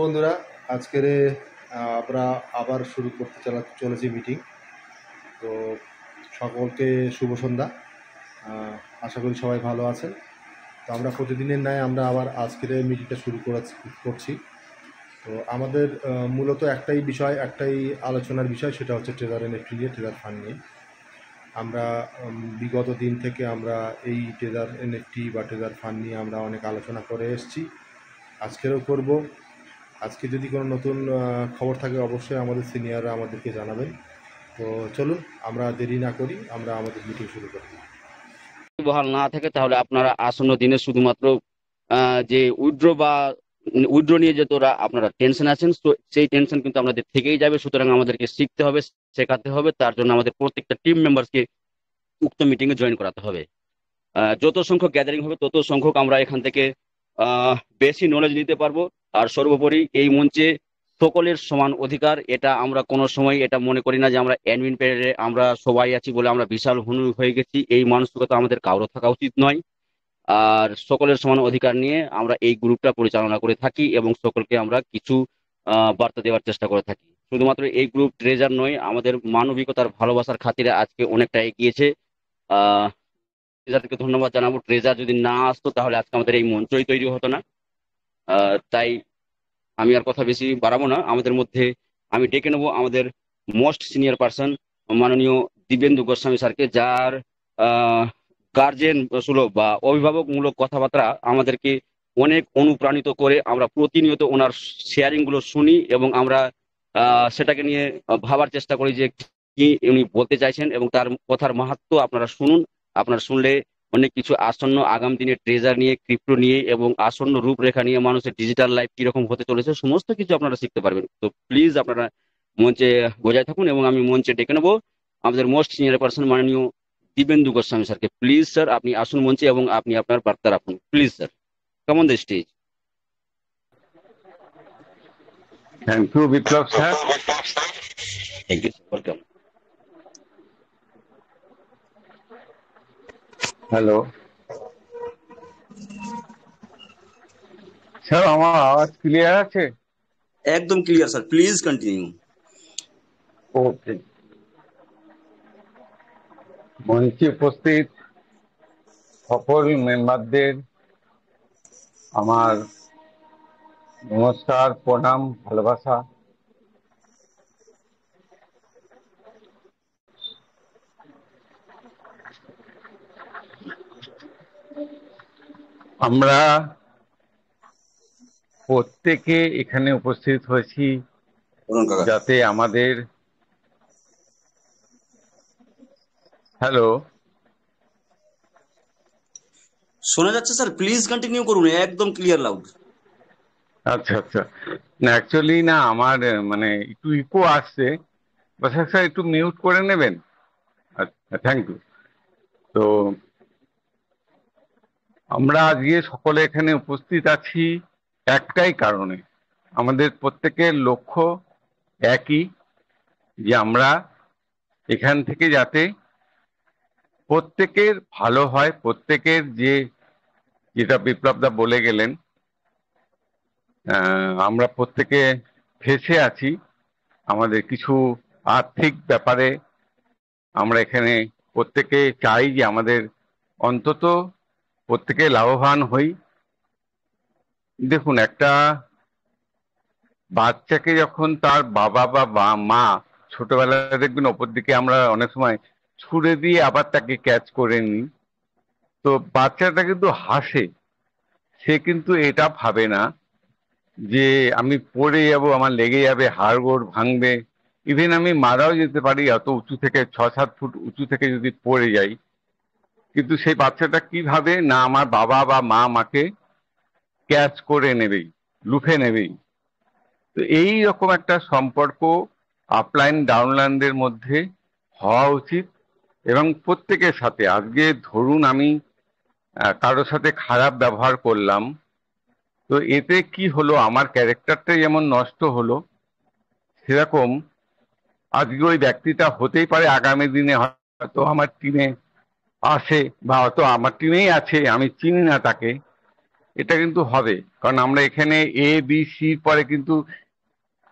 বন্ধুরা, আজকের আমরা আবার শুরু করতে চলেছি মিটিং। তো সকলকে শুভ সন্ধ্যা। আশা করি সবাই ভালো আছেন। তো আমরা প্রতিদিনের ন্যায় আমরা আবার আজকের মিটিংটা শুরু করছি। তো আমাদের মূলত একটাই আলোচনার বিষয়, সেটা হচ্ছে ট্রেজার এনএফটি নিয়ে, ট্রেজার ফান্ড নিয়ে। আমরা বিগত দিন থেকে আমরা এই ট্রেজার এনএফটি বা ট্রেজার ফান্ড নিয়ে আমরা অনেক আলোচনা করে এসেছি, আজকেরও করব। আজকে যদি কোনো নতুন খবর থাকে অবশ্যই আমাদের সিনিয়ররা আমাদেরকে জানাবেন। তো চলুন আমরা দেরি না করি, আমরা আমাদের মিটিং শুরু করি। বহাল না থাকে তাহলে আপনারা আসন্ন দিনে শুধুমাত্র যে উইথড্র নিয়ে যে তোরা আপনারা টেনশন আছেন, সেই টেনশন কিন্তু আমাদের থেকেই যাবে। সুতরাং আমাদেরকে শিখতে হবে, শেখাতে হবে। তার জন্য আমাদের প্রত্যেকটা টিম মেম্বারসকে উক্ত মিটিং এ জয়েন করাতে হবে। যত সংখ্যক গ্যাদারিং হবে তত সংখ্যক আমরা এখান থেকে বেশি নলেজ নিতে পারবো। আর সর্বোপরি এই মঞ্চে সকলের সমান অধিকার, এটা আমরা কোনো সময় এটা মনে করি না যে আমরা অ্যাডমিন প্যানেলে আমরা সবাই আছি বলে আমরা বিশাল হুনু হয়ে গেছি। এই মানসিকতা আমাদের কারো থাকা উচিত নয়। আর সকলের সমান অধিকার নিয়ে আমরা এই গ্রুপটা পরিচালনা করে থাকি এবং সকলকে আমরা কিছু বার্তা দেওয়ার চেষ্টা করে থাকি। শুধুমাত্র এই গ্রুপ ট্রেজার নয়, আমাদের মানবিকতার ভালোবাসার খাতিরে আজকে অনেকটা এগিয়েছে। ট্রেজারকে ধন্যবাদ জানাবো। ট্রেজার যদি না আসতো তাহলে আজকে আমাদের এই মঞ্চই তৈরি হতো না। তাই আমি আর কথা বেশি বাড়াবো না। আমাদের মধ্যে আমি ডেকে নেবো আমাদের মোস্ট সিনিয়র পার্সন মাননীয় দিবেন্দু গোস্বামী স্যারকে, যার গার্জেন সুলভ বা অভিভাবকমূলক কথাবার্তা আমাদেরকে অনেক অনুপ্রাণিত করে। আমরা প্রতিনিয়ত ওনার শেয়ারিং গুলো শুনি এবং আমরা সেটাকে নিয়ে ভাবার চেষ্টা করি যে কি উনি বলতে চাইছেন, এবং তার কথার মাহাত্ম্য আপনারা শুনুন। আপনারা শুনলে অনেক কিছু আসন্ন আগামী দিনে ট্রেজার নিয়ে, ক্রিপ্টো নিয়ে এবং আসন্ন রূপরেখা নিয়ে, মানুষের ডিজিটাল লাইফ কিরকম হতে চলেছে সমস্ত কিছু আপনারা শিখতে পারবেন। তো প্লিজ আপনারা মঞ্চে বজায় থাকুন এবং আমি মঞ্চে ডেকে নেবো আমাদের মোস্ট সিনিয়র পার্সন মাননীয় দিবেন্দু গোস্বামী স্যারকে। প্লিজ স্যার, আপনি আসুন মঞ্চে এবং আপনি আপনার বার্তা রাখুন। Please sir, come on the stage. Thank you Biplab sir. Thank you, welcome. Hello sir, আমার আওয়াজ ক্লিয়ার আছে? একদম clear sir, please continue. Okay. মঞ্চে উপস্থিত সকল মেম্বারদের আমার নমস্কার, প্রণাম, ভালোবাসা। আমরা প্রত্যেকে এখানে উপস্থিত হয়েছি যাতে আমাদের হ্যালো শোনা যাচ্ছে স্যার, প্লিজ কন্টিনিউ করুন, একদম ক্লিয়ার লাউড। আচ্ছা আচ্ছা, না অ্যাকচুয়ালি না আমার মানে একটু ইকো আসছে। স্যার একটু মিউট করে নেবেন। আচ্ছা, থ্যাংক ইউ। তো আমরা আজকে সকলে এখানে উপস্থিত আছি একটাই কারণে। আমাদের প্রত্যেকের লক্ষ্য একই, যে আমরা এখান থেকে যাতে প্রত্যেকের ভালো হয়, প্রত্যেকের যেটা বিপ্লবদা বলে গেলেন, আমরা প্রত্যেকে ফেঁসে আছি আমাদের কিছু আর্থিক ব্যাপারে। আমরা এখানে প্রত্যেকে চাই যে আমাদের অন্তত প্রত্যেকে লাভবান হই। দেখুন, একটা বাচ্চাকে যখন তার বাবা বা মা ছোটবেলায় দেখবেন ওপর দিকে আমরা অনেক সময় ছুঁড়ে দিয়ে আবার তাকে ক্যাচ করে নিই, তো বাচ্চাটা কিন্তু হাসে। সে কিন্তু এটা ভাবে না যে আমি পড়ে যাব, আমার লেগে যাবে, হাড়গোড় ভাঙবে, ইভেন আমি মারাও যেতে পারি এত উঁচু থেকে, 6-7 ফুট উঁচু থেকে যদি পড়ে যাই। কিন্তু সেই বাচ্চাটা কি ভাবে না, আমার বাবা বা মা আমাকে ক্যাচ করে নেবেই, লুফে নেবেই। তো এই রকম একটা সম্পর্ক আপলাইন ডাউনলাইনদের মধ্যে হওয়া উচিত। এবং প্রত্যেকের সাথে, আজকে ধরুন আমি কারোর সাথে খারাপ ব্যবহার করলাম, তো এতে কি হলো, আমার ক্যারেক্টারটাই যেমন নষ্ট হলো, সেরকম আজকে ওই ব্যক্তিটা হতেই পারে আগামী দিনে হয়তো আমার টিমে আসে, বা হয়তো আমার টিমেই আছে, আমি চিনি না তাকে, এটা কিন্তু হবে, কারণ আমরা এখানে এ বি সির পরে কিন্তু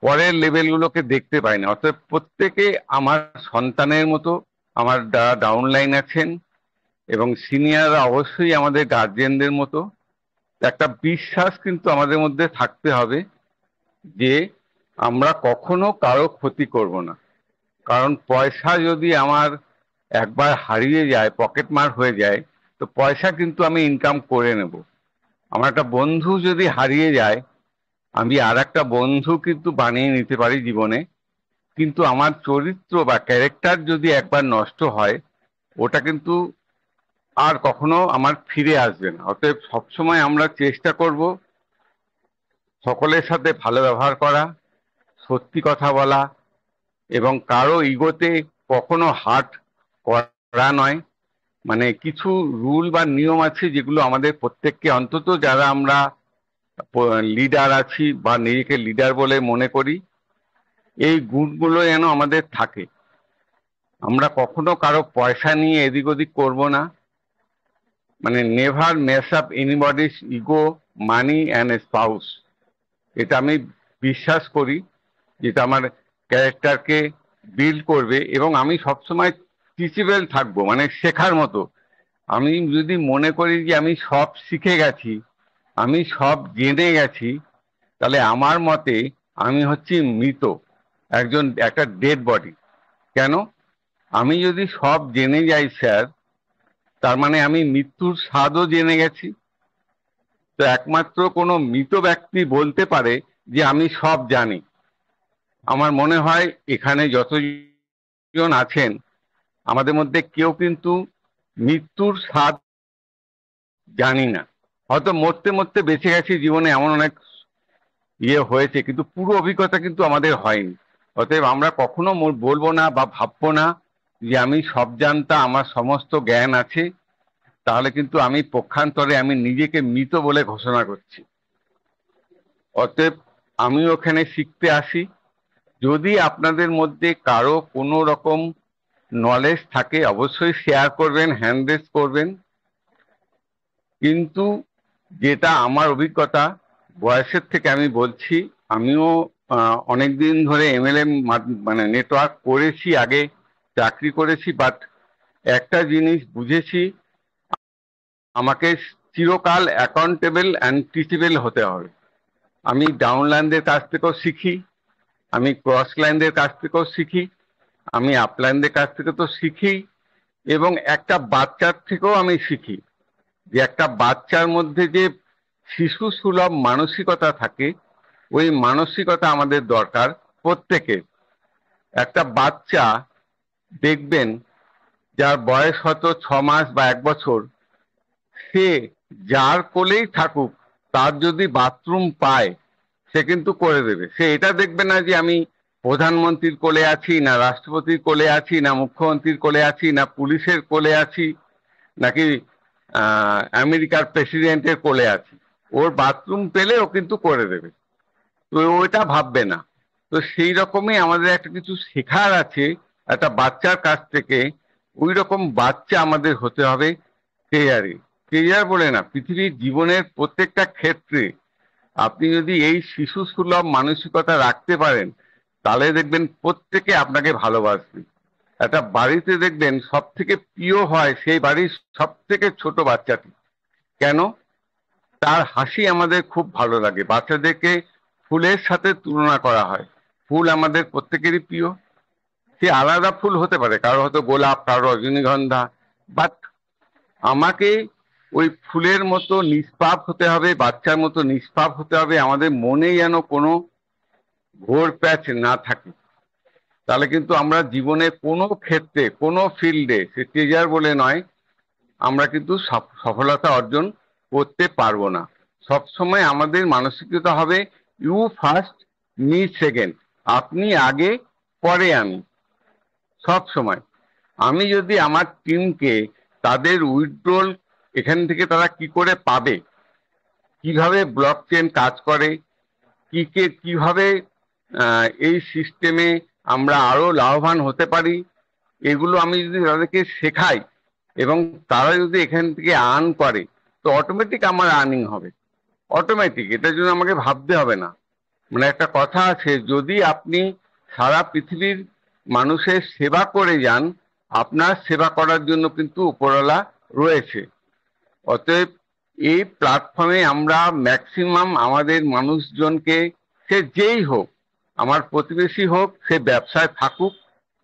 পরের লেভেলগুলোকে দেখতে পাই না। অর্থাৎ প্রত্যেকে আমার সন্তানের মতো, আমার যারা ডাউনলাইন আছেন এবং সিনিয়ররা অবশ্যই আমাদের গার্জিয়ানদের মতো। একটা বিশ্বাস কিন্তু আমাদের মধ্যে থাকতে হবে যে আমরা কখনো কারো ক্ষতি করব না। কারণ পয়সা যদি আমার একবার হারিয়ে যায়, পকেট মার হয়ে যায়, তো পয়সা কিন্তু আমি ইনকাম করে নেব। আমার একটা বন্ধু যদি হারিয়ে যায়, আমি আর একটা বন্ধু কিন্তু বানিয়ে নিতে পারি জীবনে। কিন্তু আমার চরিত্র বা ক্যারেক্টার যদি একবার নষ্ট হয়, ওটা কিন্তু আর কখনো আমার ফিরে আসবে না। অতএব সবসময় আমরা চেষ্টা করব সকলের সাথে ভালো ব্যবহার করা, সত্যি কথা বলা, এবং কারো ইগোতে কখনো হার্ট করা নয়। মানে কিছু রুল বা নিয়ম আছে যেগুলো আমাদের প্রত্যেককে, অন্তত যারা আমরা লিডার আছি বা নিজেকে লিডার বলে মনে করি, এই গুণগুলো যেন আমাদের থাকে। আমরা কখনো কারো পয়সা নিয়ে এদিক ওদিক করবো না। মানে never mess up anybody's ego, money and spouse. এটা আমি বিশ্বাস করি, যেটা আমার ক্যারেক্টারকে বিল্ড করবে। এবং আমি সবসময় টিচেবল থাকবো, মানে শেখার মতো। আমি যদি মনে করি যে আমি সব শিখে গেছি, আমি সব জেনে গেছি, তাহলে আমার মতে আমি হচ্ছি মৃত, একটা ডেড বডি। কেন? আমি যদি সব জেনে যাই স্যার, তার মানে আমি মৃত্যুর স্বাদও জেনে গেছি। তো একমাত্র কোনো মৃত ব্যক্তি বলতে পারে যে আমি সব জানি। আমার মনে হয় এখানে যতজন আছেন, আমাদের মধ্যে কেউ কিন্তু মৃত্যুর স্বাদ জানি না। হয়তো মরতে মরতে বেঁচে গেছি, জীবনে এমন অনেক হয়েছে, কিন্তু পুরো অভিজ্ঞতা কিন্তু আমাদের হয়নি। অতএব আমরা কখনো বলবো না বা ভাববো না যে আমি সব জানতা, আমার সমস্ত জ্ঞান আছে। তাহলে কিন্তু আমি পক্ষান্তরে আমি নিজেকে মৃত বলে ঘোষণা করছি। অতএব আমি ওখানে শিখতে আসি। যদি আপনাদের মধ্যে কারো কোনো রকম নলেজ থাকে, অবশ্যই শেয়ার করবেন, হ্যান্ড রেজ করবেন। কিন্তু যেটা আমার অভিজ্ঞতা, বয়সের থেকে আমি বলছি, আমিও অনেকদিন ধরে এমএলএম মানে নেটওয়ার্ক করেছি, আগে চাকরি করেছি। বাট একটা জিনিস বুঝেছি, আমাকে চিরকাল অ্যাকাউন্টেবল অ্যান্ড টিচেবল হতে হবে। আমি ডাউনলাইনদের কাছ থেকেও শিখি, আমি ক্রস লাইনদের কাছ থেকেও শিখি, আমি আপলাইনদের কাছ থেকে তো শিখি, এবং একটা বাচ্চার থেকেও আমি শিখি। যে একটা বাচ্চার মধ্যে যে শিশু সুলভ মানসিকতা থাকে, ওই মানসিকতা আমাদের দরকার প্রত্যেকের। একটা বাচ্চা দেখবেন, যার বয়স হয়তো 6 মাস বা 1 বছর, সে যার কোলেই থাকুক, তার যদি বাথরুম পায়, সে কিন্তু করে দেবে। সে এটা দেখবে না যে আমি প্রধানমন্ত্রীর কোলে আছি, না রাষ্ট্রপতির কোলে আছি, না মুখ্যমন্ত্রীর কোলে আছি, না পুলিশের কোলে আছি, নাকি আমেরিকার প্রেসিডেন্টের কোলে আছি। ওর বাথরুম পেলে ও কিন্তু করে দেবে, তো ওইটা ভাববে না। তো সেই রকমই আমাদের একটা কিছু শেখার আছে একটা বাচ্চার কাছ থেকে। ওই রকম বাচ্চা আমাদের হতে হবে কেরিয়ারে। কেরিয়ার বলে না, পৃথিবীর জীবনের প্রত্যেকটা ক্ষেত্রে আপনি যদি এই শিশু সুলভ মানসিকতা রাখতে পারেন, তাহলে দেখবেন প্রত্যেকে আপনাকে ভালোবাসবে। একটা বাড়িতে দেখবেন সব থেকে প্রিয় হয় সেই বাড়ির সব থেকে ছোট বাচ্চাটি। কেন? তার হাসি আমাদের খুব ভালো লাগে। বাচ্চাদেরকে ফুলের সাথে তুলনা করা হয়। ফুল আমাদের প্রত্যেকেরই প্রিয়। সে আলাদা ফুল হতে পারে, কারো হয়তো গোলাপ, কারো রজনীগন্ধা, বাট আমাকে ওই ফুলের মতো নিষ্পাপ হতে হবে, বাচ্চার মতো নিষ্পাপ হতে হবে। আমাদের মনে যেন কোনো ঘোর প্যাচ না থাকে। তাহলে কিন্তু আমরা জীবনে কোনো ক্ষেত্রে, কোনো ফিল্ডে, সে ট্রেজার বলে নয়, আমরা কিন্তু সফলতা অর্জন করতে পারবো না। সবসময় আমাদের মানসিকতা হবে ইউ ফার্স্ট, মি সেকেন্ড। আপনি আগে, পরে আমি। সব সময় আমি যদি আমার টিমকে তাদের উইথড্রল এখান থেকে তারা কি করে পাবে, কিভাবে ব্লক চেন কাজ করে, কিভাবে এই সিস্টেমে আমরা আরো লাভবান হতে পারি, এগুলো আমি যদি তাদেরকে শেখাই এবং তারা যদি এখান থেকে আর্ন করে, তো অটোমেটিক আমার আর্নিং হবে। অটোমেটিক, এটার জন্য আমাকে ভাবতে হবে না। মানে একটা কথা আছে, যদি আপনি সারা পৃথিবীর মানুষের সেবা করে যান, আপনার সেবা করার জন্য কিন্তু উপরওয়ালা রয়েছে। অতএব এই প্ল্যাটফর্মে আমরা ম্যাক্সিমাম আমাদের মানুষজনকে, সে যেই হোক, আমার প্রতিবেশী হোক, সে ব্যবসায় থাকুক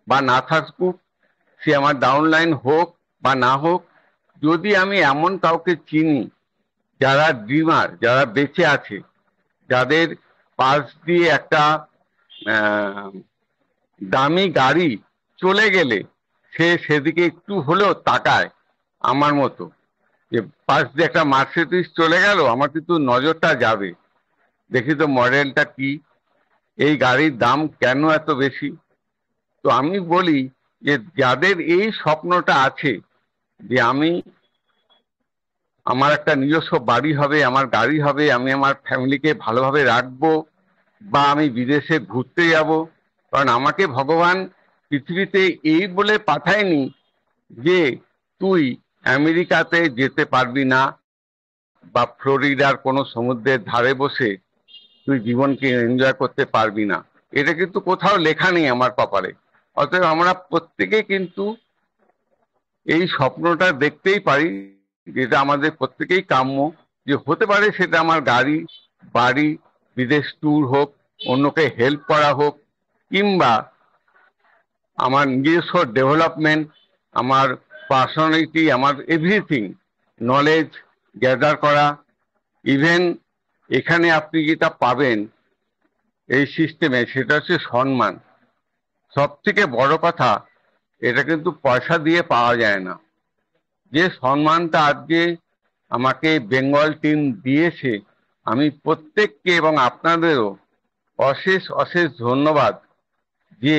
বা না থাকুক, সে আমার ডাউনলাইন হোক বা না হোক, যদি আমি এমন কাউকে চিনি যারা ড্রিমার, যারা বেঁচে আছে, যাদের পাশ দিয়ে একটা দামি গাড়ি চলে গেলে সে সেদিকে একটু হলেও তাকায়, আমার মতো, যে পাশ দিয়ে একটা মার্সিডিজ চলে গেল, আমার কিন্তু নজরটা যাবে, দেখি তো মডেলটা কি, এই গাড়ির দাম কেন এত বেশি। তো আমি বলি যে যাদের এই স্বপ্নটা আছে যে আমি, আমার একটা নিজস্ব বাড়ি হবে, আমার গাড়ি হবে, আমি আমার ফ্যামিলিকে ভালোভাবে রাখবো, বা আমি বিদেশে ঘুরতে যাব, কারণ আমাকে ভগবান পৃথিবীতে এই বলে পাঠায়নি যে তুই আমেরিকাতে যেতে পারবি না বা ফ্লোরিডার কোনো সমুদ্রের ধারে বসে তুই জীবনকে এনজয় করতে পারবি না। এটা কিন্তু কোথাও লেখা নেই আমার কপালে। অতএব আমরা প্রত্যেকে কিন্তু এই স্বপ্নটা দেখতেই পারি, যেটা আমাদের প্রত্যেকেই কাম্য, যে হতে পারে সেটা আমার গাড়ি, বাড়ি, বিদেশ ট্যুর হোক, অন্যকে হেল্প করা হোক, কিংবা আমার নিজস্ব ডেভেলপমেন্ট, আমার পার্সোনালিটি, আমার এভরিথিং, নলেজ গ্যাদার করা। ইভেন এখানে আপনি যেটা পাবেন এই সিস্টেমে, সেটা হচ্ছে সম্মান। সব থেকে বড় কথা, এটা কিন্তু পয়সা দিয়ে পাওয়া যায় না। যে সম্মানটা আজকে আমাকে বেঙ্গল টিম দিয়েছে, আমি প্রত্যেককে এবং আপনাদেরও অশেষ অশেষ ধন্যবাদ যে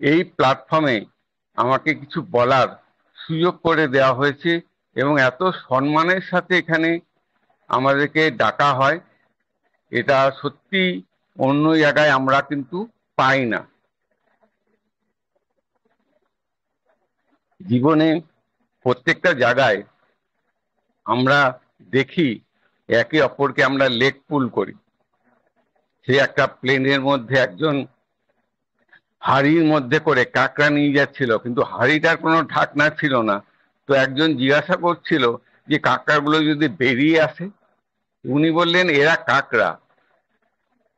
এই প্ল্যাটফর্মে আমাকে কিছু বলার সুযোগ করে দেওয়া হয়েছে, এবং এত সম্মানের সাথে এখানে আমাদেরকে ডাকা হয়। এটা সত্যি অন্য জায়গায় আমরা কিন্তু পাই না। জীবনে প্রত্যেকটা জায়গায় আমরা দেখি একে অপরকে আমরা লেগ পুল করি। সে একটা প্লেনের মধ্যে একজন হাড়ির মধ্যে করে কাঁকড়া নিয়ে যাচ্ছিল, কিন্তু হাড়িটার কোনো ঢাকনা ছিল না। তো একজন জিজ্ঞাসা করছিল যে কাঁকড়াগুলো যদি বেরিয়ে আসে, উনি বললেন এরা কাঁকড়া,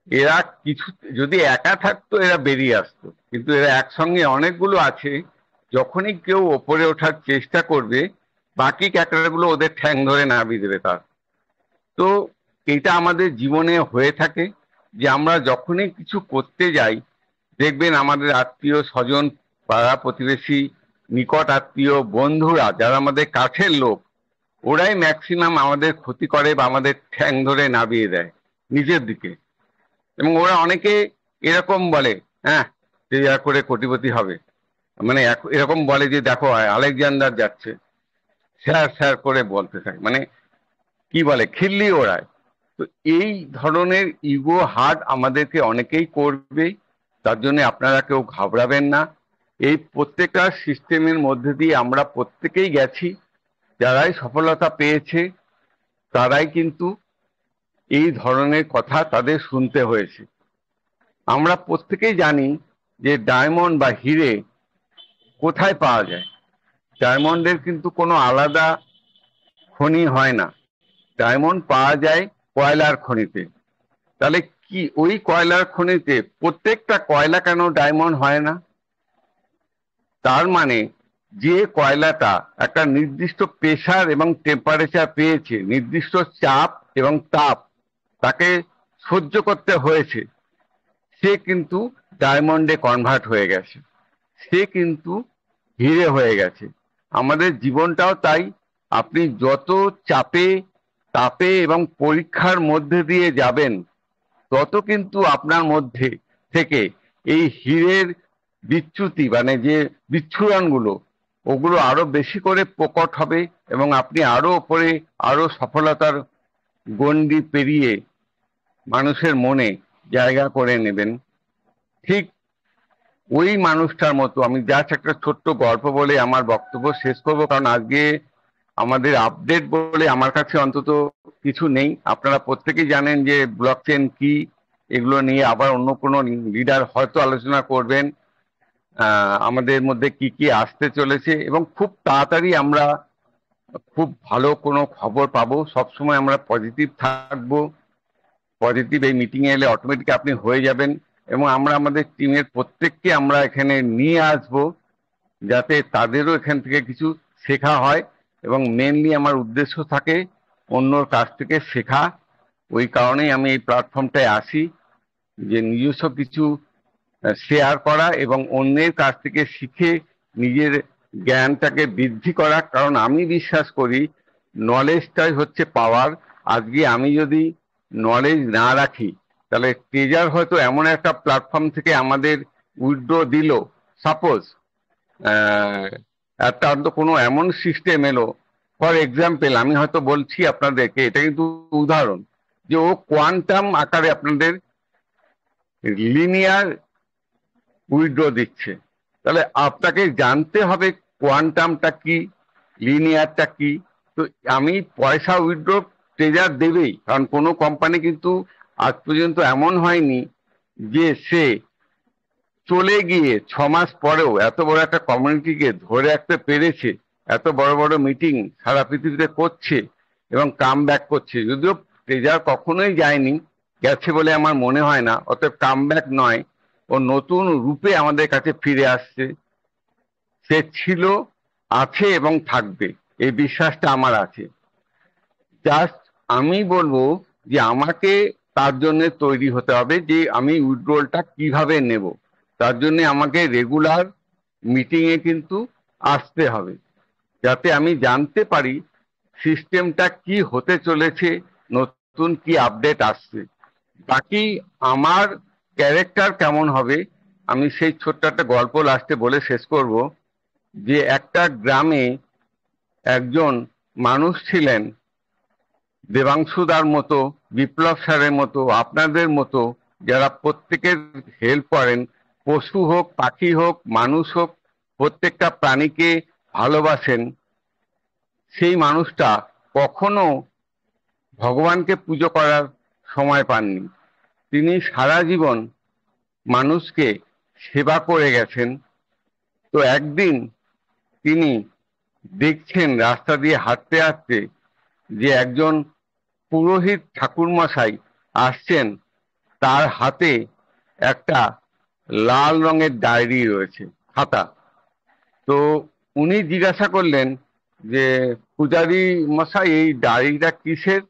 এরা কিছু যদি একা থাকতো এরা বেরিয়ে আসতো, কিন্তু এরা একসঙ্গে অনেকগুলো আছে, যখনই কেউ ওপরে ওঠার চেষ্টা করবে বাকি কাঁকড়াগুলো ওদের ঠ্যাং ধরে নামিয়ে দেবে তার। তো এটা আমাদের জীবনে হয়ে থাকে, যে আমরা যখনই কিছু করতে যাই, দেখবেন আমাদের আত্মীয় স্বজন, পাড়া প্রতিবেশী, নিকট আত্মীয়, বন্ধুরা, যারা আমাদের কাছের লোক, ওরাই ম্যাক্সিমাম আমাদের ক্ষতি করে বা আমাদের ঠ্যাং ধরে নামিয়ে দেয় নিজের দিকে। এবং ওরা অনেকে এরকম বলে, হ্যাঁ যে যা করে কোটিপতি হবে, মানে এরকম বলে যে দেখো আলেকজান্ডার যাচ্ছে, স্যার স্যার করে বলতে থাকে, মানে কি বলে, খিল্লি ওড়ায়। তো এই ধরনের ইগো হার্ট আমাদেরকে অনেকেই করবে, তার জন্য আপনারা কেউ ঘাবড়াবেন না। এই প্রত্যেকটা সিস্টেমের মধ্যে দিয়ে আমরা প্রত্যেকেই গেছি, যারাই সফলতা পেয়েছে তারাই কিন্তু এই ধরনের কথা তাদের শুনতে হয়েছে। আমরা প্রত্যেকেই জানি যে ডায়মন্ড বা হিরে কোথায় পাওয়া যায়। ডায়মন্ডের কিন্তু কোনো আলাদা খনি হয় না, ডায়মন্ড পাওয়া যায় কয়লার খনিতে। তাহলে কি ওই কয়লার খনিতে প্রত্যেকটা কয়লা কেন ডায়মন্ড হয় না? তার মানে যে কয়লাটা একটা নির্দিষ্ট প্রেসার এবং টেম্পারেচার পেয়েছে, নির্দিষ্ট চাপ এবং তাপ তাকে সহ্য করতে হয়েছে, সে কিন্তু ডায়মন্ডে কনভার্ট হয়ে গেছে, সে কিন্তু হিরে হয়ে গেছে। আমাদের জীবনটাও তাই। আপনি যত চাপে, তাপে এবং পরীক্ষার মধ্যে দিয়ে যাবেন, তত কিন্তু আপনার মধ্যে থেকে এই হীরের বিচ্যুতি, মানে যে বিচ্ছুরণগুলো, ওগুলো আরো বেশি করে প্রকট হবে, এবং আপনি আরো ওপরে, আরো সফলতার গণ্ডি পেরিয়ে মানুষের মনে জায়গা করে নেবেন। ঠিক ওই মানুষটার মতো, আমি জাস্ট একটা ছোট্ট গল্প বলে আমার বক্তব্য শেষ করবো, কারণ আজকে আমাদের আপডেট বলে আমার কাছে অন্তত কিছু নেই। আপনারা প্রত্যেকেই জানেন যে ব্লক চেইন কি, এগুলো নিয়ে আবার অন্য কোনো লিডার হয়তো আলোচনা করবেন। আমাদের মধ্যে কি কি আসতে চলেছে এবং খুব তাড়াতাড়ি আমরা খুব ভালো কোনো খবর পাবো। সবসময় আমরা পজিটিভ থাকবো। পজিটিভ এই মিটিং এ এলে অটোমেটিক আপনি হয়ে যাবেন এবং আমরা আমাদের টিমের প্রত্যেককে আমরা এখানে নিয়ে আসবো, যাতে তাদেরও এখান থেকে কিছু শেখা হয় এবং মেনলি আমার উদ্দেশ্য থাকে অন্যর কাছ থেকে শেখা। ওই কারণেই আমি এই প্ল্যাটফর্মটায় আসি, যে নিজস্ব কিছু শেয়ার করা এবং অন্যের কাছ থেকে শিখে নিজের জ্ঞানটাকে বৃদ্ধি করা। কারণ আমি বিশ্বাস করি নলেজটাই হচ্ছে পাওয়ার। আজকে আমি যদি নলেজ না রাখি, তাহলে ট্রেজার হয়তো এমন একটা প্ল্যাটফর্ম থেকে আমাদের উইথড্র দিল, সাপোজ একটা কোনো এমন সিস্টেম এলো, ফর এক্সাম্পল আমি হয়তো বলছি আপনাদেরকে, এটা কিন্তু উদাহরণ, যে ও কোয়ান্টাম আকারে আপনাদের লিনিয়ার উইথড্র দিচ্ছে। তাহলে আপনাকে জানতে হবে কোয়ান্টামটা কি, লিনিয়ারটা কি। তো আমি পয়সা উইথড্র ট্রেজার দেবেই, কারণ কোনো কোম্পানি কিন্তু আজ পর্যন্ত এমন হয়নি যে সে চলে গিয়ে 6 মাস পরেও এত বড় একটা কমিউনিটিকে ধরে রাখতে পেরেছে, এত বড় বড় মিটিং সারা পৃথিবীতে করছে এবং কাম ব্যাক করছে। যদিও ট্রেজার কখনোই যায়নি, গেছে বলে আমার মনে হয় না, অতএব কাম ব্যাক নয়, ও নতুন রূপে আমাদের কাছে ফিরে আসছে। সে ছিল, আছে এবং থাকবে, এই বিশ্বাসটা আমার আছে। জাস্ট আমি বলবো যে আমাকে তার জন্য তৈরি হতে হবে যে আমি উইথড্রলটা কিভাবে নেব। তার জন্য আমাকে রেগুলার মিটিংয়ে কিন্তু আসতে হবে, যাতে আমি জানতে পারি সিস্টেমটা কি হতে চলেছে, নতুন কি আপডেট আসছে। বাকি আমার ক্যারেক্টার কেমন হবে, আমি সেই ছোট্ট একটা গল্প লাস্টে বলে শেষ করব। যে একটা গ্রামে একজন মানুষ ছিলেন, দেবাংশুদার মতো, বিপ্লব স্যারের মতো, আপনাদের মতো, যারা প্রত্যেকের হেল্প করেন, পশু হোক, পাখি হোক, মানুষ হোক, প্রত্যেকটা প্রাণীকে ভালোবাসেন। সেই মানুষটা কখনো ভগবানকে পুজো করার সময় পাননি। তিনি সারা জীবন মানুষকে সেবা করে গেছেন। তো একদিন তিনি দেখছেন রাস্তা দিয়ে হাঁটতে হাঁটতে যে একজন পুরোহিত ঠাকুরমশাই আসছেন, তার হাতে একটা লাল রঙের ডায়েরি রয়েছে, খাতা। তো উনি জিজ্ঞাসা করলেন যে পূজারী মশাই, এই ডায়েরিটা কিসের?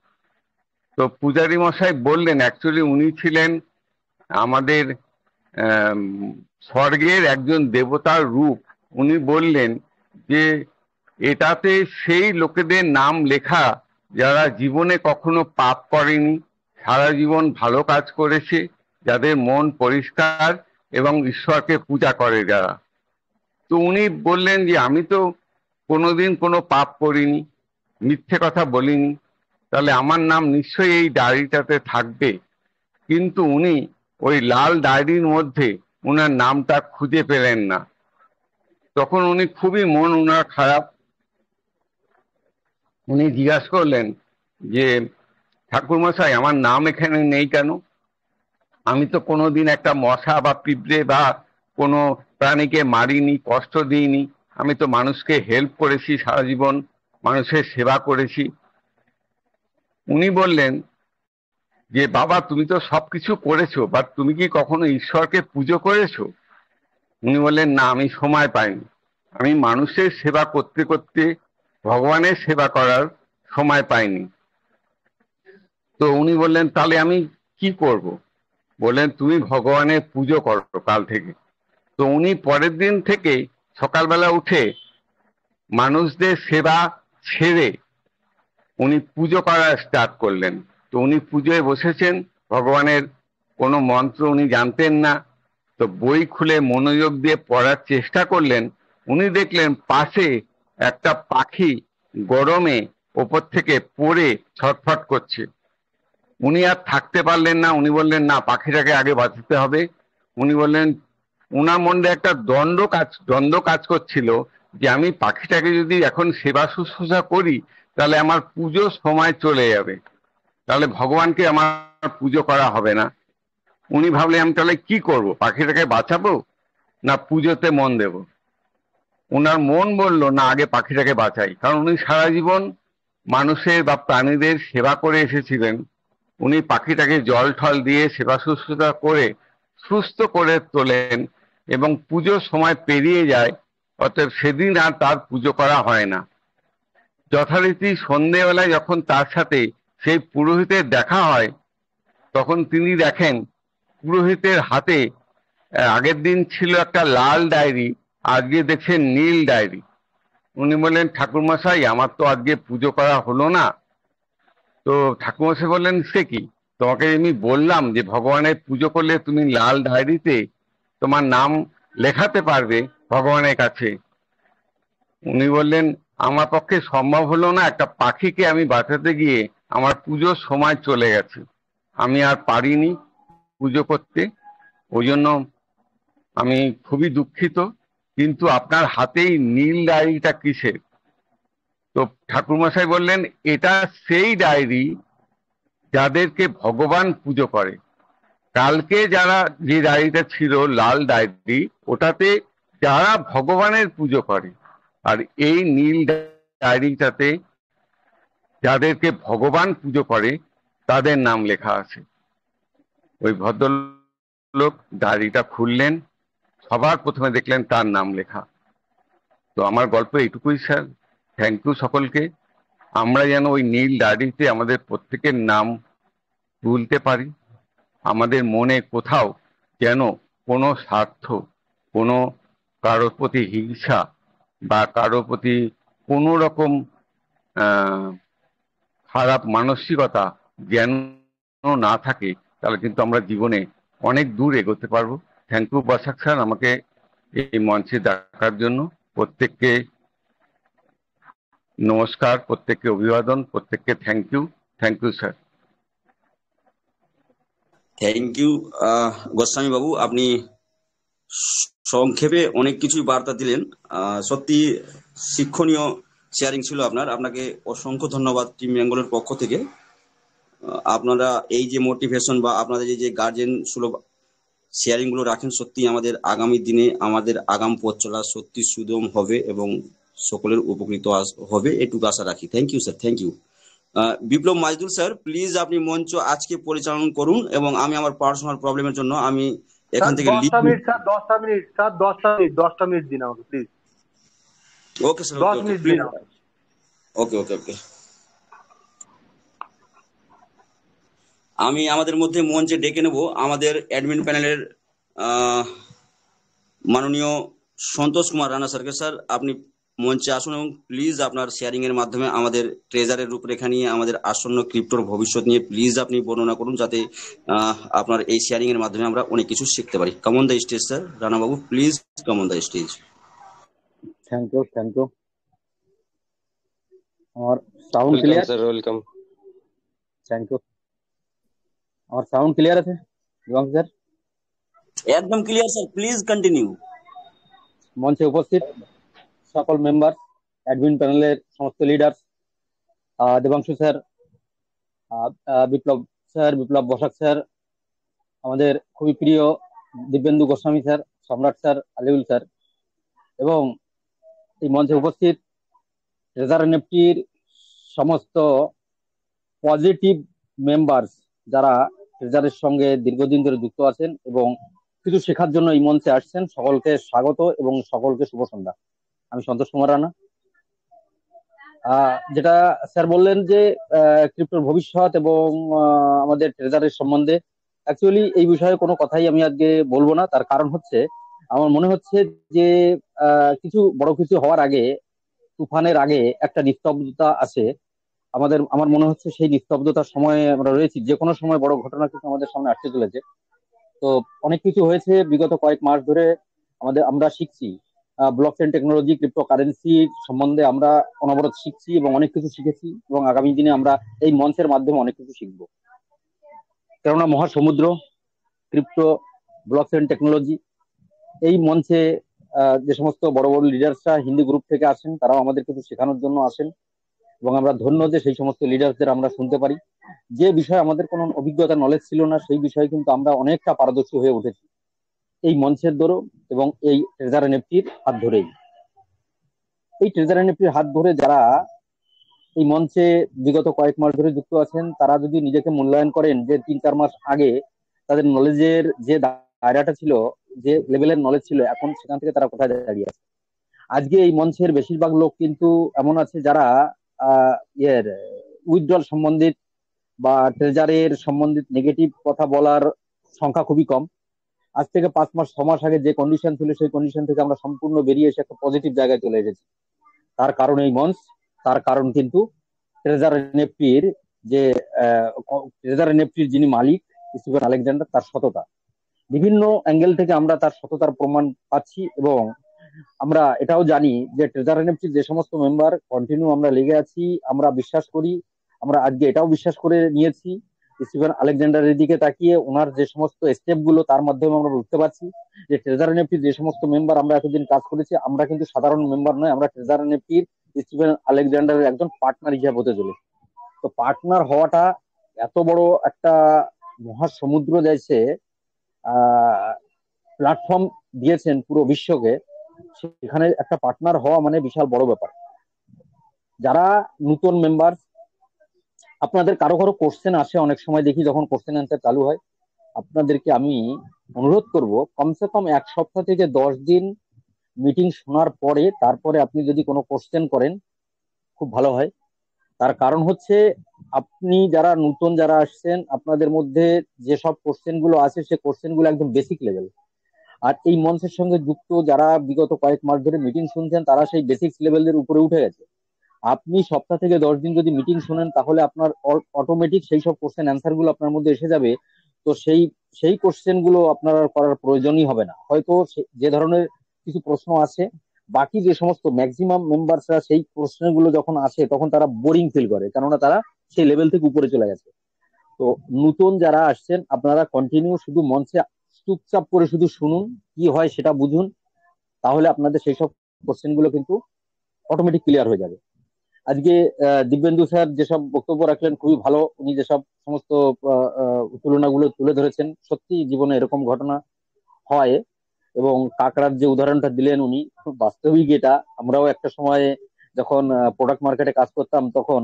তো পূজারী মশাই বললেন অ্যাকচুয়ালি উনি ছিলেন আমাদের স্বর্গের একজন দেবতার রূপ। উনি বললেন যে এটাতে সেই লোকেদের নাম লেখা যারা জীবনে কখনো পাপ করেনি, সারা জীবন ভালো কাজ করেছে, যাদের মন পরিষ্কার এবং ঈশ্বরকে পূজা করে যারা। তো উনি বললেন যে আমি তো কোনোদিন কোনো পাপ করিনি, মিথ্যে কথা বলিনি, তাহলে আমার নাম নিশ্চয়ই এই ডায়েরিটাতে থাকবে। কিন্তু উনি ওই লাল ডায়েরির মধ্যে উনার নামটা খুঁজে পেলেন না। তখন উনি খুবই মন উনার খারাপ। উনি জিজ্ঞাসা করলেন যে ঠাকুরমশাই, আমার নাম এখানে নেই কেন? আমি তো কোনোদিন একটা মশা বা পিঁপড়ে বা কোনো প্রাণীকে মারিনি, কষ্ট দিইনি। আমি তো মানুষকে হেল্প করেছি, সারা জীবন মানুষের সেবা করেছি। উনি বললেন যে বাবা, তুমি তো সবকিছু করেছো, বাট তুমি কি কখনো ঈশ্বরকে পুজো করেছো? উনি বললেন না, আমি সময় পাইনি। আমি মানুষের সেবা করতে করতে ভগবানের সেবা করার সময় পাইনি। তো উনি বললেন তাহলে আমি কি করব? বললেন তুমি ভগবানের পুজো করো কাল থেকে। তো উনি পরের দিন থেকে সকালবেলা উঠে মানুষদের সেবা ছেড়ে উনি পুজো করা স্টার্ট করলেন। তো উনি পুজোয় বসেছেন, ভগবানের কোনো মন্ত্র উনি জানতেন না। তো বই খুলে মনোযোগ দিয়ে পড়ার চেষ্টা করলেন। উনি দেখলেন পাশে একটা পাখি গরমে ওপর থেকে পড়ে ছটফট করছে। উনি আর থাকতে পারলেন না। উনি বললেন না, পাখিটাকে আগে বাঁচাতে হবে। উনি বললেন, উনার মধ্যে একটা দ্বন্দ্ব কাজ করছিল যে আমি পাখিটাকে যদি এখন সেবা শুশ্রূষা করি তাহলে আমার পুজোর সময় চলে যাবে, তাহলে ভগবানকে আমার পুজো করা হবে না। উনি ভাবলেন আমি তাহলে কি করব, পাখিটাকে বাঁচাবো না পুজোতে মন দেব? ওনার মন বলল না, আগে পাখিটাকে বাঁচাই, কারণ উনি সারা জীবন মানুষের বা প্রাণীদের সেবা করে এসেছিলেন। উনি পাখিটাকে জল ঠল দিয়ে সেবা শুশ্রূষা করে সুস্থ করে তোলেন এবং পুজোর সময় পেরিয়ে যায়, অতএব সেদিন আর তার পুজো করা হয় না। যথারীতি সন্ধেবেলায় যখন তার সাথে সেই পুরোহিতের দেখা হয়, তখন তিনি দেখেন পুরোহিতের হাতে আগের দিন ছিল একটা লাল ডায়েরি, আজকে দেখছেন নীল ডায়েরি। উনি বললেন, ঠাকুরমশাই আমার তো আজকে পুজো করা হলো না। তো ঠাকুরমশাই বললেন, সে কি, তোমাকে আমি বললাম যে ভগবানের পুজো করলে তুমি লাল ডায়েরিতে তোমার নাম লেখাতে পারবে ভগবানের কাছে। উনি বললেন, আমার পক্ষে সম্ভব হলো না, একটা পাখিকে আমি বাঁচাতে গিয়ে আমার পুজোর সময় চলে গেছে, আমি আর পারিনি পুজো করতে, ওই জন্য আমি খুবই দুঃখিত। কিন্তু আপনার হাতেই নীল ডায়েরিটা কিসের? তো ঠাকুরমশাই বললেন, এটা সেই ডায়েরি যাদেরকে ভগবান পুজো করে। কালকে যারা যে ডায়েরিটা ছিল লাল ডায়েরি, ওটাতে যারা ভগবানের পুজো করে, আর এই নীল ডায়েরিটাতে যাদেরকে ভগবান পুজো করে তাদের নাম লেখা আছে। ওই ভদ্রলোক ডায়েরিটা খুললেন, সবার প্রথমে দেখলেন তার নাম লেখা। তো আমার গল্প এইটুকুই স্যার, থ্যাংক ইউ সকলকে। আমরা যেন ওই নীল ডায়েরিতে আমাদের প্রত্যেকের নাম তুলতে পারি, আমাদের মনে কোথাও যেন কোনো স্বার্থ, কোনো কারোর প্রতি হিংসা বা কারোর প্রতি কোনো রকম খারাপ মানসিকতা যেন না থাকে, তাহলে কিন্তু আমরা জীবনে অনেক দূর এগোতে পারবো। থ্যাংক ইউ বসাক স্যার, আমাকে এই মঞ্চে ডাকার জন্য। প্রত্যেককে নমস্কার, প্রত্যেককে অভিবাদন, প্রত্যেককে thank you. Thank you sir. Thank you Goswami বাবু, আপনি সংক্ষেপে অনেক কিছুই বার্তা দিলেন। সত্যি শিক্ষণীয় শেয়ারিং ছিল আপনার। আপনাকে অসংখ্য ধন্যবাদ টিম বেঙ্গলের পক্ষ থেকে। আপনারা এই যে মোটিভেশন বা আপনাদের এই যে গার্জেন সুলভ শেয়ারিং গুলো রাখেন, সত্যি আমাদের আগামী দিনে আমাদের আগাম পথ চলা সত্যি সুগম হবে এবং সকলের উপকৃত হবে, এটুকু আশা রাখি। Thank you sir, thank you. Biplab Majdul sir, please আপনি মঞ্চ আজকে পরিচালনা করুন এবং আমি আমার পার্সোনাল প্রবলেমের জন্য আমি এখান থেকে 10টা মিনিট স্যার, 10টা মিনিট স্যার, 10টা মিনিট দিন আমাকে প্লিজ। ওকে স্যার, 10 মিনিট দিন আমাকে। ওকে ওকে ওকে। আমি আমাদের মধ্যে মঞ্চে ডেকে নেব আমাদের অ্যাডমিন প্যানেলের মাননীয় সন্তোষ কুমার রানা স্যারকে। স্যার, আপনি মঞ্চে আসুন এবং প্লিজ আপনার শেয়ারিং এর মাধ্যমে আমাদের ট্রেজারের রূপরেখা নিয়ে, আমাদের আসন্ন ক্রিপ্টোর ভবিষ্যৎ নিয়ে প্লিজ আপনি বর্ণনা করুন, যাতে আপনার এই শেয়ারিং এর মাধ্যমে আমরা অনেক কিছু শিখতে পারি। Come on the stage sir, Rana Babu please come on the stage. Thank you, thank you. আমার sound clear sir? Welcome. Thank you. আমার সাউন্ড ক্লিয়ার আছে দিবাংশু স্যার? একদম ক্লিয়ার স্যার, প্লিজ কন্টিনিউ। মঞ্চে উপস্থিত সকল মেম্বার, অ্যাডমিন প্যানেলের সমস্ত leaders, Debangshu sir, Biplab sir, Biplab Basak sir, আমাদের খুবই প্রিয় Dibyendu Goswami sir, Samrat sir, Aliul sir, এবং এই মঞ্চে উপস্থিত ট্রেজার এনএফটির সমস্ত পজিটিভ মেম্বার্স যারা ট্রেজারের সঙ্গে দীর্ঘদিন ধরে যুক্ত আছেন এবং কিছু শেখার জন্য এই মঞ্চে আসছেন, সকলকে স্বাগত এবং সকলকে শুভ সন্ধ্যা। আমি সন্তোষ কুমার রানা। যেটা স্যার বললেন যে ক্রিপ্টোর ভবিষ্যৎ এবং আমাদের ট্রেজারের সম্বন্ধে, অ্যাকচুয়ালি এই বিষয়ে কোনো কথাই আমি আজকে বলবো না। তার কারণ হচ্ছে, আমার মনে হচ্ছে যে কিছু বড় কিছু হওয়ার আগে, তুফানের আগে একটা নিস্তব্ধতা আসে আমার মনে হচ্ছে সেই নিস্তব্ধতার সময় আমরা রয়েছি। যে কোনো সময় বড় ঘটনা কিন্তু আমাদের সামনে আসতে চলেছে। তো অনেক কিছু হয়েছে বিগত কয়েক মাস ধরে, আমরা শিখছি ব্লকচেইন টেকনোলজি, ক্রিপ্টো কারেন্সি সম্বন্ধে আমরা অনবরত শিখছি এবং অনেক কিছু শিখেছি, এবং আগামী দিনে আমরা এই মঞ্চের মাধ্যমে অনেক কিছু শিখবো। কেননা মহাসমুদ্র ক্রিপ্টো ব্লকচেইন টেকনোলজি, এই মঞ্চে যে সমস্ত বড় বড় লিডার্সরা হিন্দি গ্রুপ থেকে আসেন, তারাও আমাদের কিন্তু শেখানোর জন্য আসেন, এবং আমরা ধন্য যে সেই সমস্ত লিডারদের আমরা শুনতে পারি। যে বিষয়ে আমাদের কোনো অভিজ্ঞতা নলেজ ছিল না, সেই বিষয়ে কিন্তু আমরা অনেকটা পারদর্শী হয়ে উঠেছি এই মঞ্চের দরুন এবং এই ট্রেজার এনএফটির হাত ধরেই। এই ট্রেজার এনএফটির হাত ধরে যারা এই মঞ্চে বিগত কয়েক মাস ধরে যুক্ত আছেন, তারা যদি নিজেকে মূল্যায়ন করেন যে 3-4 মাস আগে তাদের নলেজের যে দায়রাটা ছিল, যে লেভেলের নলেজ ছিল, এখন সেখান থেকে তারা কোথায় দাঁড়িয়ে আছে। আজকে এই মঞ্চের বেশিরভাগ লোক কিন্তু এমন আছে যারা ইয়ের উইথড্রল সম্বন্ধিত বা ট্রেজারের সম্বন্ধিত নেগেটিভ কথা বলার সংখ্যা খুবই কম। আজ থেকে 5 মাস 6 মাস আগে যে কন্ডিশন ছিল, সেই কন্ডিশন থেকে আমরা সম্পূর্ণ বেরিয়ে এসে একটা পজিটিভ জায়গায় চলে এসেছি। তার কারণ এই মঞ্চ, তার কারণ কিন্তু ট্রেজার এনএফটির যে ট্রেজার এনএফটির যিনি মালিক স্টিফেন আলেকজান্ডার, তার সততা। বিভিন্ন অ্যাঙ্গেল থেকে আমরা তার সততার প্রমাণ পাচ্ছি, এবং আমরা এটাও জানি যে ট্রেজার এনএফটির যে সমস্ত মেম্বার কন্টিনিউ আমরা লেগে আছি, আমরা বিশ্বাস করি, আমরা আজকে এটাও বিশ্বাস করে নিয়েছি স্টিফেন আলেকজান্ডারের দিকে তাকিয়ে ওনার যে সমস্ত স্টেপ গুলো, তার মাধ্যমে আমরা বুঝতে পারছি যে ট্রেজার এনএফটির যে সমস্ত মেম্বার আমরা এতদিন কাজ করেছি, আমরা কিন্তু সাধারণ মেম্বার নয়, আমরা ট্রেজার এনএফটির স্টিফেন আলেকজান্ডারের একজন পার্টনার হিসাবে হতে চলেছি। তো পার্টনার হওয়াটা এত বড় একটা মহাসমুদ্র দেশে প্ল্যাটফর্ম দিয়েছেন পুরো বিশ্বকে, সেখানে একটা পার্টনার হওয়া মানে বিশাল বড় ব্যাপার। যারা নতুন মেম্বার, আপনাদের কারো কারো কোশ্চেন আসে, অনেক সময় দেখি যখন কোশ্চেন অ্যান্সার চালু হয়, আপনাদেরকে আমি অনুরোধ করব কমসে কম 1 সপ্তাহ থেকে 10 দিন মিটিং শোনার পরে তারপরে আপনি যদি কোনো কোশ্চেন করেন খুব ভালো হয়। তার কারণ হচ্ছে আপনি যারা নতুন যারা আসছেন, আপনাদের মধ্যে যেসব কোশ্চেন গুলো আছে সে কোশ্চেন গুলো একদম বেসিক লেভেল, আর এই মঞ্চের সঙ্গে যুক্ত যারা বিগত কয়েক মাস ধরে মিটিং শুনছেন, তারা সেই বেসিক লেভেলের উপরে উঠে গেছে। আপনি সপ্তাহ থেকে 10 দিন যদি মিটিং শুনেন, তাহলে আপনার অটোমেটিক সেই সব কোশ্চেন অ্যান্সার গুলো আপনার মধ্যে এসে যাবে। তো সেই সেই কোশ্চেন গুলো আপনার আর করার প্রয়োজনই হবে না। হয়তো যে ধরনের কিছু প্রশ্ন আছে, বাকি যে সমস্ত ম্যাক্সিমাম মেম্বারসরা সেই প্রশ্নগুলো যখন আসে তখন তারা বোরিং ফিল করে, কেননা তারা সেই লেভেল থেকে উপরে চলে গেছে। তো নতুন যারা আসছেন, আপনারা কন্টিনিউ শুধু মঞ্চে চুপচাপ করে শুধু শুনুন, কি হয় সেটা বুঝুন, তাহলে আপনাদের সেই সব কোশ্চেন গুলো কিন্তু অটোমেটিক ক্লিয়ার হয়ে যাবে। আজকে দিব্যেন্দু স্যার যেসব বক্তব্য রাখলেন খুবই ভালো। উনি যেসব সমস্ত তুলনাগুলো তুলে ধরেছেন, সত্যি জীবনে এরকম ঘটনা হয়। এবং কাকড়ার যে উদাহরণটা দিলেন উনি, খুব বাস্তবিক এটা। আমরাও একটা সময় যখন প্রোডাক্ট মার্কেটে কাজ করতাম, তখন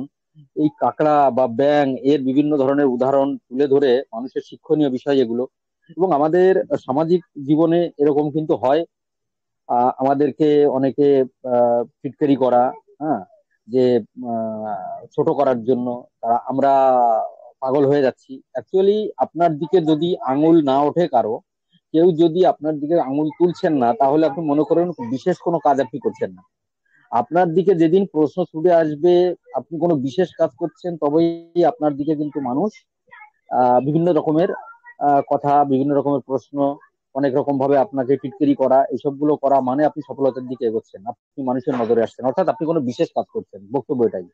এই কাকড়া বা ব্যাং এর বিভিন্ন ধরনের উদাহরণ তুলে ধরে মানুষের শিক্ষণীয় বিষয় এগুলো। এবং আমাদের সামাজিক জীবনে এরকম কিন্তু হয়। আমাদেরকে অনেকে ফিটকারি করা, হ্যাঁ, যে ছোট করার জন্য আমরা পাগল হয়ে যাচ্ছি। অ্যাকচুয়ালি আপনার দিকে যদি আঙুল না ওঠে কারো, কেউ যদি আপনার দিকে আঙুল তুলছেন না, তাহলে আপনি মনে করেন বিশেষ কোনো কাজ আপনি করছেন না। আপনার দিকে যেদিন প্রশ্ন ছুটে আসবে, আপনি কোনো বিশেষ কাজ করছেন, তবেই আপনার দিকে কিন্তু মানুষ বিভিন্ন রকমের কথা, বিভিন্ন রকমের প্রশ্ন, অনেক রকম ভাবে আপনাকে টিটকারি করা, এইসব গুলো করা মানে আপনি সফলতার দিকে এগোচ্ছেন, আপনি মানুষের নজরে আসছেন, অর্থাৎ আপনি কোনো বিশেষ কাজ করছেন। বক্তব্য এটাই।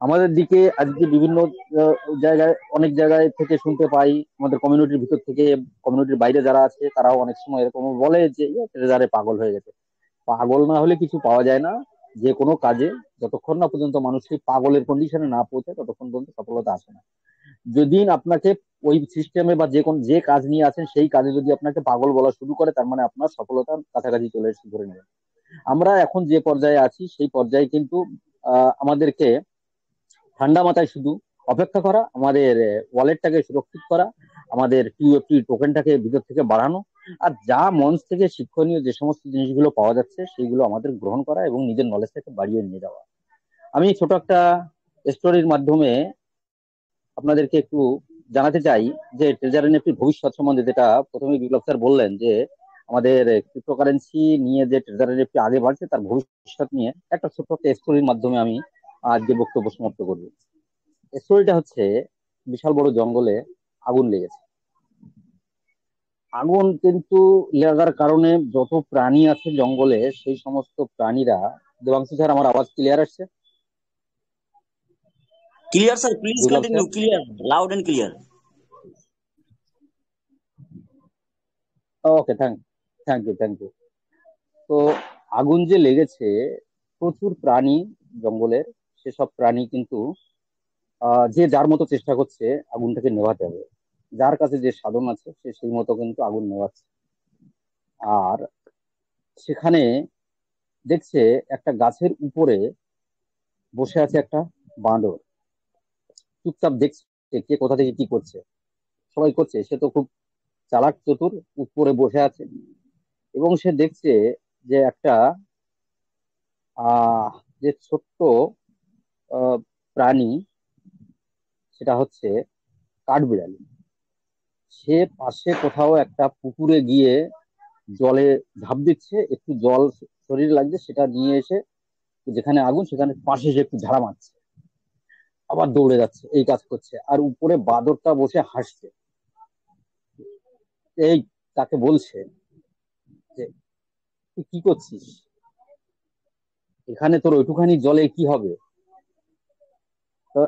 আমাদের দিকে আজকে বিভিন্ন জায়গায়, অনেক জায়গায় থেকে শুনতে পাই, আমাদের কমিউনিটির ভিতর থেকে, কমিউনিটির বাইরে যারা আছে তারাও অনেক সময় এরকম বলে যে ট্রেজারে পাগল হয়ে গেছে। পাগল না হলে কিছু পাওয়া যায় না। যে কোনো কাজে যতক্ষণ না পর্যন্ত মানুষ সেই পাগলের কন্ডিশনে না পৌঁছে, ততক্ষণ পর্যন্ত সফলতা আসে না। যেদিন আপনাকে ওই সিস্টেমে বা যে কাজ নিয়ে আছেন সেই কাজে যদি আপনাকে পাগল বলা শুরু করে, তার মানে আপনার সফলতার কাছাকাছি চলে এসে ধরে নেবেন। আমরা এখন যে পর্যায়ে আছি, সেই পর্যায়ে কিন্তু আমাদেরকে ঠান্ডা মাথায় শুধু অপেক্ষা করা, আমাদের ওয়ালেটটাকে সুরক্ষিত করা, আমাদের টিউএফটি টোকেনটাকে ভিতর থেকে বাড়ানো, আর যা মঞ্চ থেকে শিক্ষণীয় যে সমস্ত জিনিসগুলো পাওয়া যাচ্ছে সেইগুলো আমাদের গ্রহণ করা এবং নিজের নলেজটাকে বাড়িয়ে নিয়ে যাওয়া। আমি ছোট একটা স্টোরির মাধ্যমে আপনাদেরকে একটু জানাতে চাই যে ট্রেজার এনএফটির ভবিষ্যৎ সম্বন্ধে, যেটা প্রথমে বিপ্লব স্যার বললেন যে আমাদের ক্রিপ্টোকারেন্সি নিয়ে যে ট্রেজার এনএফটি আগে বাড়ছে, তার ভবিষ্যৎ নিয়ে একটা ছোট্ট একটা স্টোরির মাধ্যমে আমি আজকে বক্তব্য সমাপ্ত করবো। স্টোরিটা হচ্ছে, বিশাল বড় জঙ্গলে আগুন লেগেছে। আগুন কিন্তু লাগার কারণে যত প্রাণী আছে জঙ্গলে, সেই সমস্ত প্রাণীরা, দেবাংশু স্যার আমার আওয়াজ ক্লিয়ার আসছে? Clear, sir. Please Biplab sir, continue. Clear, loud and clear. Okay, thank you. তো আগুন যে লেগেছে, প্রচুর প্রাণী জঙ্গলের, সেসব প্রাণী কিন্তু যে যার মতো চেষ্টা করছে আগুনটাকে নেভাতে হবে। যার কাছে যে সাধন আছে সে সেই মতো কিন্তু আগুন নেভাচ্ছে। আর সেখানে দেখছে একটা গাছের উপরে বসে আছে একটা বাঁদর, চুপচাপ দেখছে কে কোথা থেকে কি করছে। সবাই করছে, সে তো খুব চালাক চতুর, উপরে বসে আছে এবং সে দেখছে যে একটা আহ যে ছোট্ট আহ, প্রাণী, সেটা হচ্ছে কাঠবিড়ালি। সে পাশে কোথাও একটা পুকুরে গিয়ে জলে ঝাঁপ দিচ্ছে, একটু জল শরীরে লাগছে, সেটা নিয়ে এসে যেখানে আগুন সেখানে পাশে এসে একটু ঝাড়া মারছে, আবার দৌড়ে যাচ্ছে, এই কাজ করছে। আর উপরে বাদরটা বসে হাসছে, এই তাকে বলছে যে তুই কি করছিস এখানে, তোর ওইটুখানি জলে কি হবে? তো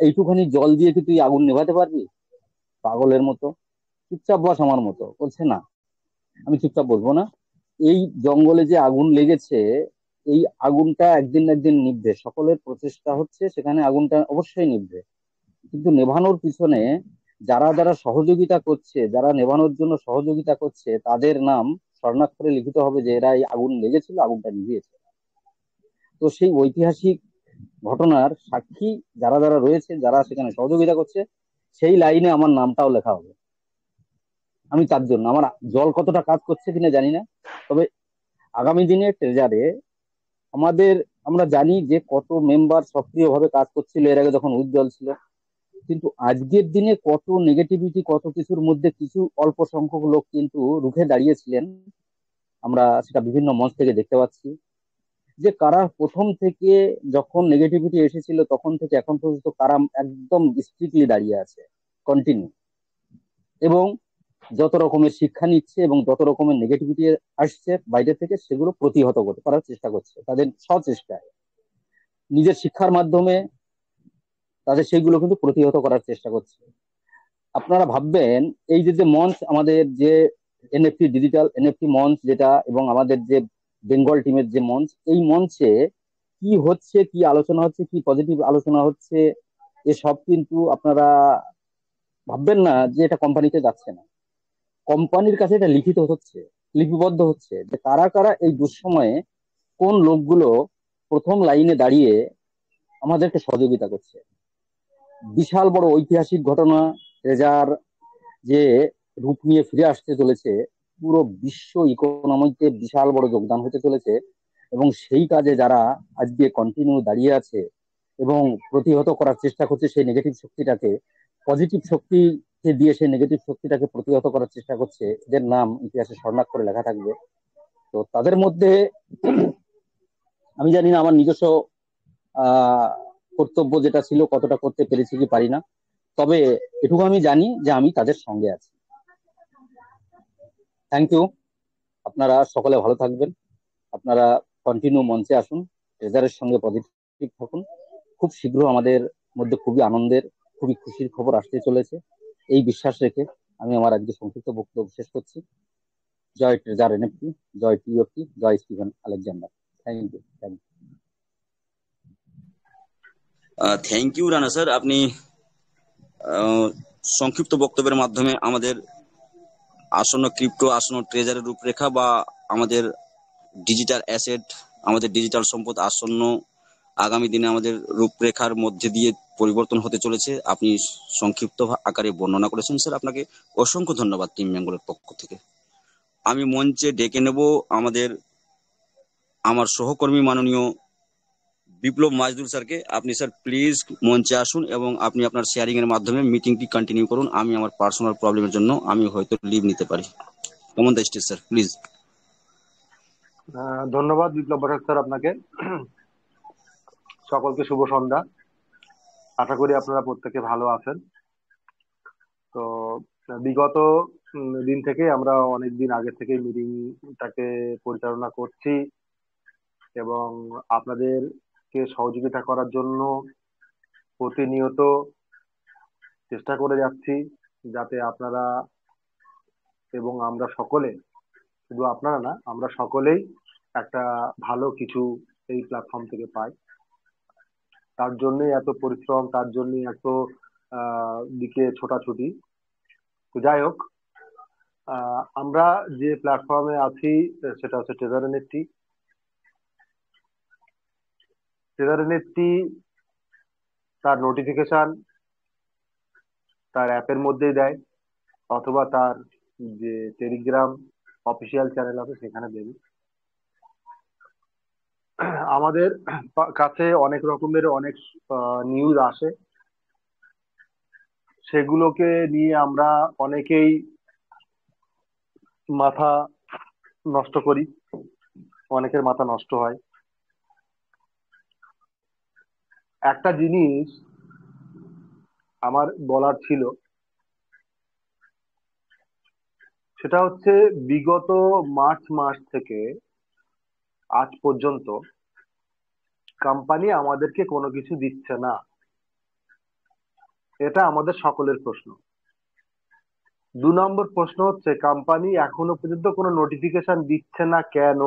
এইটুখানি জল দিয়ে কি তুই আগুন নেভাতে পারবি পাগলের মতো? চুপচাপ বস আমার মতো। বলছে না, আমি চুপচাপ বসবো না। এই জঙ্গলে যে আগুন লেগেছে, এই আগুনটা একদিন না একদিন নিভবে, সকলের প্রচেষ্টা হচ্ছে সেখানে আগুনটা অবশ্যই নিভবে। কিন্তু নেভানোর পিছনে যারা যারা সহযোগিতা করছে, যারা নেভানোর জন্য সহযোগিতা করছে, তাদের নাম স্বর্ণাক্ষরে লিখিত হবে যে এরা এই আগুন লেগেছিল, আগুনটা নিভিয়েছে। তো সেই ঐতিহাসিক ঘটনার সাক্ষী যারা যারা রয়েছে, যারা সেখানে সহযোগিতা করছে, সেই লাইনে আমার নামটাও লেখা হবে। আমি তার জন্য, আমার জল কতটা কাজ করছে কিনা জানি না, তবে আগামী দিনে ট্রেজারে আমাদের, আমরা জানি যে কত মেম্বার সক্রিয়ভাবে কাজ করছিল এর আগে যখন উজ্জ্বল ছিল, কিন্তু আজকের দিনে কত নেগেটিভিটি, কত কিছুর মধ্যে কিছু অল্প সংখ্যক লোক কিন্তু রুখে দাঁড়িয়েছিলেন। আমরা সেটা বিভিন্ন মঞ্চ থেকে দেখতে পাচ্ছি যে কারা প্রথম থেকে যখন নেগেটিভিটি এসেছিল তখন থেকে এখন পর্যন্ত কারা একদম স্ট্রিক্টলি দাঁড়িয়ে আছে, কন্টিনিউ, এবং যত রকমের শিক্ষা নিচ্ছে এবং যত রকমের নেগেটিভিটি আসছে বাইরে থেকে সেগুলো প্রতিহত করতে করার চেষ্টা করছে তাদের সচেষ্টায়, নিজের শিক্ষার মাধ্যমে তাদের সেগুলো কিন্তু প্রতিহত করার চেষ্টা করছে। আপনারা ভাববেন এই যে যে মঞ্চ, আমাদের যে এনএফটি ডিজিটাল এনএফটি মঞ্চ যেটা, এবং আমাদের যে বেঙ্গল টিমের যে মঞ্চ, এই মঞ্চে কি হচ্ছে, কি আলোচনা হচ্ছে, কি পজিটিভ আলোচনা হচ্ছে, এসব কিন্তু আপনারা ভাববেন না যে এটা কোম্পানিতে যাচ্ছে না। কোম্পানির কাছে এটা লিখিত হচ্ছে, লিপিবদ্ধ হচ্ছে যে কারা কারা এই দুঃসময়ে কোন লোকগুলো প্রথম লাইনে দাঁড়িয়ে আমাদেরকে সহযোগিতা করছে। বিশাল বড় ঐতিহাসিক ঘটনা ট্রেজার যে রূপ নিয়ে ফিরে আসতে চলেছে, পুরো বিশ্ব ইকোনমিতে বিশাল বড় যোগদান হতে চলেছে, এবং সেই কাজে যারা আজকে কন্টিনিউ দাঁড়িয়ে আছে এবং প্রতিহত করার চেষ্টা করছে সেই নেগেটিভ শক্তিটাকে, পজিটিভ শক্তিকে দিয়ে সেই নেগেটিভ শক্তিটাকে প্রতিহত করার চেষ্টা করছে, এদের নাম ইতিহাসে স্বর্ণাক্ষরে লেখা থাকবে। তো তাদের মধ্যে আমি জানি না আমার নিজস্ব আহ কর্তব্য যেটা ছিল কতটা করতে পেরেছি কি পারি না, তবে এটুকু আমি জানি যে আমি তাদের সঙ্গে আছি। Thank you. আপনারা সকলে ভালো থাকবেন, আপনারা কন্টিনিউ মঞ্চে আসুন, ট্রেজারের সঙ্গে পজিটিভ থাকুন। খুব শীঘ্র আমাদের মধ্যে খুবই আনন্দের, খুবই খুশির খবর আসতে চলেছে, এই বিশ্বাস রেখে আমি আমার আজকে সংক্ষিপ্ত বক্তব্য শেষ করছি। জয় ট্রেজার এনএফটি, জয় টিওপি, জয় Steven Alexander. Thank you. Thank you Rana sir, আপনি সংক্ষিপ্ত বক্তব্যের মাধ্যমে আমাদের আসন্ন ক্রিপ্টো, আসন্ন ট্রেজারের রূপরেখা বা আমাদের ডিজিটাল অ্যাসেট, আমাদের ডিজিটাল সম্পদ আসন্ন আগামী দিনে আমাদের রূপরেখার মধ্যে দিয়ে পরিবর্তন হতে চলেছে, আপনি সংক্ষিপ্ত আকারে বর্ণনা করেছেন স্যার। আপনাকে অসংখ্য ধন্যবাদ টিম বেঙ্গলের পক্ষ থেকে। আমি মঞ্চে ডেকে নেব আমার সহকর্মী মাননীয় বিপ্লব মাজদুর স্যারকে। আপনি স্যার প্লিজ মঞ্চে আসুন এবং আপনি আপনার শেয়ারিং এর মাধ্যমে মিটিংটি কন্টিনিউ করুন। আমি আমার পার্সোনাল প্রবলেমের জন্য আমি হয়তো লিভ নিতে পারি। Common the stage sir, please. ধন্যবাদ বিপ্লব বসাক স্যার আপনাকে। সকলকে শুভ সন্ধ্যা। আশা করি আপনারা প্রত্যেকে ভালো আছেন। তো বিগত দিন থেকে আমরা অনেক দিন আগে থেকে মিটিংটাকে পরিচালনা করছি এবং আপনাদেরকে সহযোগিতা করার জন্য প্রতিনিয়ত চেষ্টা করে যাচ্ছি, যাতে আপনারা এবং আমরা সকলে, শুধু আপনারা না, আমরা সকলেই একটা ভালো কিছু এই প্ল্যাটফর্ম থেকে পায়। তার জন্যই এত পরিশ্রম, তার জন্যই এত দিকে ছোটাছুটি। তো যাই হোক, আমরা যে প্ল্যাটফর্মে আছি সেটা হচ্ছে ট্রেজার এনএফটি। ট্রেজার এনএফটি তার নোটিফিকেশন তার অ্যাপের মধ্যেই দেয়, অথবা তার যে টেলিগ্রাম অফিসিয়াল চ্যানেল আছে সেখানে দেবে। আমাদের কাছে অনেক রকমের অনেক নিউজ আসে, সেগুলোকে নিয়ে আমরা অনেকেই মাথা নষ্ট করি, অনেকের মাথা নষ্ট হয়। একটা জিনিস আমার বলার ছিল, সেটা হচ্ছে বিগত মার্চ মাস থেকে আজ পর্যন্ত কোম্পানি আমাদেরকে কোনো কিছু দিচ্ছে না। এটা আমাদের সকলের প্রশ্ন। 2 নম্বর প্রশ্ন হচ্ছে, কোম্পানি এখনো পর্যন্ত কোনো নোটিফিকেশন দিচ্ছে না কেন?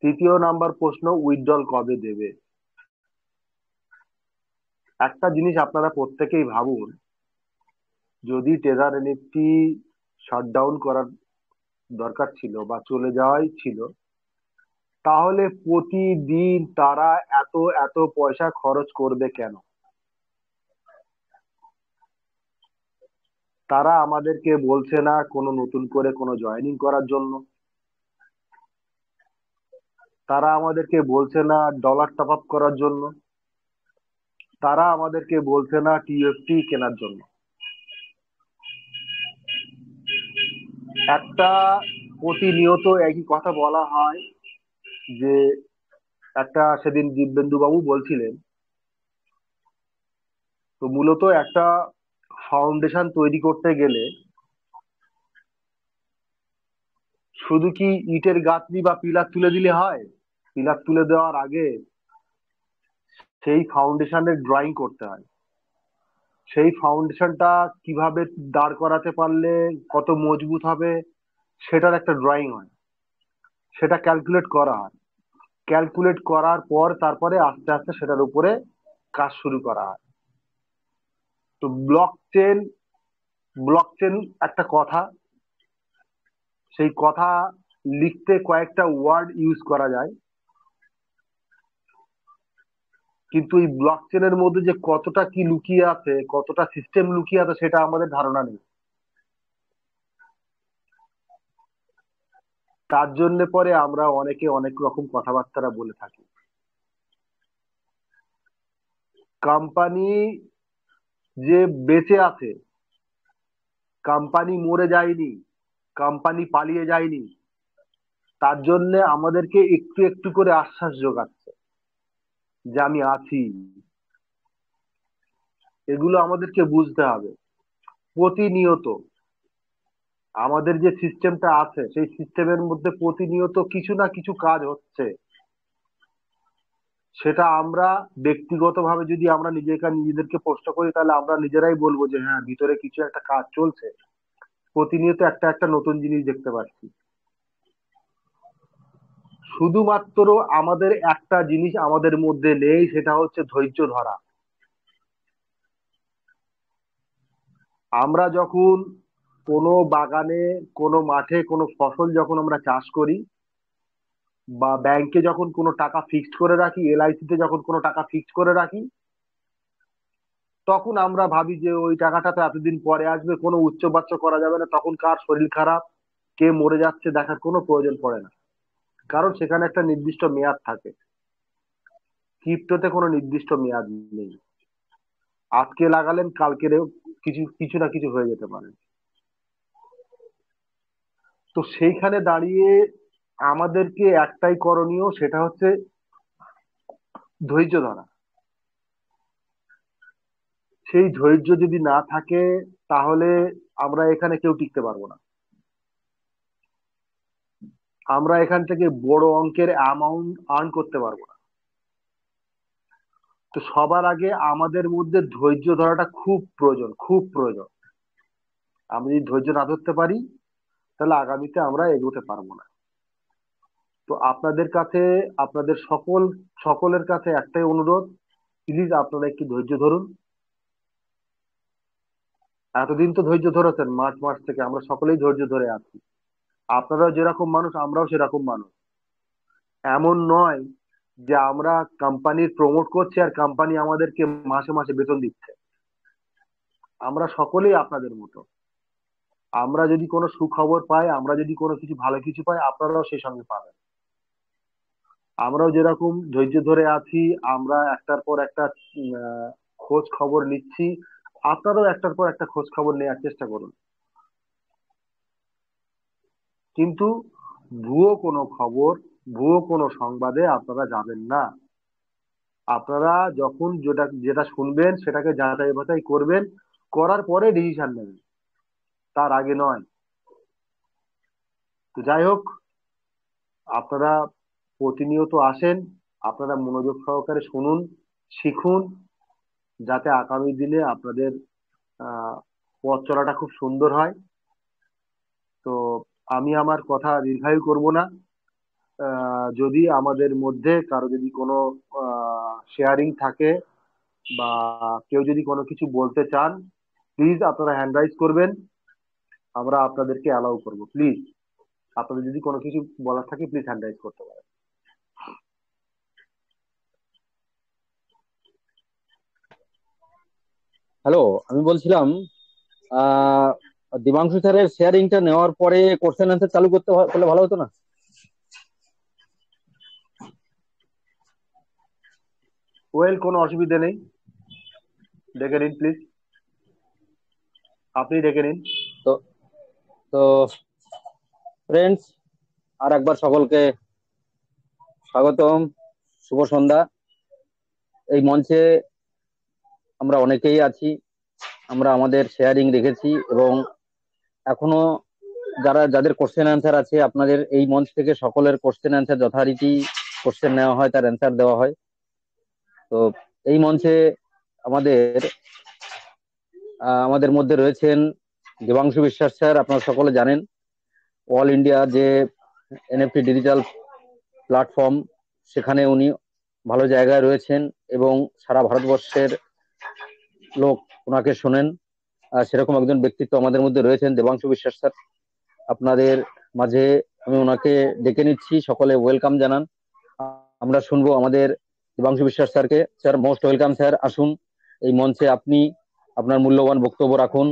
3য় নাম্বার প্রশ্ন, উইথড্রল কবে দেবে? একটা জিনিস আপনারা প্রত্যেকেই ভাবুন, যদি ট্রেজার এনএফটি শাটডাউন করার দরকার ছিল বা চলে যাওয়াই ছিল, তাহলে প্রতিদিন তারা এত এত পয়সা খরচ করবে কেন? তারা আমাদেরকে বলছে না কোনো নতুন করে কোনো জয়েনিং করার জন্য, তারা আমাদেরকে বলছে না ডলার টপ আপ করার জন্য, তারা আমাদেরকে বলছে না টিএফটি কেনার জন্য। একটা প্রতিনিয়ত একই কথা বলা হয়, যে একটা সেদিন দিব্যেন্দু বাবু বলছিলেন, তো মূলত একটা ফাউন্ডেশন তৈরি করতে গেলে শুধু কি ইটের গাঁথনি বা পিলার তুলে দিলে হয়? পিলার তুলে দেওয়ার আগে সেই ফাউন্ডেশনের ড্রয়িং করতে হয়। সেই ফাউন্ডেশনটা কিভাবে দাঁড় করাতে পারলে কত মজবুত হবে সেটার একটা ড্রয়িং হয়, সেটা ক্যালকুলেট করা হয়। ক্যালকুলেট করার পর তারপরে আস্তে আস্তে সেটার উপরে কাজ শুরু করা হয়। তো ব্লকচেন একটা কথা, সেই কথা লিখতে কয়েকটা ওয়ার্ড ইউজ করা যায়, কিন্তু এই ব্লকচেনের মধ্যে যে কতটা কি লুকিয়ে আছে, কতটা সিস্টেম লুকিয়ে আছে, সেটা আমাদের ধারণা নেই। তার জন্য পরে আমরা অনেকে অনেক রকম কথাবার্তা বলে থাকি। কোম্পানি যে বেঁচে আছে, কোম্পানি মরে যায়নি, কোম্পানি পালিয়ে যায়নি, তার জন্য আমাদেরকে একটু একটু করে আশ্বাস যোগাচ্ছে যে আমি আছি। এগুলো আমাদেরকে বুঝতে হবে। প্রতিনিয়ত আমাদের যে সিস্টেমটা আছে, সেই সিস্টেমের মধ্যে প্রতিনিয়ত কিছু না কিছু কাজ হচ্ছে। সেটা আমরা ব্যক্তিগতভাবে যদি আমরা নিজেদেরকে প্রশ্ন করি, তাহলে আমরা নিজেরাই বলবো যে হ্যাঁ, ভিতরে কিছু একটা কাজ চলছে। প্রতিনিয়ত একটা একটা নতুন জিনিস দেখতে পাচ্ছি। শুধুমাত্র আমাদের একটা জিনিস আমাদের মধ্যে নেই, সেটা হচ্ছে ধৈর্য ধরা। আমরা যখন কোনো বাগানে, কোনো মাঠে কোনো ফসল যখন আমরা চাষ করি, বা ব্যাংকে যখন কোনো টাকা ফিক্সড করে রাখি, এলআইসিতে যখন কোনো টাকা ফিক্সড করে রাখি, তখন আমরা ভাবি যে ওই টাকাটা তো এতদিন পরে আসবে, কোনো উচ্চবাচ্য করা যাবে না, তখন কার শরীর খারাপ, কে মরে যাচ্ছে দেখার কোনো প্রয়োজন পড়ে না, কারণ সেখানে একটা নির্দিষ্ট মেয়াদ থাকে। ক্রিপ্টোতে কোনো নির্দিষ্ট মেয়াদ নেই। আজকে লাগালেন, কালকেরেও কিছু কিছু না কিছু হয়ে যেতে পারে। তো সেইখানে দাঁড়িয়ে আমাদেরকে একটাই করণীয়, সেটা হচ্ছে ধৈর্য ধরা। সেই ধৈর্য যদি না থাকে, তাহলে আমরা এখানে কেউ টিকতে পারবো না। আমরা এখান থেকে বড় অঙ্কের অ্যামাউন্ট আর্ন করতে পারবো না। তো সবার আগে আমাদের মধ্যে ধৈর্য ধরাটা খুব প্রয়োজন, খুব প্রয়োজন। আমরা যদি ধৈর্য না ধরতে পারি, তাহলে আগামীতে আমরা এগোতে পারবো না। তো আপনাদের কাছে, আপনাদের সকলের কাছে একটাই অনুরোধ, প্লিজ আপনারা একটু ধৈর্য ধরুন। এতদিন তো ধৈর্য ধরেছেন, মার্চ মাস থেকে আমরা সকলেই ধৈর্য ধরে আছি। আপনারাও যেরকম মানুষ, আমরাও সেরকম মানুষ। এমন নয় যে আমরা কোম্পানির প্রমোট করছি আর কোম্পানি আমাদেরকে মাসে মাসে বেতন দিচ্ছে। আমরা সকলেই আপনাদের মতো। আমরা যদি কোনো সুখবর পাই, আমরা যদি কোনো কিছু ভালো কিছু পাই, আপনারাও সেই সঙ্গে পাবেন। আমরাও যেরকম ধৈর্য ধরে আছি, আমরা একটার পর একটা খোঁজ খবর নিচ্ছি, আপনারাও একটার পর একটা খোঁজ খবর নেওয়ার চেষ্টা করুন। কিন্তু ভুয়ো কোনো খবর, ভুয়ো কোনো সংবাদে আপনারা যাবেন না। আপনারা যখন যেটা যেটা শুনবেন সেটাকে যাচাই বাছাই করবেন, করার পরে ডিসিশন নেবেন, তার আগে নয়। তো যাই হোক, আপনারা প্রতিনিয়ত আসেন, আপনারা মনোযোগ সহকারে শুনুন, শিখুন, যাতে আগামী দিনে আপনাদের পথ চলাটা খুব সুন্দর হয়। তো আমি আমার কথা দীর্ঘায়ু করব না। যদি আমাদের মধ্যে কারো যদি কোনো শেয়ারিং থাকে বা কেউ যদি কোনো কিছু বলতে চান, প্লিজ আপনারা হ্যান্ড রাইজ করবেন, আমরা আপনাদেরকে অ্যালাউ করব। প্লিজ আপনাদের যদি কোনো কিছু বলার থাকে, প্লিজ হ্যান্ড রাইজ করতে পারেন। হ্যালো, আমি বলছিলাম দিবাংশু স্যারের শেয়ারিংটা নেওয়ার পরে কোশ্চেন অ্যান্সার চালু করলে ভালো হতো না? ওয়েল, কোনো অসুবিধা নেই, ডেকে নিন প্লিজ, আপনি ডেকে নিন। তো তো ফ্রেন্ডস, আর একবার সকলকে স্বাগতম, শুভ সন্ধ্যা। এই মঞ্চে আমরা অনেকেই আছি, আমরা আমাদের শেয়ারিং রেখেছি এবং এখনো যাদের কোশ্চেন অ্যান্সার আছে, আপনাদের এই মঞ্চ থেকে সকলের কোশ্চেন অ্যান্সার যথারীতি কোশ্চেন নেওয়া হয়, তার অ্যান্সার দেওয়া হয়। তো এই মঞ্চে আমাদের মধ্যে রয়েছেন দেবাংশু বিশ্বাস স্যার। আপনারা সকলে জানেন অল ইন্ডিয়া যে এনএফটি ডিজিটাল প্ল্যাটফর্ম, সেখানে উনি ভালো জায়গায় রয়েছেন এবং সারা ভারতবর্ষের লোক ওনাকে শোনেন। সেরকম একজন ব্যক্তিত্ব আমাদের মধ্যে রয়েছেন দেবাংশু বিশ্বাস স্যার। আপনাদের মাঝে আমি ওনাকে ডেকে নিচ্ছি, সকলে ওয়েলকাম জানান। আমরা শুনবো আমাদের দেবাংশু বিশ্বাস স্যারকে। স্যার, মোস্ট ওয়েলকাম স্যার, আসুন এই মঞ্চে, আপনি আপনার মূল্যবান বক্তব্য রাখুন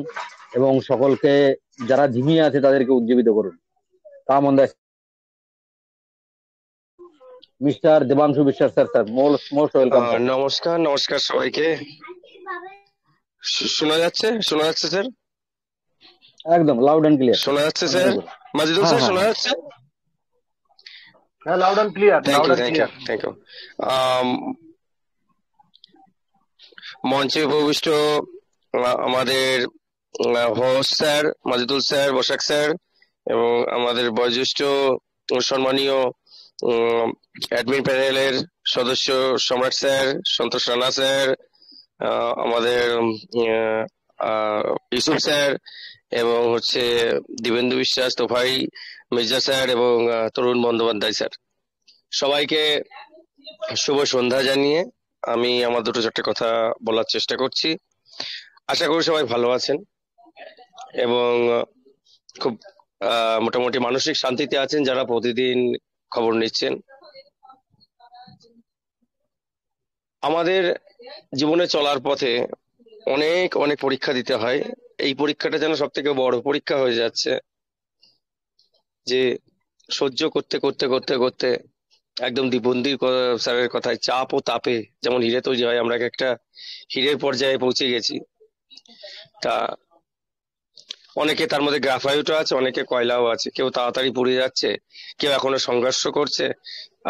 এবং সকলকে, যারা ঝিমিয়ে আছে তাদেরকে উজ্জীবিত করুন। Come on the mister Debangshu Biswas sir. Sir, most welcome. নমস্কার নমস্কার সবাইকে। শোনা যাচ্ছে স্যার? একদম লাউড এন্ড ক্লিয়ার শোনা যাচ্ছে স্যার? মাজেদুল স্যার শোনা যাচ্ছে? হ্যাঁ, loud and clear, loud and clear. Thank you. মঞ্চে উপবিষ্ট আমাদের host sir Majedul sir, Basak sir, এবং আমাদের বয়োজ্যেষ্ঠ সম্মানীয় অ্যাডমিন প্যানেলের সদস্য সম্রাট স্যার, সন্তোষ রানা স্যার, আমাদের ইউসুফ স্যার, এবং হচ্ছে দিবেন্দু বিশ্বাস, তোফাই মির্জা স্যার, এবং তরুণ বন্দ্যোপাধ্যায় স্যার, সবাইকে শুভ সন্ধ্যা জানিয়ে আমি আমার দুটো চারটে কথা বলার চেষ্টা করছি। আশা করি সবাই ভালো আছেন এবং খুব মোটামুটি মানসিক শান্তিতে আছেন যারা প্রতিদিন খবর নিচ্ছেন। আমাদের জীবনে চলার পথে অনেক অনেক পরীক্ষা দিতে হয়। এই পরীক্ষাটা যেন সব থেকে বড় পরীক্ষা হয়ে যাচ্ছে, যে সহ্য করতে করতে করতে করতে একদম দীপন্দির স্যারের কথায় চাপ ও তাপে যেমন হিরে তৈরি হয়, আমরা একটা হিরের পর্যায়ে পৌঁছে গেছি। তা অনেকে তার মধ্যে গ্রাফাইটও আছে, অনেকে কয়লাও আছে, কেউ তাড়াতাড়ি পুড়ে যাচ্ছে, কেউ এখনো সংঘর্ষ করছে,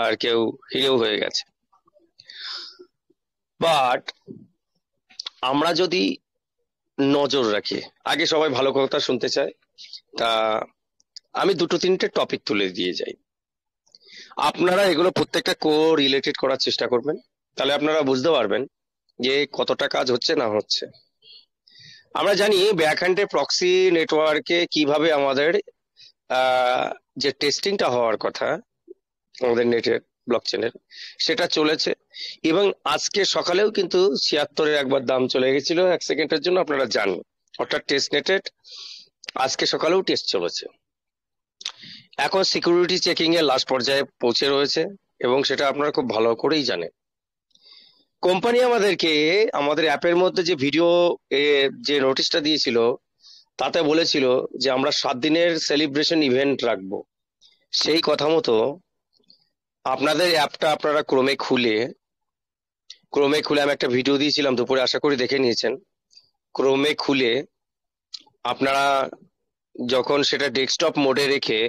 আর কেউ হিরেও হয়ে গেছে। বাট আমরা যদি নজর রাখি, আগে সবাই ভালো কথা শুনতে চায়, তা আমি দুটো তিনটে টপিক তুলে দিয়ে যাই, আপনারা এগুলো প্রত্যেকটা রিলেটেড করার চেষ্টা করবেন, তাহলে আপনারা বুঝতে পারবেন যে কতটা কাজ হচ্ছে না হচ্ছে। আমরা জানি ব্যাকহ্যান্ডে প্রক্সি নেটওয়ার্কে কিভাবে আমাদের যে টেস্টিংটা হওয়ার কথা আমাদের নেটের ব্লকচেনের, সেটা চলেছে। এবং আজকে সকালেও কিন্তু 76-এর একবার দাম চলে গেছিল 1 সেকেন্ডের জন্য, আপনারা জানেন। অর্থাৎ টেস্ট নেটেড আজকে সকালেও টেস্ট চলেছে। এখন সিকিউরিটি চেকিং এর লাস্ট পর্যায়ে পৌঁছে রয়েছে এবং সেটা আপনারা খুব ভালো করেই জানেন। কোম্পানি আমাদেরকে আমাদের অ্যাপের মধ্যে যে ভিডিও যে নোটিশটা দিয়েছিল তাতে বলেছিল যে আমরা 7 দিনের সেলিব্রেশন ইভেন্ট রাখবো। সেই কথা মতো আপনাদের অ্যাপটা আপনারা ক্রোমে খুলে আমি একটা ভিডিও দিয়েছিলাম দুপুরে, আশা করি দেখে নিয়েছেন। ক্রোমে খুলে আপনারা যখন সেটা ডেস্কটপ মোডে রেখে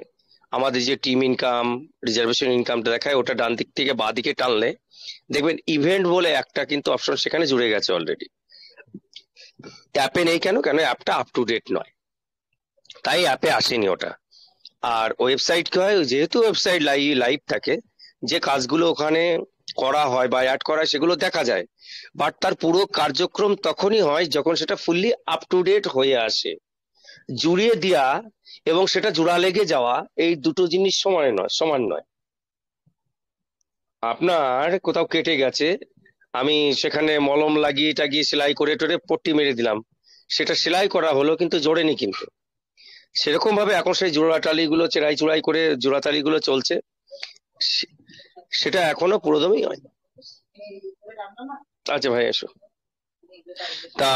আমাদের যে টিম ইনকাম, রিজার্ভেশন ইনকামটা দেখায়, ওটা ডান দিক থেকে বাঁ দিকে টানলে দেখবেন ইভেন্ট বলে একটা কিন্তু অপশন সেখানে জুড়ে গেছে অলরেডি। অ্যাপে নেই কেন? কেন অ্যাপটা আপ টু ডেট নয়, তাই অ্যাপে আসেনি ওটা। আর ওয়েবসাইট কি হয়, যেহেতু ওয়েবসাইট লাইভ থাকে, যে কাজগুলো ওখানে করা হয় বা অ্যাড করা হয় সেগুলো দেখা যায়, বাট তার পুরো কার্যক্রম তখনই হয় যখন সেটা ফুললি আপ টু ডেট হয়ে আসে। জুড়িয়ে দেওয়া এবং সেটা জোড়া লেগে যাওয়া, এই দুটো জিনিস সমান নয়। আপনার কোথাও কেটে গেছে, আমি সেখানে মলম লাগিয়ে টাগিয়ে সেলাই করে টোরে পট্টি মেরে দিলাম, সেটা সেলাই করা হলো কিন্তু জোড়েনি। কিন্তু সেরকম ভাবে এখন সেই জোড়াতালিগুলো চেরাই চুড়াই করে জোড়াতালিগুলো চলছে, সেটা এখনো পুরোদমই হয়। আচ্ছা ভাই এসো। তা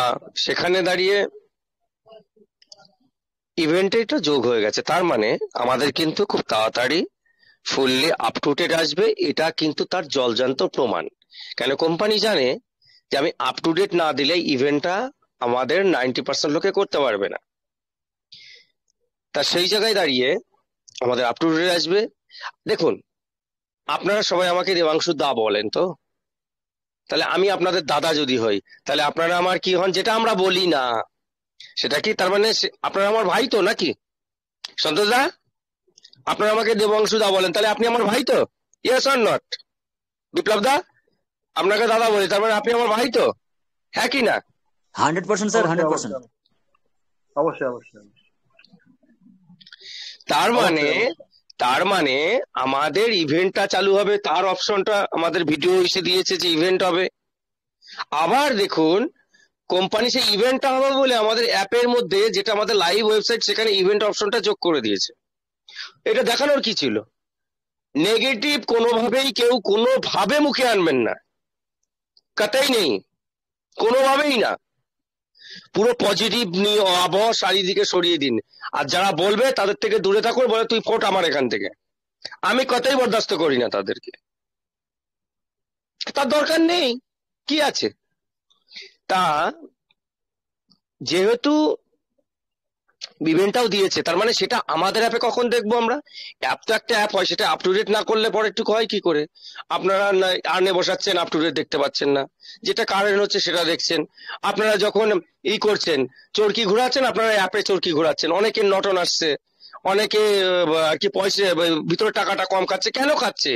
সেখানে দাঁড়িয়ে ইভেন্টে এটা যোগ হয়ে গেছে, তার মানে আমাদের কিন্তু খুব তাড়াতাড়ি ফুললি আপ টু ডেট আসবে, এটা কিন্তু তার জলজান্ত প্রমাণ। কেন? কোম্পানি জানে যে আমি আপ টু ডেট না দিলে ইভেন্টটা আমাদের 90% লোকে করতে পারবে না। তা সেই জায়গায় দাঁড়িয়ে আমাদের আপ টু ডেট আসবে। দেখুন, আপনারা সবাই আমাকে দেবাংশু দা বলেন, তো তাহলে আমি আপনাদের দাদা যদি হই, তাহলে আপনারা আমার কি হন? যেটা আমরা বলি না সেটা কি তার মানে আপনারা আমার ভাই তো নাকি? সন্তোষ দা, আপনারা আমাকে দেবাংশু দা বলেন, তাহলে আপনি আমার ভাই তো? Yes or not? Biplab da, আপনাকে দাদা বলি, তার মানে আপনি আমার ভাই তো, হ্যাঁ কি না? 100% স্যার, 100%। অবশ্যই অবশ্যই। তার মানে আমাদের ইভেন্টটা চালু হবে, তার অপশনটা আমাদের ভিডিও এসে দিয়েছে যে ইভেন্ট হবে। আবার দেখুন, কোম্পানি সেই ইভেন্টটা হবে বলে আমাদের অ্যাপের মধ্যে, যেটা আমাদের লাইভ ওয়েবসাইট, সেখানে ইভেন্ট অপশনটা যোগ করে দিয়েছে। এটা দেখানোর কি ছিল? নেগেটিভ কোনোভাবেই কেউ কোনোভাবে মুখে আনবেন না, কথাই নেই, কোনোভাবেই না। পুরো পজিটিভ নিয়ে আবহাওয়া চারিদিকে সরিয়ে দিন। আর যারা বলবে তাদের থেকে দূরে থাকুন, বলে তুই ফোট আমার এখান থেকে, আমি কথাই বরদাস্ত করি না তাদেরকে, তার দরকার নেই, কি আছে? তা যেহেতু ইভেন্টটাও দিয়েছে, তার মানে সেটা আমাদের অ্যাপে কখন দেখবো আমরা? অ্যাপ তো একটা অ্যাপ হয়, সেটা আপ টু ডেট না করলে পরে একটু হয় কি করে? আপনারা আর্নে বসাচ্ছেন, আপ টু ডেট দেখতে পাচ্ছেন না, যেটা কারেন্ট হচ্ছে সেটা দেখছেন। আপনারা যখন করছেন, চরকি ঘোরাচ্ছেন, আপনারা অ্যাপে চরকি ঘোরাচ্ছেন, অনেকে নটন আসছে, অনেকে আর কি পয়সা ভিতরে টাকাটা কম খাচ্ছে। কেন খাচ্ছে?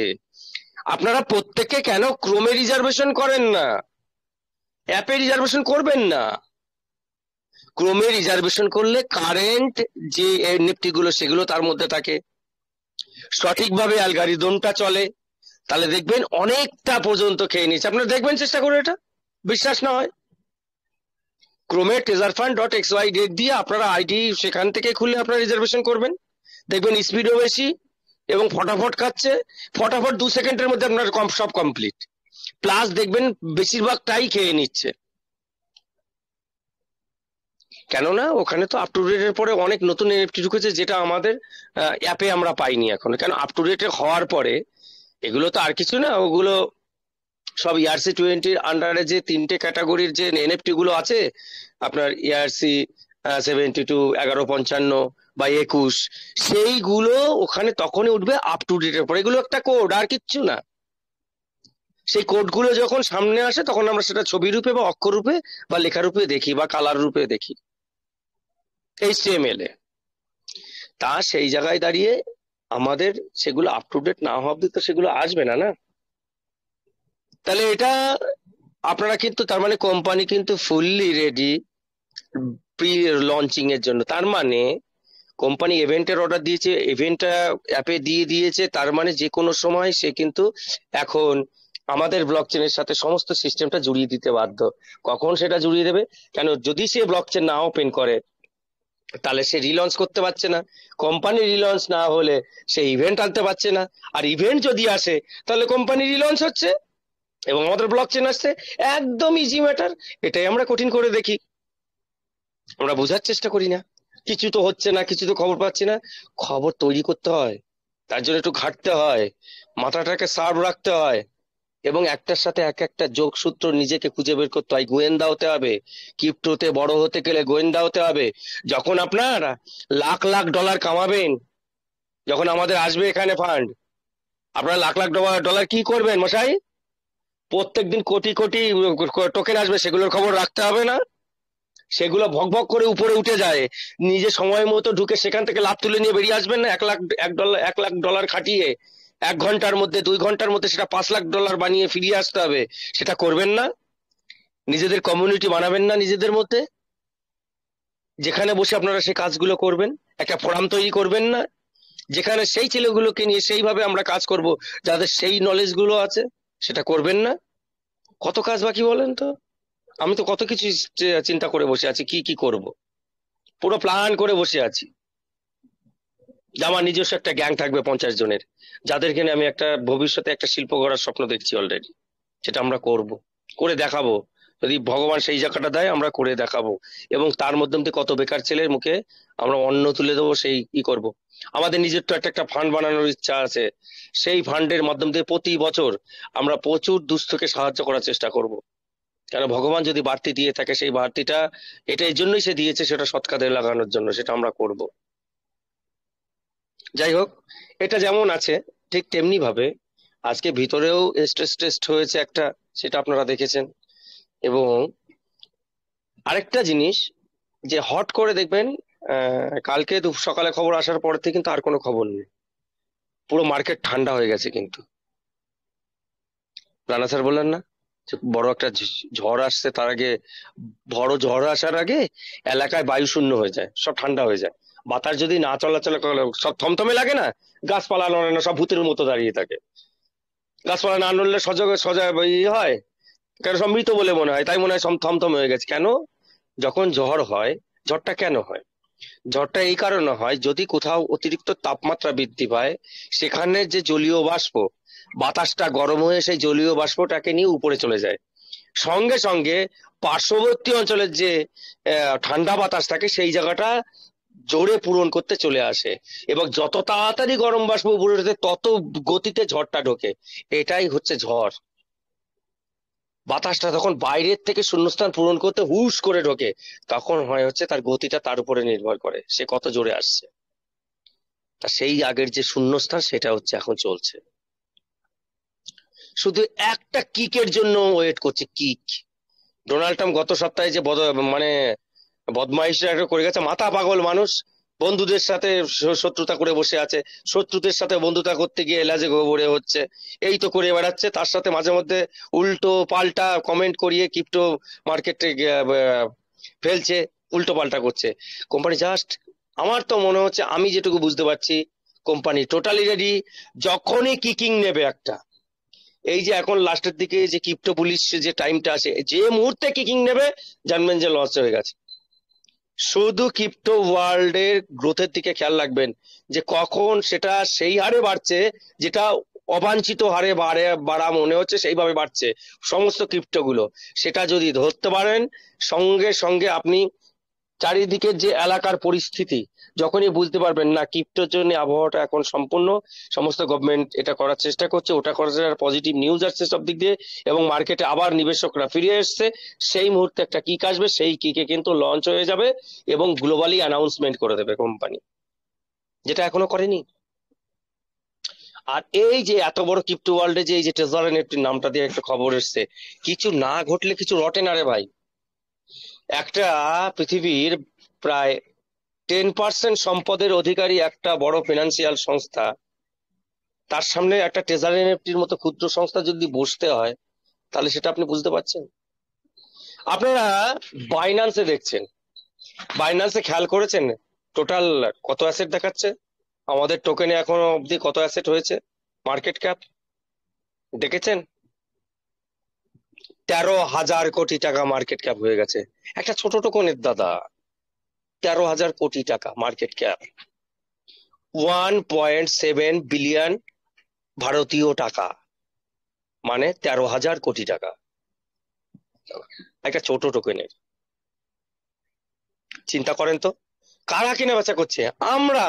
আপনারা প্রত্যেকে কেন ক্রোমে রিজার্ভেশন করেন না, অ্যাপে রিজার্ভেশন করবেন না? ক্রোমে রিজার্ভেশন করলে কারেন্ট যে নিফটি গুলো সেগুলো তার মধ্যে থাকে, সঠিকভাবে অ্যালগরিদমটা চলে, তাহলে দেখবেন অনেকটা পর্যন্ত খেয়ে নিচ্ছে। আপনারা দেখবেন, চেষ্টা করে, এটা বিশ্বাস না হয় ক্রোমে treasurefund.xyz দিয়ে আপনারা আইডি সেখান থেকে খুলে আপনারা রিজার্ভেশন করবেন, দেখবেন স্পিডও বেশি এবং ফটাফট খাচ্ছে, ফটাফট 2 সেকেন্ডের মধ্যে আপনার সব কমপ্লিট, প্লাস দেখবেন বেশিরভাগটাই খেয়ে নিচ্ছে। কেননা ওখানে তো আপ টু ডেটের পরে অনেক নতুন এনএফটি ঢুকেছে, যেটা আমাদের অ্যাপে আমরা পাইনি এখন। কেন? আপ টু ডেট হওয়ার পরে এগুলো তো আর কিছু না, ওগুলো সব ERC-20 আন্ডারে যে 3টে ক্যাটাগরির যে এনএফটি গুলো আছে, আপনার ERC-72, 1155 বা 21, সেইগুলো ওখানে তখনই উঠবে আপ টু ডেটের পরে। এগুলো একটা কোড, আর কিচ্ছু না। সেই কোডগুলো যখন সামনে আসে তখন আমরা সেটা ছবি রূপে বা অক্ষর রূপে বা লেখা রূপে দেখি বা কালার রূপে দেখি HTML এ। তা সেই জায়গায় দাঁড়িয়ে আমাদের সেগুলো আপ টু ডেট না হওয়া অব্দি তো সেগুলো আসবে না, না? তাহলে এটা আপনারা কিন্তু, তার মানে কোম্পানি কিন্তু ফুললি রেডি প্রি লঞ্চিং এর জন্য। তার মানে কোম্পানি ইভেন্টের অর্ডার দিয়েছে, ইভেন্টটা অ্যাপে দিয়ে দিয়েছে, তার মানে যে কোনো সময় সে কিন্তু এখন আমাদের ব্লকচেনের সাথে সমস্ত সিস্টেমটা জুড়িয়ে দিতে বাধ্য। কখন সেটা জুড়িয়ে দেবে? কেন, যদি সে ব্লকচেন না ওপেন করে তাহলে সে রিলঞ্চ করতে পারছে না, কোম্পানি রিলঞ্চ না হলে সে ইভেন্ট আনতে পারছে না, আর ইভেন্ট যদি আসে তাহলে কোম্পানি রিলঞ্চ হচ্ছে এবং আমাদের ব্লকচেন আসছে। একদম ইজি ম্যাটার। এটাই আমরা কঠিন করে দেখি, আমরা বোঝার চেষ্টা করি না। কিছু তো হচ্ছে না, কিছু তো খবর পাচ্ছি না। খবর তৈরি করতে হয়, তার জন্য একটু ঘাটতে হয়, মাথাটাকে শার্প রাখতে হয় এবং একটার সাথে এক একটা যোগসূত্র নিজেকে খুঁজে বের করতে হয়। গোয়েন্দা হতে হবে, ক্রিপ্টোতে বড় হতে গেলে গোয়েন্দা হতে হবে। যখন আপনার লাখ লাখ ডলার কামাবেন, যখন আমাদের আসবে এখানে ফান্ড, আপনারা লাখ লাখ ডলার কি করবেন মশাই? প্রত্যেকদিন কোটি কোটি টোকেন আসবে, সেগুলোর খবর রাখতে হবে না? সেগুলো ভক ভক করে উপরে উঠে যায়, নিজে সময় মতো ঢুকে সেখান থেকে লাভ তুলে নিয়ে বেরিয়ে আসবেন না? 1 লাখ খাটিয়ে 1 ঘন্টার মধ্যে 2 ঘন্টার মধ্যে সেটা 5 লাখ ডলার বানিয়ে ফিরিয়ে আসতে হবে। সেটা করবেন না? নিজেদের কমিউনিটি বানাবেন না নিজেদের মধ্যে, যেখানে বসে আপনারা সেই কাজগুলো করবেন? একটা ফোরাম তৈরি করবেন না, যেখানে সেই ছেলেগুলোকে নিয়ে সেইভাবে আমরা কাজ করব, যাদের সেই নলেজ গুলো আছে? সেটা করবেন না? কত কাজ বাকি বলেন তো? আমি তো কত কিছু চিন্তা করে বসে আছি, কি কি করব, পুরো প্ল্যান করে বসে আছি। যে আমার নিজস্ব একটা গ্যাং থাকবে 50 জনের, যাদেরকে নিয়ে আমি একটা ভবিষ্যতে একটা শিল্প গড়ার স্বপ্ন দেখছি অলরেডি। সেটা আমরা করব, করে দেখাবো। যদি ভগবান সেই জায়গাটা দেয় আমরা করে দেখাবো, এবং তার মাধ্যম দিয়ে কত বেকার ছেলের মুখে আমরা অন্ন তুলে দেবো। সেই কি করব, আমাদের নিজের তো একটা ফান্ড বানানোর ইচ্ছা আছে। সেই ফান্ডের মাধ্যম দিয়ে প্রতি বছর আমরা প্রচুর দুস্থকে সাহায্য করার চেষ্টা করব। কেন, ভগবান যদি বাড়তি দিয়ে থাকে, সেই বাড়তিটা এটা এই জন্যই সে দিয়েছে, সেটা সৎ কাজে লাগানোর জন্য, সেটা আমরা করব। যাই হোক, এটা যেমন আছে ঠিক তেমনি ভাবে আজকে ভিতরেও স্ট্রেস টেস্ট হয়েছে একটা, সেটা আপনারা দেখেছেন। এবং আরেকটা জিনিস, যে হট করে দেখবেন কালকে সকালে খবর আসার পর থেকে কিন্তু আর কোনো খবর নেই, পুরো মার্কেট ঠান্ডা হয়ে গেছে। কিন্তু রানা স্যার বললেন না যে বড় একটা ঝড় আসছে, তার আগে বড় ঝড় আসার আগে এলাকায় বায়ু শূন্য হয়ে যায়, সব ঠান্ডা হয়ে যায়। বাতাস যদি না চলাচল করে সব থমথমে লাগে না, গাছপালা নড়ে না, সব ভূতের মতো দাঁড়িয়ে থাকে। গাছপালা না নড়লে সজাগ হয়, কেন সব মৃত বলে মনে হয়, তাই মনে হয় সব থমথমে হয়ে গেছে। কেন? যখন ঝড় হয়, ঝড়টা কেন হয়? ঝড়টা এই কারণে হয়, যদি কোথাও অতিরিক্ত তাপমাত্রা বৃদ্ধি পায়, সেখানে যে জলীয় বাষ্প, বাতাসটা গরম হয়ে সেই জলীয় বাষ্পটাকে নিয়ে উপরে চলে যায়, সঙ্গে সঙ্গে পার্শ্ববর্তী অঞ্চলের যে ঠান্ডা বাতাস থাকে সেই জায়গাটা জোরে পূরণ করতে চলে আসে, এবং যত তাড়াতাড়ি গরম বাষ্প উপরে ওঠে তত গতিতে ঝড়টা ঢোকে। এটাই হচ্ছে ঝড়। বাতাসটা তখন বাইরের থেকে শূন্যস্থান পূরণ করতে হুশ করে ঢোকে, তখন হয় হচ্ছে তার গতিটা তার উপরে নির্ভর করে সে কত জোরে আসছে। তা সেই আগের যে শূন্যস্থান সেটা হচ্ছে এখন চলছে, শুধু একটা কিকের জন্য ওয়েট করছে, কিক। ডোনাল্ড ট্রাম্প গত সপ্তাহে যে মানে বদমাইশরা করে গেছে, মাথা পাগল মানুষ, বন্ধুদের সাথে শত্রুতা করে বসে আছে, শত্রুদের সাথে বন্ধুতা করতে গিয়ে এলাজে গোবরে হচ্ছে, এই তো করে বেড়াচ্ছে। তার সাথে মাঝে মধ্যে উল্টো পাল্টা কমেন্ট করিয়ে ক্রিপ্টো মার্কেটে ফেলছে, উল্টো পাল্টা করছে। কোম্পানি জাস্ট, আমার তো মনে হচ্ছে, আমি যেটুকু বুঝতে পারছি, কোম্পানি টোটালি রেডি। যখনই কিকিং নেবে একটা, এই যে এখন লাস্টের দিকে যে ক্রিপ্টো পুলিশ যে টাইমটা আসে, যে মুহূর্তে কিকিং নেবে জানবেন যে লস হয়ে গেছে। শুধু ক্রিপ্টো ওয়ার্ল্ডের গ্রোথের দিকে খেয়াল রাখবেন, যে কখন সেটা সেই হারে বাড়ছে যেটা অবাঞ্ছিত হারে বাড়া মনে হচ্ছে, সেইভাবে বাড়ছে সমস্ত ক্রিপ্টো গুলো। সেটা যদি ধরতে পারেন, সঙ্গে সঙ্গে আপনি চারিদিকের যে এলাকার পরিস্থিতি যখনই বুঝতে পারবেন, না ক্রিপ্টোর জন্য আবহাওয়াটা এখন সম্পূর্ণ, সমস্ত গভর্নমেন্ট এটা করার চেষ্টা করছে, ওটা করার পজিটিভ নিউজ আসছে সব দিক দিয়ে, এবং মার্কেটে আবার নিবেশকরা ফিরে এসছে, সেই মুহূর্তে একটা কিক আসবে, সেই কিকে কিন্তু লঞ্চ হয়ে যাবে এবং গ্লোবালি অ্যানাউন্সমেন্ট করে দেবে কোম্পানি, যেটা এখনো করেনি। আর এই যে এত বড় ক্রিপ্টো ওয়ার্ল্ডে যে এই যে ট্রেজার এনএফটির নামটা দিয়ে একটা খবর এসছে, কিছু না ঘটলে কিছু রটে না রে ভাই। একটা পৃথিবীর প্রায় 10% সম্পদের অধিকারী একটা বড় ফিনান্সিয়াল সংস্থা, তার সামনে একটা ট্রেজার এনএফটির মতো ক্ষুদ্র সংস্থা যদি বসতে হয়, তাহলে সেটা আপনি বুঝতে পারছেন। আপনারা বাইন্যান্সে দেখছেন, বাইন্যান্সে খেয়াল করেছেন টোটাল কত অ্যাসেট দেখাচ্ছে আমাদের টোকেনে এখনো অবধি, কত অ্যাসেট হয়েছে, মার্কেট ক্যাপ দেখেছেন? 13,000 কোটি টাকা মার্কেট ক্যাপ হয়ে গেছে একটা ছোট টোকনের দাদা। 13,000 কোটি টাকা মার্কেট ক্যাপ, 1.7 বিলিয়ন ভারতীয় টাকা, মানে 13,000 কোটি টাকা একটা ছোট টোকেনের। চিন্তা করেন তো, কারা কেনা বেচা করছে? আমরা,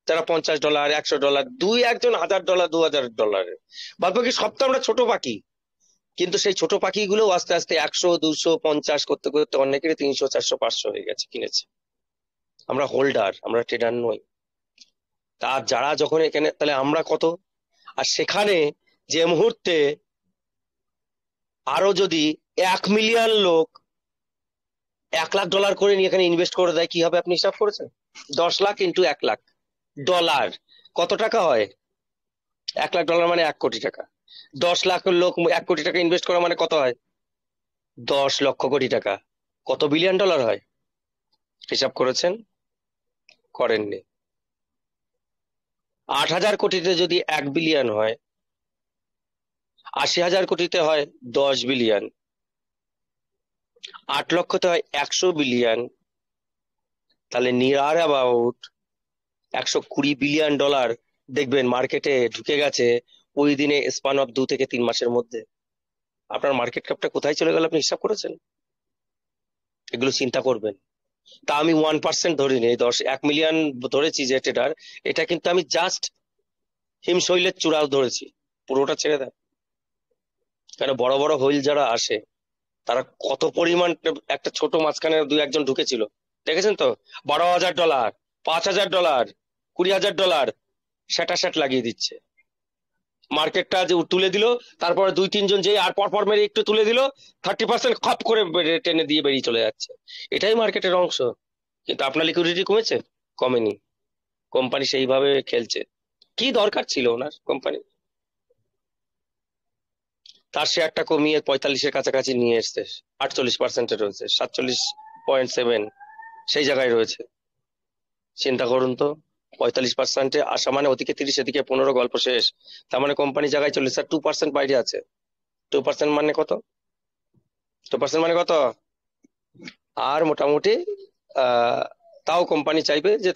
যারা $50, $100, একজন $1,000, $2,000, বাদ বাকি সব তো আমরা ছোট পাখি। কিন্তু সেই ছোট পাখিগুলো আস্তে আস্তে 100, 200, 50 করতে করতে অনেকেরই 300, 400, 500 হয়ে গেছে, কিনেছে। আমরা হোল্ডার, আমরা ট্রেডার নই। তা যারা যখন এখানে, তাহলে আমরা কত? আর সেখানে যে মুহূর্তে আরো যদি 1 মিলিয়ন লোক $1,00,000 করে নিয়ে এখানে ইনভেস্ট করে দেয়, কি হবে আপনি হিসাব করেছেন? 10 লাখ ইন্টু $1,00,000 কত টাকা হয়? $1,00,000 মানে 1 কোটি টাকা। 10 লাখ লোক 1 কোটি টাকা ইনভেস্ট করা মানে কত হয়? 10 লক্ষ কোটি টাকা। কত বিলিয়ন ডলার হয়? হিসাব করেছেন? করেননি। 8,000 কোটিতে যদি 1 বিলিয়ন হয়, 80,000 কোটিতে হয় 10 বিলিয়ন, 8 লক্ষতে হয় 100 বিলিয়ন, তাহলে নিয়ার অ্যাবাউট 120 বিলিয়ন ডলার দেখবেন মার্কেটে ঢুকে গেছে ওই দিনে, স্পান অফ 2 থেকে 3 মাসের মধ্যে। আপনার মার্কেট ক্যাপটা কোথায় চলে গেল আপনি হিসাব করেছেন? এগুলো চিন্তা করবেন। তা আমি 1% ধরিনি, 1 মিলিয়ন ধরেছি যে ট্রেডার, এটা কিন্তু আমি জাস্ট হিমশৈলের চূড়া ধরেছি, পুরোটা ছেড়ে দেন। কেন বড় বড় হুইল যারা আসে তারা কত পরিমাণ, একটা ছোট মাঝখানে 2-1 জন ঢুকেছিল, দেখেছেন তো? $12,000, $5,000, $20,000 স্যাট লাগিয়ে দিচ্ছে। মার্কেটটা যে তুলে দিল, তারপরে 2-3 জন যে আর পরপর মেরে একটু তুলে দিল, 30% খপ করে টেনে দিয়ে বেরিয়ে চলে যাচ্ছে। এটাই মার্কেটের অংশ। কিন্তু আপনার লিকুইডিটি কমেছে? কমেনি। কোম্পানি সেইভাবে খেলছে। কি দরকার ছিল ওনার কোম্পানি? তার শেয়ারটা কমিয়ে 45-এর কাছাকাছি নিয়ে এসছে, 48% রয়েছে, 47.7 সেই জায়গায় রয়েছে। চিন্তা করুন তো, 45% আসা মানে ওদিকে 30, এদিকে 15, গল্প শেষ। তার মানে কোম্পানি জায়গায় চলে, স্যার 2% বাইরে আছে। 2% মানে কত? 2% মানে কত? আর মোটামুটি তাও কোম্পানি চাইবে যে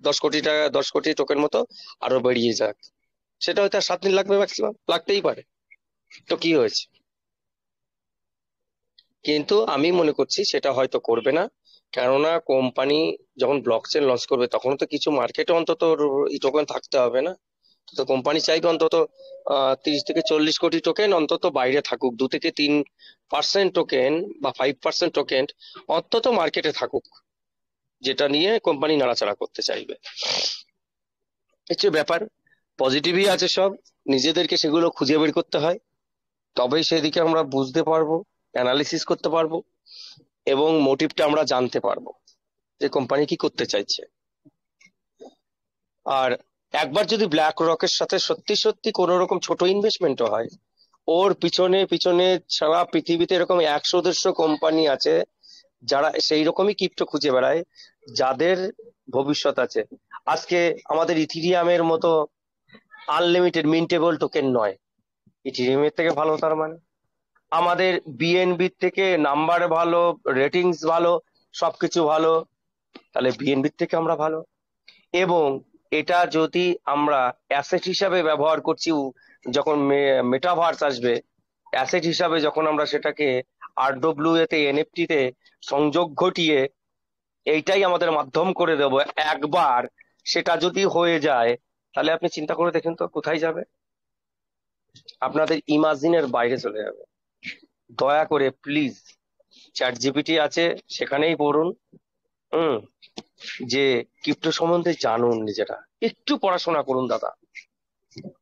10 কোটি টাকা, 10 কোটি টোকেন মতো আরো বেরিয়ে যাক। সেটা হয়তো 7 দিন লাগবে, ম্যাক্সিমাম লাগতেই পারে। তো কি হয়েছে? কিন্তু আমি মনে করছি সেটা হয়তো করবে না, কেননা কোম্পানি যখন ব্লকচেন লঞ্চ করবে তখন তো কিছু মার্কেটে অন্তত এই টোকেন থাকতে হবে না? তো কোম্পানি চাইবে অন্তত 30 থেকে 40 কোটি টোকেন অন্তত বাইরে থাকুক, 2 থেকে 3% টোকেন বা 5% টোকেন অন্তত মার্কেটে থাকুক, যেটা নিয়ে কোম্পানি নাড়াচাড়া করতে চাইবে। হচ্ছে ব্যাপার। পজিটিভই আছে সব, নিজেদেরকে সেগুলো খুঁজে বের করতে হয়, তবেই সেদিকে আমরা বুঝতে পারবো, অ্যানালিসিস করতে পারবো, এবং মোটিভটা আমরা জানতে পারবো যে কোম্পানি কি করতে চাইছে। আর একবার যদি ব্ল্যাক রকের সাথে সত্যি সত্যি কোনো রকম ছোট ইনভেস্টমেন্টও হয়, ওর পিছনে পিছনে সারা পৃথিবীতে এরকম 100-150 কোম্পানি আছে যারা সেই রকমই ক্রিপ্টো খুঁজে বেড়ায়, যাদের ভবিষ্যৎ আছে। আজকে আমাদের ইথিরিয়ামের মতো আনলিমিটেড মিন্টেবল টোকেন নয়, ইথিরিয়ামের থেকে ভালো। তার মানে আমাদের বিএনবি থেকে নাম্বার ভালো, রেটিংস ভালো, সবকিছু ভালো, তাহলে বিএনবি থেকে আমরা ভালো। এবং এটা যদি আমরা অ্যাসেট হিসাবে ব্যবহার করছি, যখন মেটাভার্স আসবে, অ্যাসেট হিসাবে যখন আমরা সেটাকে RWA তে, NFT তে সংযোগ ঘটিয়ে এইটাই আমাদের মাধ্যম করে দেব, একবার সেটা যদি হয়ে যায়, তাহলে আপনি চিন্তা করে দেখেন তো কোথায় যাবে? আপনাদের ইমাজিনের বাইরে চলে যাবে। দয়া করে প্লিজ, ChatGPT আছে, সেখানেই পড়ুন, যে ক্রিপ্টো সম্বন্ধে জানুন, নিজেরা একটু পড়াশোনা করুন দাদা।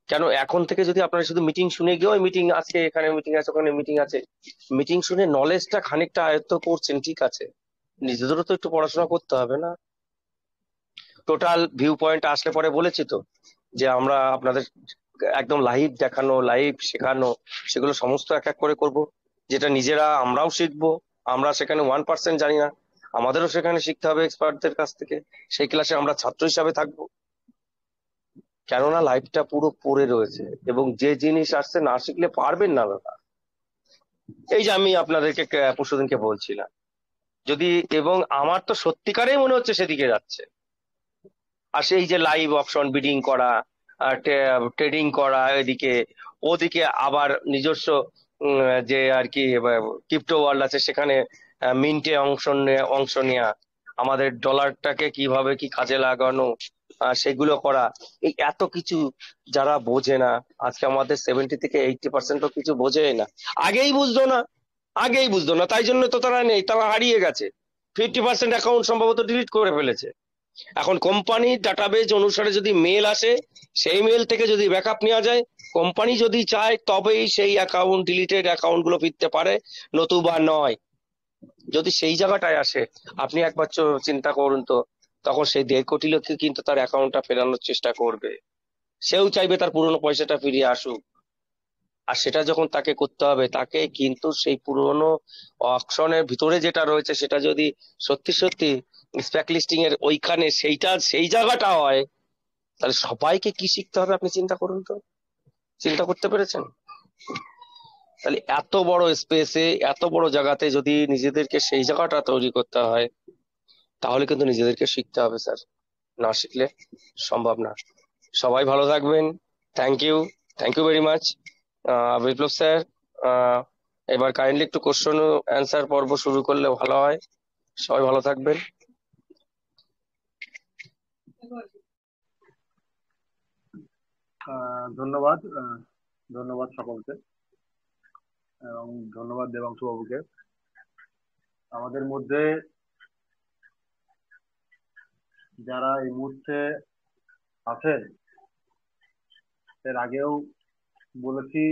কেন এখন থেকে যদি আপনারা শুধু মিটিং শুনে গিয়ে ওই মিটিং আছে, এখানে মিটিং আছে, ওখানে মিটিং আছে, মিটিং শুনে নলেজটা খানিকটা আয়ত্ত করছেন, ঠিক আছে, নিজেদেরও তো একটু পড়াশোনা করতে হবে না? টোটাল ভিউ পয়েন্ট আসলে পরে বলেছি তো যে আমরা আপনাদের একদম লাইভ দেখানো, লাইভ শেখানো, সেগুলো সমস্ত এক এক করে করব, যেটা নিজেরা আমরাও শিখবো। আমরা সেখানে 1% জানি না, আমাদেরও সেখানে শিখতে হবে এক্সপার্টদের কাছ থেকে। সেই ক্লাসে আমরা ছাত্র হিসাবে থাকবো, কেননা লাইফটা পুরো পড়ে রয়েছে এবং যে জিনিস আসছে না শিখলে পারবেন না দাদা। এই যে আমি আপনাদেরকে পরশুদিনকে বলছিলাম, যদি, এবং আমার তো সত্যিকারেই মনে হচ্ছে সেদিকে যাচ্ছে। আর সেই যে লাইভ অপশন বিডিং করা, ট্রেডিং করা, এদিকে ওদিকে আবার নিজস্ব যে আর কি ক্রিপ্টো ওয়ার্ল্ড আছে সেখানে মিন্টে অংশ নেওয়া, আমাদের ডলারটাকে কিভাবে কি কাজে লাগানো, সেগুলো করা, এই এত কিছু যারা বোঝে না, আজকে আমাদের 70 থেকে 80% কিছু বোঝেই না। আগেই বুঝতো না, তাই জন্য তো তারা নেই, তারা হারিয়ে গেছে। 50% অ্যাকাউন্ট সম্ভবত ডিলিট করে ফেলেছে। এখন কোম্পানির ডাটাবেজ অনুসারে যদি মেল আসে, সেই মেল থেকে যদি ব্যাকআপ নেওয়া যায়, কোম্পানি যদি চায় তবেই সেই অ্যাকাউন্ট, ডিলিটেড অ্যাকাউন্ট গুলো ফিরতে পারে, নতুবা নয়। যদি সেই জায়গাটায় আসে, আপনি একবার চিন্তা করুন তো, তখন সেই 1.5 কোটি লোক কিন্তু তার অ্যাকাউন্টটা ফেরানোর চেষ্টা করবে। সেও চাইবে তার পুরোনো পয়সাটা ফিরিয়ে আসুক। আর সেটা যখন তাকে করতে হবে, তাকে কিন্তু সেই পুরোনো অকশনের ভিতরে যেটা রয়েছে সেটা যদি সত্যি সত্যি স্প্যাক লিস্টিং এর ওইখানে সেই জায়গাটা হয়, তাহলে সবাইকে কি শিখতে হবে আপনি চিন্তা করুন তো। চিন্তা করতে পেরেছেন? তাহলে এত বড় স্পেসে, এত বড় জায়গাতে যদি নিজেদেরকে সেই জায়গাটা তৈরি করতে হয়, তাহলে কিন্তু নিজেদেরকে শিখতে হবে স্যার, না শিখলে সম্ভব না। সবাই ভালো থাকবেন। Thank you very much. Biplab sir, এবার কাইন্ডলি একটু কোশ্চেন অ্যান্সার পর্ব শুরু করলে ভালো হয়। সবাই ভালো থাকবেন। ধন্যবাদ, ধন্যবাদ সকলকে, এবং ধন্যবাদ দেবাংশু বাবুকে। আমাদের মধ্যে যারা এই মুহূর্তে আছেন, এর আগেও বলেছি,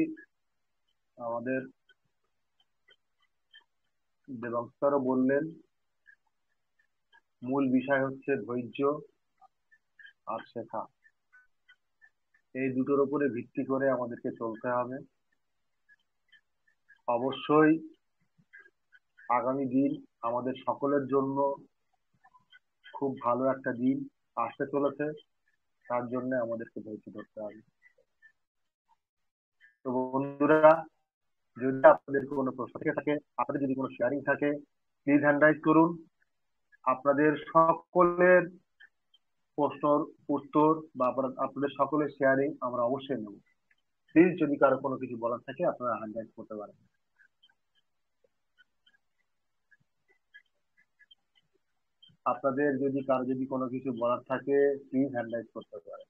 আমাদের দেবাংশু স্যারও বললেন, মূল বিষয় হচ্ছে ধৈর্য আর শেখা। এই দুটোর উপরে ভিত্তি করে আমাদেরকে চলতে হবে। অবশ্যই আগামী দিন আমাদের সকলের জন্য খুব ভালো একটা দিন আসতে চলেছে, তার জন্য আমাদেরকে ধৈর্য ধরতে হবে। তো বন্ধুরা, যদি আপনাদের কোনো প্রশ্ন থেকে থাকে, আপনাদের যদি কোনো শেয়ারিং থাকে, প্লিজ হ্যান্ড রাইজ করুন। আপনাদের সকলের প্রশ্নর উত্তর বা আপনাদের সকলের শেয়ারিং আমরা অবশ্যই নেব। প্লিজ যদি কারো কোনো কিছু বলার থাকে আপনারা হ্যান্ড রাইজ করতে পারেন। আপনাদের যদি কারো যদি কোনো কিছু বলার থাকে প্লিজ হ্যান্ড রাইজ করতে পারেন।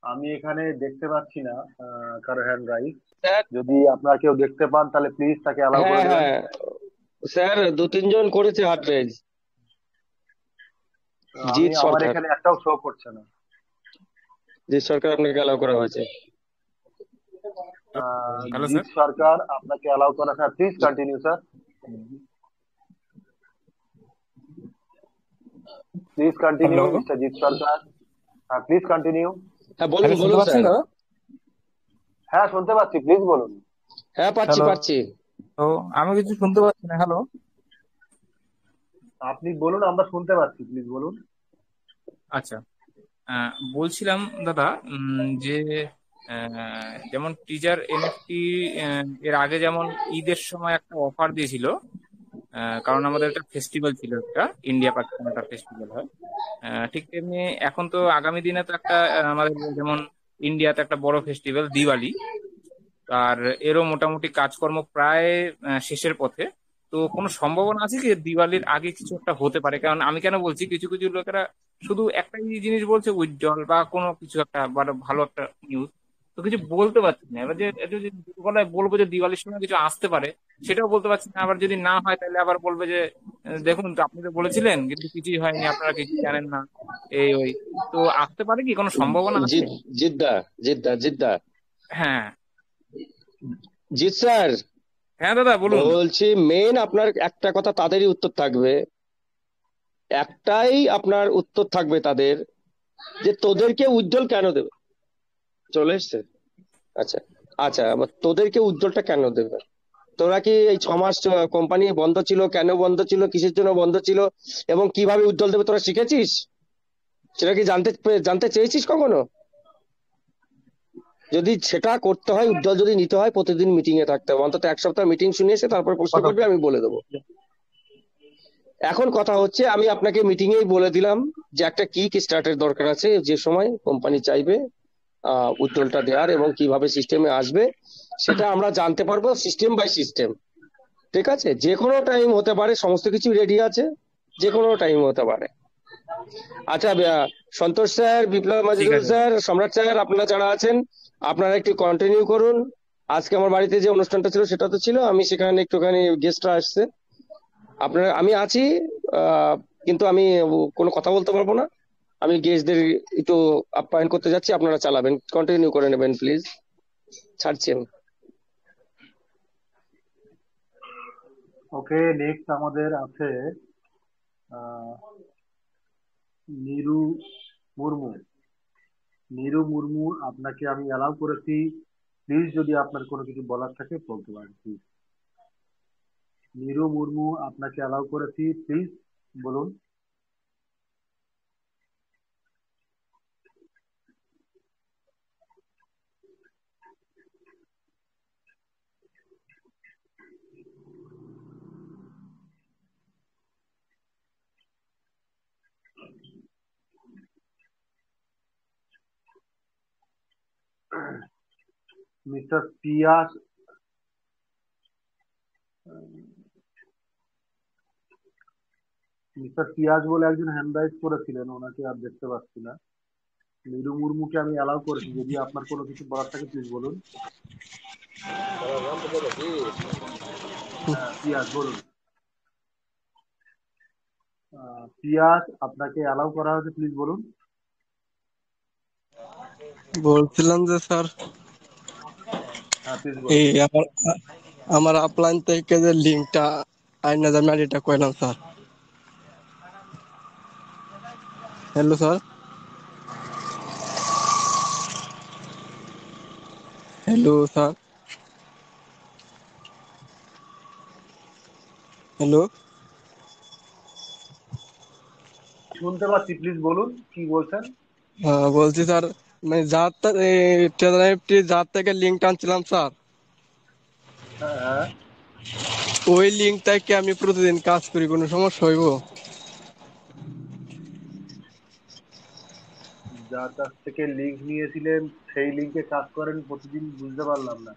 আমি এখানে দেখতে পাচ্ছি না কারো হ্যান্ড রাইজ। স্যার, যদি আপনারা কেউ দেখতে পান তাহলে প্লিজ তাকে অ্যালাউ করে হ্যাঁ দেবেন। হ্যাঁ স্যার, 2-3 জন করেছে হার্ট রেজ। জিৎ আমার সরকার, এখানে একটাও শো করছে না। আপনাকে অ্যালাউ করা হয়েছে। Hello Jeet sir. সরকার আপনাকে অ্যালাউ করা, sir please continue sir, please continue hello, mister Jit Sarkar, হ্যাঁ প্লিজ কন্টিনিউ। হ্যাঁ বলুন শুনতে বলুন পাচ্ছেন স্যার। দাদা? হ্যাঁ শুনতে পাচ্ছি, প্লিজ বলুন। হ্যাঁ পাচ্ছি হ্যালো, পাচ্ছি। তো আমি কিছু শুনতে পাচ্ছি না। হ্যালো, আপনি বলুন, আমরা শুনতে পাচ্ছি, প্লিজ বলুন। আচ্ছা, বলছিলাম দাদা, যে যেমন টিজার এনএফটি এর আগে যেমন ঈদের সময় একটা অফার দিয়েছিল, কারণ আমাদের একটা ফেস্টিভ্যাল ছিল, একটা ইন্ডিয়া পাকিস্তান একটা ফেস্টিভ্যাল হয়। ঠিক তেমনি এখন তো আগামী দিনে তো একটা আমাদের যেমন ইন্ডিয়াতে একটা বড় ফেস্টিভ্যাল দিওয়ালি, আর এরও মোটামুটি কাজকর্ম প্রায় শেষের পথে। তো কোনো সম্ভাবনা আছে কি দিওয়ালির আগে কিছু একটা হতে পারে? কারণ আমি কেন বলছি, কিছু কিছু লোকেরা শুধু একটাই জিনিস বলছে, উইথড্রল বা কোনো কিছু একটা ভালো একটা নিউজ, তো কিছু বলতে পারছি না। এবার যে একটু যদি গলায় বলবো যে দিওয়ালির সময় কিছু আসতে পারে, সেটাও বলতে পারছি না। আবার যদি না হয় তাহলে আবার বলবে যে দেখুন তো আপনি তো বলেছিলেন কিন্তু কিছুই হয়নি, আপনারা কিছু জানেন না, এই ওই। তো আসতে পারে কি, কোনো সম্ভাবনা আছে? জিৎ জিদ্দা হ্যাঁ জিৎ স্যার, হ্যাঁ দাদা বলুন। বলছি মেন আপনার একটা কথা তাদেরই উত্তর থাকবে, একটাই আপনার উত্তর থাকবে তাদের, যে তোদেরকে উজ্জ্বল কেন দেবে। চলে এসছে? আচ্ছা, আচ্ছা, আবার তোদেরকে উজ্জ্বলটা কেন দেবে? তোরা কি এই 6 মাস কোম্পানি বন্ধ ছিল, কেন বন্ধ ছিল, কিসের জন্য বন্ধ ছিল, এবং কিভাবে উজ্জ্বল দেবে তোরা শিখেছিস? সেটা কি জানতে চেয়েছিস কখনো? যদি সেটা করতে হয়, উজ্জ্বল যদি নিতে হয়, প্রতিদিন মিটিং এ থাকতে হবে, অন্তত 1 সপ্তাহ মিটিং শুনে এসে তারপর প্রশ্ন কথা করবে, আমি বলে দেবো। এখন কথা হচ্ছে, আমি আপনাকে মিটিং এই বলে দিলাম যে একটা কিক স্টার্টের দরকার আছে, যে সময় কোম্পানি চাইবে উজ্জ্বলটা দেওয়ার, এবং কিভাবে সিস্টেমে আসবে সেটা আমরা জানতে পারবো সিস্টেম বাই সিস্টেম। ঠিক আছে, যে কোনো টাইম হতে পারে, সমস্ত কিছু রেডি আছে, যে কোনো টাইম হতে পারে। আচ্ছা, সন্তোষ স্যার, বিপ্লব ঠিক মাজেদুল আছে। স্যার, সম্রাট স্যার, আপনারা যারা আছেন, আপনারা একটু কন্টিনিউ করুন। আজকে আমার বাড়িতে যে অনুষ্ঠানটা ছিল সেটা তো ছিল, আমি সেখানে একটুখানি গেস্টরা আসছে, আপনারা, আমি আছি, আহ, কিন্তু আমি কোনো কথা বলতে পারবো না। আমি গেস্টদের একটু আপ্যায়ন করতে যাচ্ছি, আপনারা চালাবেন, কন্টিনিউ করে নেবেন প্লিজ। ছাড়ছি আমি। ওকে, নেক্সট আমাদের আছে আহ, নিরু মুর্মু। নিরু মুর্মু, আপনাকে আমি অ্যালাউ করেছি, প্লিজ যদি আপনার কোনো কিছু বলার থাকে বলতে পারেন প্লিজ। নিরু মুর্মু, আপনাকে অ্যালাউ করেছি, প্লিজ বলুন। মিস্টার পিয়াস, মিস্টার পিয়াজ বলে একজন হ্যান্ড রাইজ করেছিলেন, ওনাকে আর দেখতে পাচ্ছি না। নিরু মুর্মুকে আমি অ্যালাউ করেছি, যদি আপনার কোনো কিছু বলার থাকে প্লিজ বলুন। হ্যাঁ, পিয়াজ বলুন। পিয়াজ, আপনাকে অ্যালাউ করা হয়েছে, প্লিজ বলুন। বলছিলাম যে স্যার, হ্যাঁ, প্লিজ বলুন। এই আমার আমার আপলাইন থেকে যে লিঙ্কটা আইনা যে আমি এটা কইলাম sir. Hello sir, hello sir, hello. শুনতে পাচ্ছি, প্লিজ বলুন কি বলছেন। বলছি স্যার, মানে যার থেকে লিঙ্ক আনছিলাম স্যার, হ্যাঁ, হ্যাঁ। ওই লিঙ্কটাকে আমি প্রতিদিন কাজ করি, কোনো সমস্যা হইব? যার কাছ থেকে লিঙ্ক নিয়েছিলেন সেই লিঙ্কে কাজ করেন প্রতিদিন, বুঝতে পারলাম না।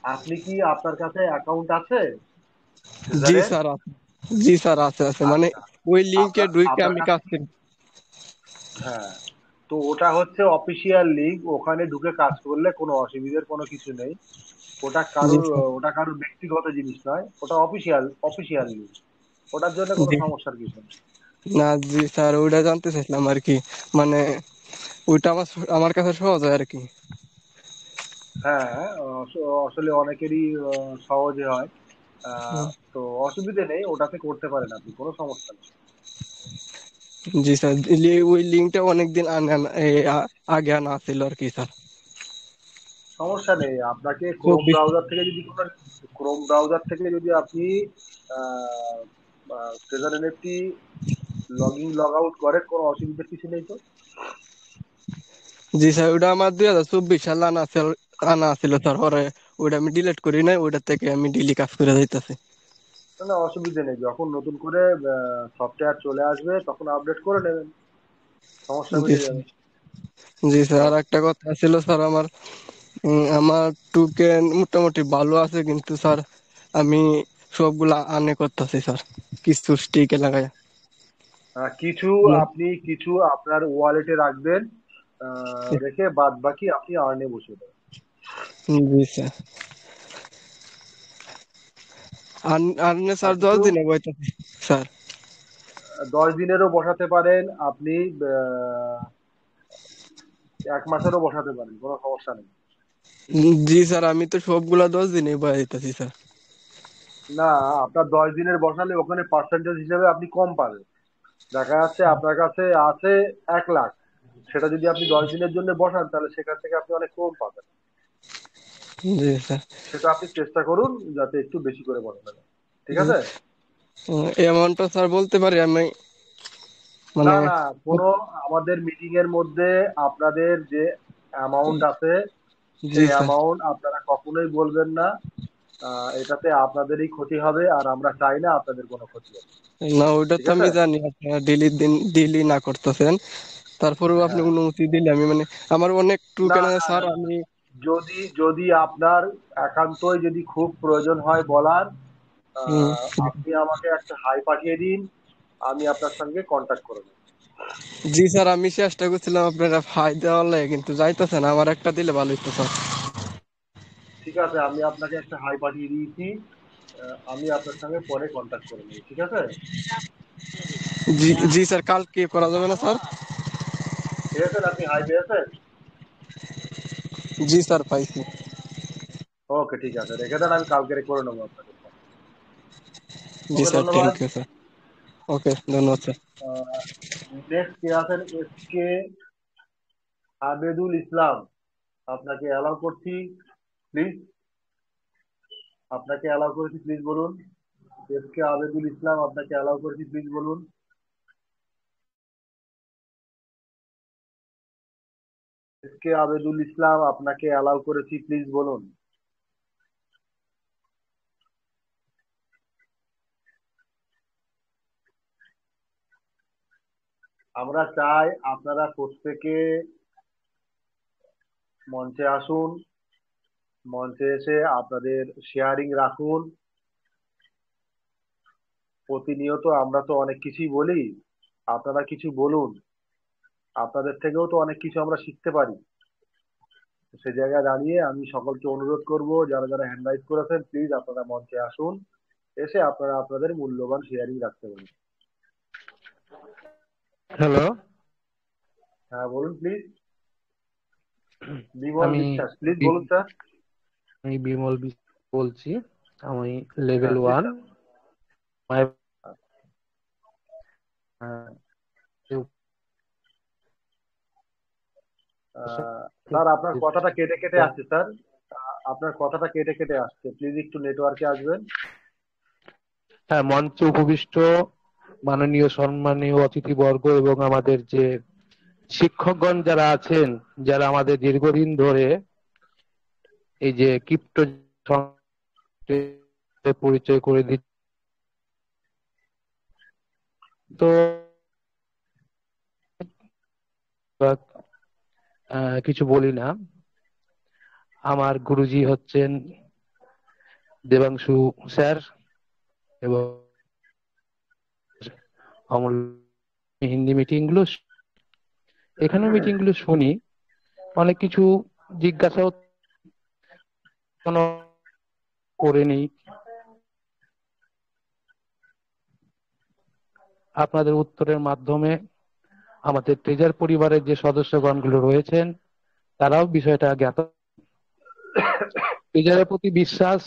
আপনি কি, আপনার কাছে অ্যাকাউন্ট আছে জি ট্রেজারের? স্যার আছে, জি স্যার আছে আছে, মানে আচ্ছা, ওই লিঙ্কে আপনার ঢুকে আপনার আমি কাছে কাজ করি। হ্যাঁ, তো ওটা হচ্ছে অফিসিয়াল লিঙ্ক, ওখানে ঢুকে কাজ করলে কোনো অসুবিধার কোনো কিছু নেই। ওটা জি কারুর, স্যার, ওটা কারুর ব্যক্তিগত জিনিস নয়, ওটা অফিসিয়াল অফিসিয়াল লিঙ্ক, ওটার জন্য কোনো জি। সমস্যার কিছু নেই। না জি স্যার, ওইটা জানতে চাইছিলাম আর কি, মানে ওইটা আমার কাছে সহজ হয় আর কি। হ্যাঁ, আসলে অনেকেরই সহজে হয়। হুম। তো অসুবিধে নেই, ওটাতে করতে পারেন আপনি, কোনো সমস্যা নেই। জি স্যার, ওই লিঙ্কটা অনেকদিন আগে আনা ছিল আর কি স্যার। সমস্যা নেই, আপনাকে ক্রোম 24। ব্রাউজার থেকে যদি কোনো, ক্রোম ব্রাউজার থেকে যদি আপনি treasure NFT log in log out করেন, কোনো অসুবিধার কিছু নেই তো। জি স্যার, ওটা আমার 2024 সালে আনা ছিল স্যার, পরে ওইটা আমি ডিলিট করি নাই, ওইটা থেকে আমি ডেইলি কাজ করে যাইতাছি। না, অসুবিধে নেই, যখন নতুন করে সফটওয়্যার চলে আসবে তখন আপডেট করে নেবেন, সমস্যা জি মিটে স্যার, যাবে। জি স্যার, আর একটা কথা ছিল স্যার, আমার টুকে মোটামুটি ভালো আছে, কিন্তু স্যার আমি সবগুলা আনে করতেছি স্যার, কিছু স্টিকে লাগাই। কিছু, আপনি কিছু আপনার ওয়ালেটে রাখবেন, রেখে বাদ বাকি আপনি আর্নে বসে দেবেন। জি স্যার, আনে আর স্যার কিছু 10 দিনে বইতেছি স্যার। 10 দিনেরও বসাতে পারেন আপনি, 1 মাসেরও বসাতে পারেন, কোনো সমস্যা নেই। জি স্যার, আমি তো সবগুলা 10 দিনে বয়ে দিতেছি স্যার। না, আপনার 10 দিনের বসালে ওখানে পার্সেন্টেজ হিসেবে আপনি কম পাবেন। দেখা যাচ্ছে আপনার কাছে আছে 1 লাখ, সেটা যদি আপনি 10 দিনের জন্য বসান তাহলে সেখান থেকে আপনি অনেক কম পাবেন। জি স্যার। সেটা আপনি চেষ্টা করুন যাতে একটু বেশি করে বলেন, ঠিক আছে? এই অ্যামাউন্টটা স্যার বলতে পারি আমি, না মানে না, কোনো আমাদের মিটিং এর মধ্যে আপনাদের যে অ্যামাউন্ট আছে জি সেই স্যার। অ্যামাউন্ট আপনারা কখনোই বলবেন না। এটাতে আপনাদেরই ক্ষতি হবে, আর আমরা চাই না আপনাদের কোনো ক্ষতি হবে, না ওইটা ঠিক তো আছে? আমি জানি আপনারা ডিলি না করতেছেন, তারপরেও আপনি হ্যাঁ, অনুমতি দিলে আমি মানে আমার অনেক না টোকেন আছে না স্যার, না, আমি যদি যদি আপনার একান্তই যদি খুব প্রয়োজন হয় বলার, হুম, আপনি আমাকে একটা হাই পাঠিয়ে দিন, আমি আপনার সঙ্গে কন্ট্যাক্ট করে নেব। জি স্যার আমি চেষ্টা করছিলাম আপনারা ফাই দেওয়ার লাগে, কিন্তু যাইতেছেন, আমার একটা দিলে ভালো হতো স্যার। ঠিক আছে, আমি আপনাকে একটা হাই পাঠিয়ে দিয়েছি, আমি আপনার সঙ্গে পরে কন্ট্যাক্ট করে নেব, ঠিক আছে? জি জি স্যার, কালকে করা যাবে না স্যার? পেয়েছেন আপনি হাই পেয়েছেন? জি স্যার পাইছি। ওকে, ঠিক আছে, রেখে দেন, আমি কালকে করে নেবো আপনাকে। জি ওকে, স্যার, ধন্যবাদ। Thank you sir. ওকে, ধন্যবাদ স্যার। নেক্সট কে আছেন? কে আবেদুল ইসলাম, আপনাকে অ্যালাউ করছি, প্লিজ। আপনাকে অ্যালাউ করেছি, প্লিজ বলুন। কে আবেদুল ইসলাম, আপনাকে অ্যালাউ করেছি, প্লিজ বলুন। কে আবেদুল ইসলাম, আপনাকে অ্যালাউ করেছি, প্লিজ বলুন। আমরা চাই আপনারা প্রত্যেকে মঞ্চে আসুন, মঞ্চে এসে আপনাদের শেয়ারিং রাখুন। প্রতিনিয়ত আমরা তো অনেক কিছুই বলি, আপনারা কিছু বলুন, আপনাদের থেকেও তো অনেক কিছু আমরা শিখতে পারি। সে জায়গায় দাঁড়িয়ে আমি সকলকে অনুরোধ করব, যারা যারা হ্যান্ড রাইজ করেছেন, প্লিজ আপনারা মঞ্চে আসুন, এসে আপনারা আপনাদের মূল্যবান শেয়ারিং রাখতে পারেন। হ্যালো, হ্যাঁ বলুন প্লিজ। বিমল আমি বিশ্বাস, প্লিজ বলুন বি- স্যার। আমি বিমল বলছি। আমি লেভেল হ্যাঁ প্লিজ ওয়ান। স্যার। স্যার আপনার কথাটা কেটে কেটে আসছে স্যার, আপনার কথাটা কেটে কেটে আসছে, প্লিজ একটু নেটওয়ার্কে আসবেন। হ্যাঁ, মঞ্চে উপবিষ্ট মাননীয় সম্মানীয় অতিথিবর্গ এবং আমাদের যে শিক্ষকগণ যারা আছেন, যারা আমাদের দীর্ঘদিন ধরে এই যে ক্রিপ্টো পরিচয় করে দিচ্ছে, তো কিছু বলি না। আমার গুরুজি হচ্ছেন দেবাংশু স্যার এবং অমল। হিন্দি মিটিং গুলো, এখানে মিটিং গুলো শুনি, অনেক কিছু জিজ্ঞাসাও করে নিই। আপনাদের উত্তরের মাধ্যমে আমাদের ট্রেজার পরিবারের যে সদস্যগণগুলো রয়েছেন তারাও বিষয়টা জ্ঞাত। ট্রেজারের প্রতি বিশ্বাস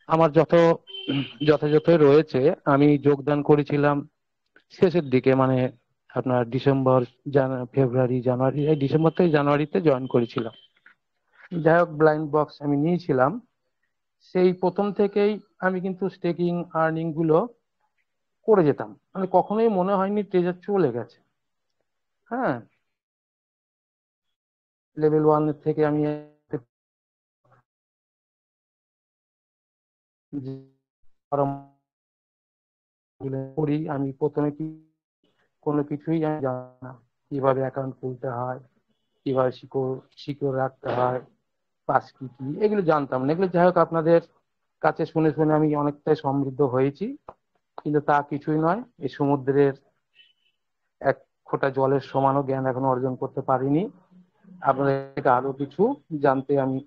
আমার যথাযথ রয়েছে। আমি যোগদান করেছিলাম শেষের দিকে, মানে আপনার ডিসেম্বর, ফেব্রুয়ারি, জানুয়ারি, এই ডিসেম্বর থেকে জানুয়ারিতে জয়েন করেছিলাম। যাই হোক, ব্লাইন্ড বক্স আমি নিয়েছিলাম। সেই প্রথম থেকেই আমি কিন্তু স্টেকিং আর্নিং গুলো করে যেতাম, মানে কখনোই মনে হয়নি ট্রেজার চলে গেছে। হ্যাঁ, লেভেল ওয়ান থেকে আমি করি। আমি প্রথমে কোনো কিছুই আমি জানি না, কিভাবে অ্যাকাউন্ট খুলতে হয়, কিভাবে সিকিউর রাখতে হয়, পাস কি কি, এগুলো জানতাম না। এগুলো যাই হোক, আপনাদের কাছে শুনে শুনে আমি অনেকটাই সমৃদ্ধ হয়েছি, কিন্তু তা কিছুই নয়। এই সমুদ্রের এক ফোঁটা জলের সমানও জ্ঞান এখনো অর্জন করতে পারিনি। আপনাদের থেকে আরো কিছু জানতে আমি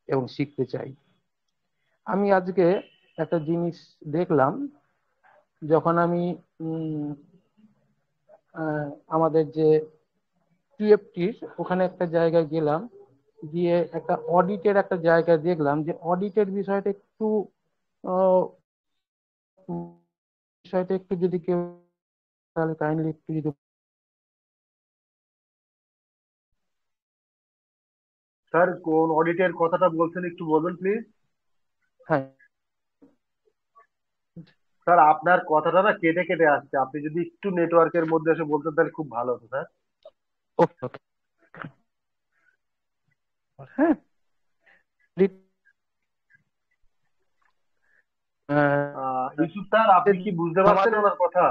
এবং শিখতে চাই। আমি আজকে একটা জিনিস দেখলাম, যখন আমি আমাদের যে টুএফটির ওখানে একটা জায়গায় গেলাম, গিয়ে একটা অডিটের একটা জায়গায় দেখলাম যে অডিটের আহ, বিষয়টা একটু যদি কেউ, তাহলে কাইন্ডলি একটু যদি স্যার কোন অডিটের কথাটা বলছেন একটু বলবেন প্লিজ। হ্যাঁ স্যার আপনার কথাটা না কেটে কেটে আসছে, আপনি যদি একটু নেটওয়ার্কের মধ্যে এসে বলতেন তাহলে খুব ভালো হতো স্যার। ওকে ওকে হ্যাঁ ইউসুফ স্যার আপনি কি বুঝতে পারছেন আমাদের ওনার কথা?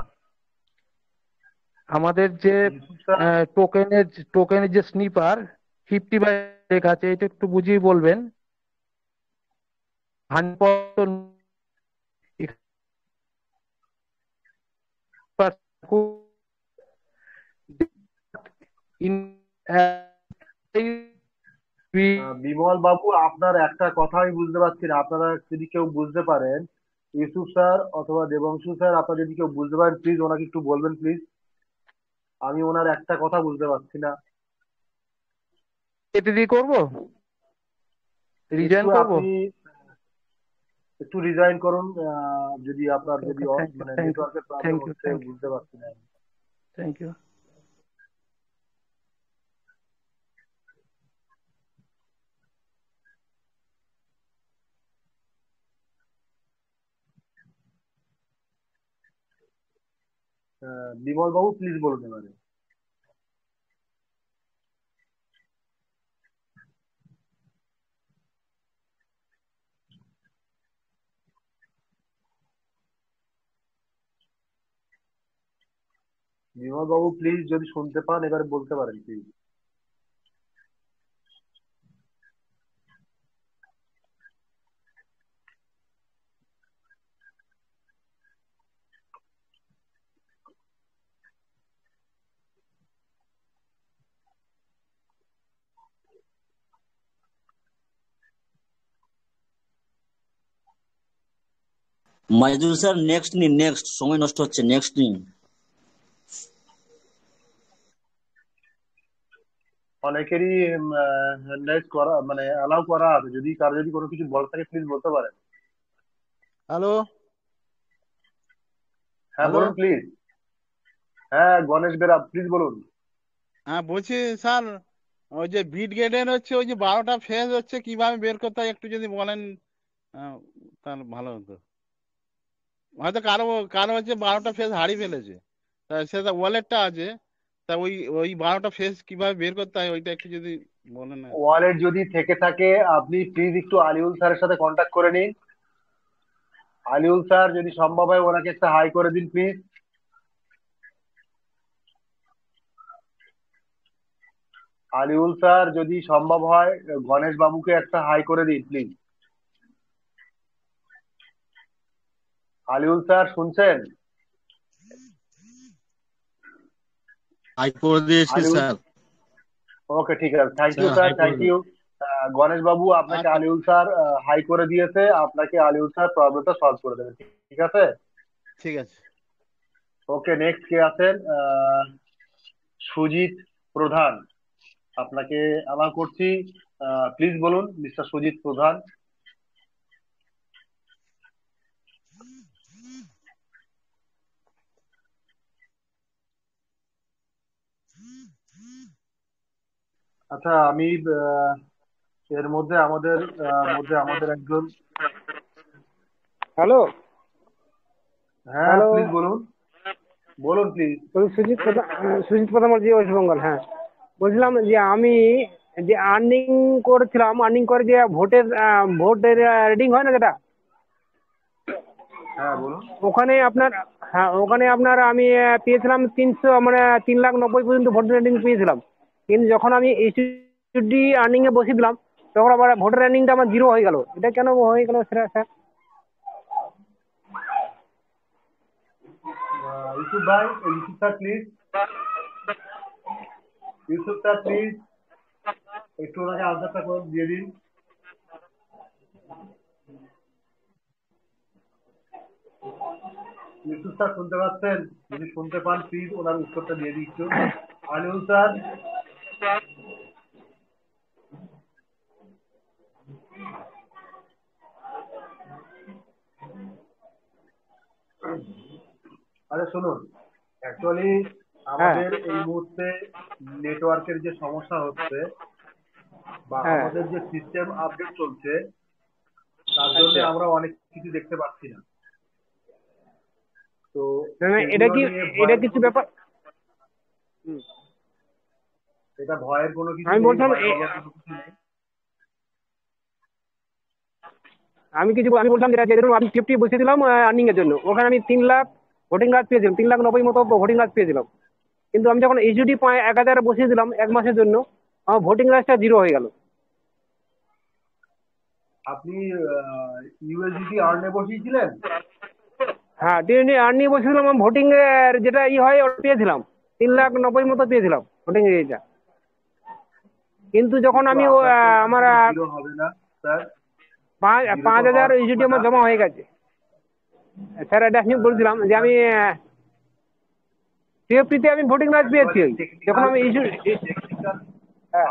আমাদের যে ইউসুফ স্যার টোকেনের যে স্নিপার 50 বাই লেখা আছে, এটা একটু বুঝিয়ে বলবেন। 100% বিমল বাবু আপনার একটা কথা আমি বুঝতে পারছি না, আপনারা যদি কেউ বুঝতে পারেন, ইউসুফ স্যার অথবা দেবাংশু স্যার, আপনারা যদি কেউ বুঝতে পারেন প্লিজ ওনাকে একটু বলবেন প্লিজ। আমি ওনার একটা কথা বুঝতে পারছি না। কেটে দিয়ে করবো, রিজাইন একটু করবো। আপনি একটু রিজাইন করুন, যদি আপনার যদি থ্যাংক ইউ মানে থ্যাংক ইউ নেটওয়ার্কের প্রবলেম থ্যাংক ইউ হচ্ছে, থ্যাংক ইউ বুঝতে পারছি না। Thank you. Bimal Babu please বলুন এবারে। বিমল বাবু প্লিজ যদি শুনতে পান এবারে বলতে পারেন প্লিজ। মাইজুল স্যার নেক্সট নিন, নেক্সট, সময় নষ্ট হচ্ছে, নেক্সট নিন। অনেকেরই হ্যান্ড রাইজ করা মানে অ্যালাউ করা আছে, যদি কারো যদি কোনো কিছু বলার থাকে প্লিজ বলতে পারেন। হ্যালো হ্যাঁ হ্যালো বলুন প্লিজ। হ্যাঁ গণেশ বেরা প্লিজ বলুন। হ্যাঁ বলছি স্যার, ওই যে বিট গেটের হচ্ছে ওই যে 12টা ফেজ হচ্ছে, কিভাবে বের করতে হয় একটু যদি বলেন তাহলে ভালো হতো। হয়তো কারো কারো হচ্ছে 12টা ফেজ হারিয়ে ফেলেছে, তা সেটা ওয়ালেটটা আছে, তা ওই ওই 12টা ফেজ কিভাবে বের করতে হয় ওইটা একটু যদি বলেন। ওয়ালেট যদি থেকে থাকে আপনি প্লিজ একটু আলিউল স্যারের সাথে কন্ট্যাক্ট করে নিন। আলিউল স্যার যদি সম্ভব হয় ওনাকে একটা হাই করে দিন প্লিজ। আলিউল স্যার যদি সম্ভব হয় গণেশ বাবুকে একটা হাই করে দিন প্লিজ। আলিউল স্যার শুনছেন? হাই করে দিয়েছি আলিউল, স্যার। ওকে ঠিক আছে, thank you sir sir, hi করে থ্যাংক দিন। ইউ। গণেশ বাবু আপনাকে আচ্ছা আলিউল স্যার হাই করে দিয়েছে, আপনাকে আলিউল স্যার প্রবলেমটা সলভ করে দেবেন, ঠিক আছে? ঠিক আছে। ওকে নেক্সট কে আছেন? সুজিত প্রধান, আপনাকে অ্যালাউ করছি, প্লিজ বলুন মিস্টার সুজিত প্রধান। আচ্ছা আমি এর মধ্যে আমাদের একজন, হ্যালো হ্যাঁ হ্যালো প্লিজ বলুন, বলুন প্লিজ। সুজিত প্রধান বলছি, ওয়েস্ট বেঙ্গল। হ্যাঁ বলছিলাম যে আমি যে আর্নিং করেছিলাম, আর্নিং করে যে ভোটের রিডিং হয় না যেটা, হ্যাঁ বলুন। ওখানে আপনার আমি পেয়েছিলাম 300 মানে 3,90,000 পর্যন্ত ভোটার রিডিং পেয়েছিলাম। কিন্তু যখন আমি এইচডি আর্নিং এ বসিয়ে দিলাম তখন আবার ভোটার রিডিংটা আমার 0 হয়ে গেল। এটা কেন হয়ে গেল স্যার? ইউসুফ ভাই, Yusuf sir please, Yusuf sir please একটু ওনাকে আনসারটা করে দিয়ে দিন। ইউসুফ স্যার শুনতে পাচ্ছেন? যদি শুনতে পান প্লিজ ওনার উত্তরটা দিয়ে দিন একটু। আলিউল স্যার, আরে শুনুন, অ্যাকচুয়ালি আমাদের এই মুহূর্তে নেটওয়ার্কের যে সমস্যা হচ্ছে, বা হ্যাঁ। আমাদের যে সিস্টেম আপডেট চলছে তার জন্য আচ্ছা, আমরা অনেক কিছু দেখতে পাচ্ছি না। তো না এটা সেগুলো কি, নিয়ে এটা ভয়ের কিছু কোনো, ব্যাপার। হুম। এটা ভয়ের কোনো কিছু আমি নেই, বলছিলাম ভয় পাওয়ার কোনো কিছু নেই। আমি বলছিলাম যেটা, যে ধরুন আমি 50 বসিয়েছিলাম আর্নিং এর জন্য, ওখানে আমি 3 লাখ ভোটিং কার্ড পেয়েছিলাম, 3,90,000 মতো ভোটিং কার্ড পেয়েছিলাম। কিন্তু আমি যখন এইচডি 1,000 বসিয়েছিলাম 1 মাসের জন্য, আমার ভোটিং কার্ডটা 0 হয়ে গেল। আপনি ইউএসডিটি আর্নে বসিয়েছিলেন? হ্যাঁ, আর্নিং বসিয়েছিলাম, আমার ভোটিং এর যেটা হয় ওটা পেয়েছিলাম, 3,90,000 মতো পেয়েছিলাম ভোটিং এইটা। কিন্তু যখন কিন্তু আমি আপনার তো আমার জিরো হবে না স্যার, জিরো তো 5,000 হওয়ার এইচডি কথা আমার না। জমা হয়ে গেছে স্যার। এটা আমি বলছিলাম যে আমি সিএফপিতে আমি ভোটিং কার্ড পেয়েছি যখন আমি টেকনিক্যাল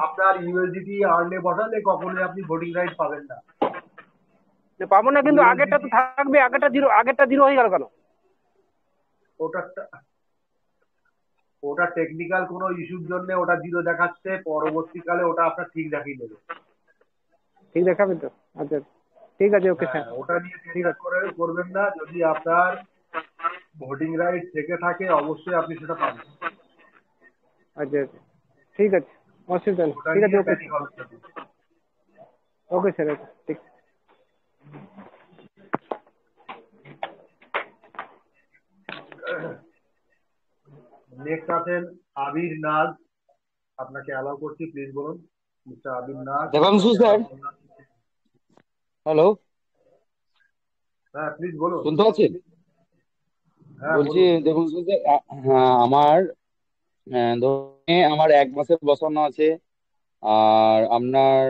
আপনার ইউএসডিটি আর্নে বসালে কখনোই আপনি ভোটিং রাইট পাবেন না। পাবো না, কিন্তু আগেরটা তো ইউএসডিটি থাকবে। আগেরটা জিরো হয়ে গেল কেন? ওটা ওটা টেকনিক্যাল কোনো ইস্যুর জন্য ওটা জিরো দেখাচ্ছে, পরবর্তীকালে ওটা আপনার ঠিক দেখিয়ে দেবে। ঠিক দেখাবে তো? আচ্ছা, ঠিক আছে, ওকে স্যার। ওটা নিয়ে ঠিক টেনশন আছে, করবেন না। যদি আপনার ভোটিং রাইট থেকে থাকে অবশ্যই আপনি সেটা পাবেন। আচ্ছা আচ্ছা, ঠিক আছে, অসুবিধা নেই। ওটা ঠিক আছে, নিয়ে ওকে প্যানিক হবেন না। ওকে স্যার, ওকে, ঠিক। নেক্সট আছেন আবির নাজ, আপনাকে অ্যালাউ করছি, প্লিজ বলুন। মিস্টার আবির নাজ, দেবাংশু স্যার, হ্যালো, হ্যাঁ প্লিজ বলুন। শুনতে পাচ্ছেন? হ্যাঁ বলছি বলুন। দেবাংশু স্যার, হ্যাঁ আমার 1 মাসের বসানো আছে, আর আপনার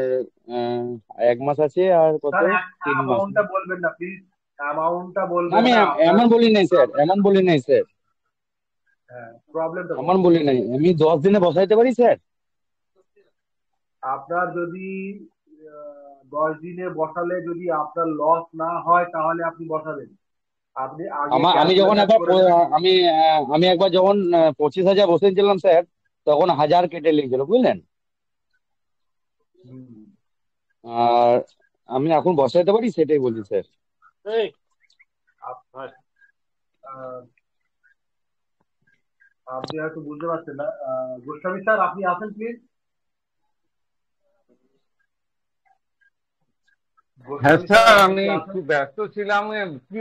1 মাস আছে, আর কত, স্যার 3 মাস। অ্যামাউন্টটা বলবেন না প্লিজ, অ্যামাউন্টটা না, বলবেন আমি না আপনার। এমন বলি নাই স্যার, এমন বলি নাই স্যার, হ্যাঁ, প্রবলেমটা এমন কোথায়? বলি নাই। আমি 10 দিনে বসাইতে পারি স্যার। আপনার যদি 10 দিনে বসালে যদি আপনার লস না হয় তাহলে আপনি বসাবেন। আপনি আগে আমি যখন ক্যালকুলেশন একবার করে নেবেন। আমি একবার যখন 25,000 বসেছিলাম স্যার, তখন 1,000 কেটে লিখছিল, বুঝলেন? হুম। আর আমি এখন বসাইতে পারি, সেটাই বলি স্যার। আহ, আপনি হয়তো বুঝতে পারছেন না। গোস্বামী স্যার আপনি আসেন প্লিজ। হ্যাঁ গোস্বামী স্যার, স্যার আপনি আমি কি একটু আসেন? ব্যস্ত ছিলাম।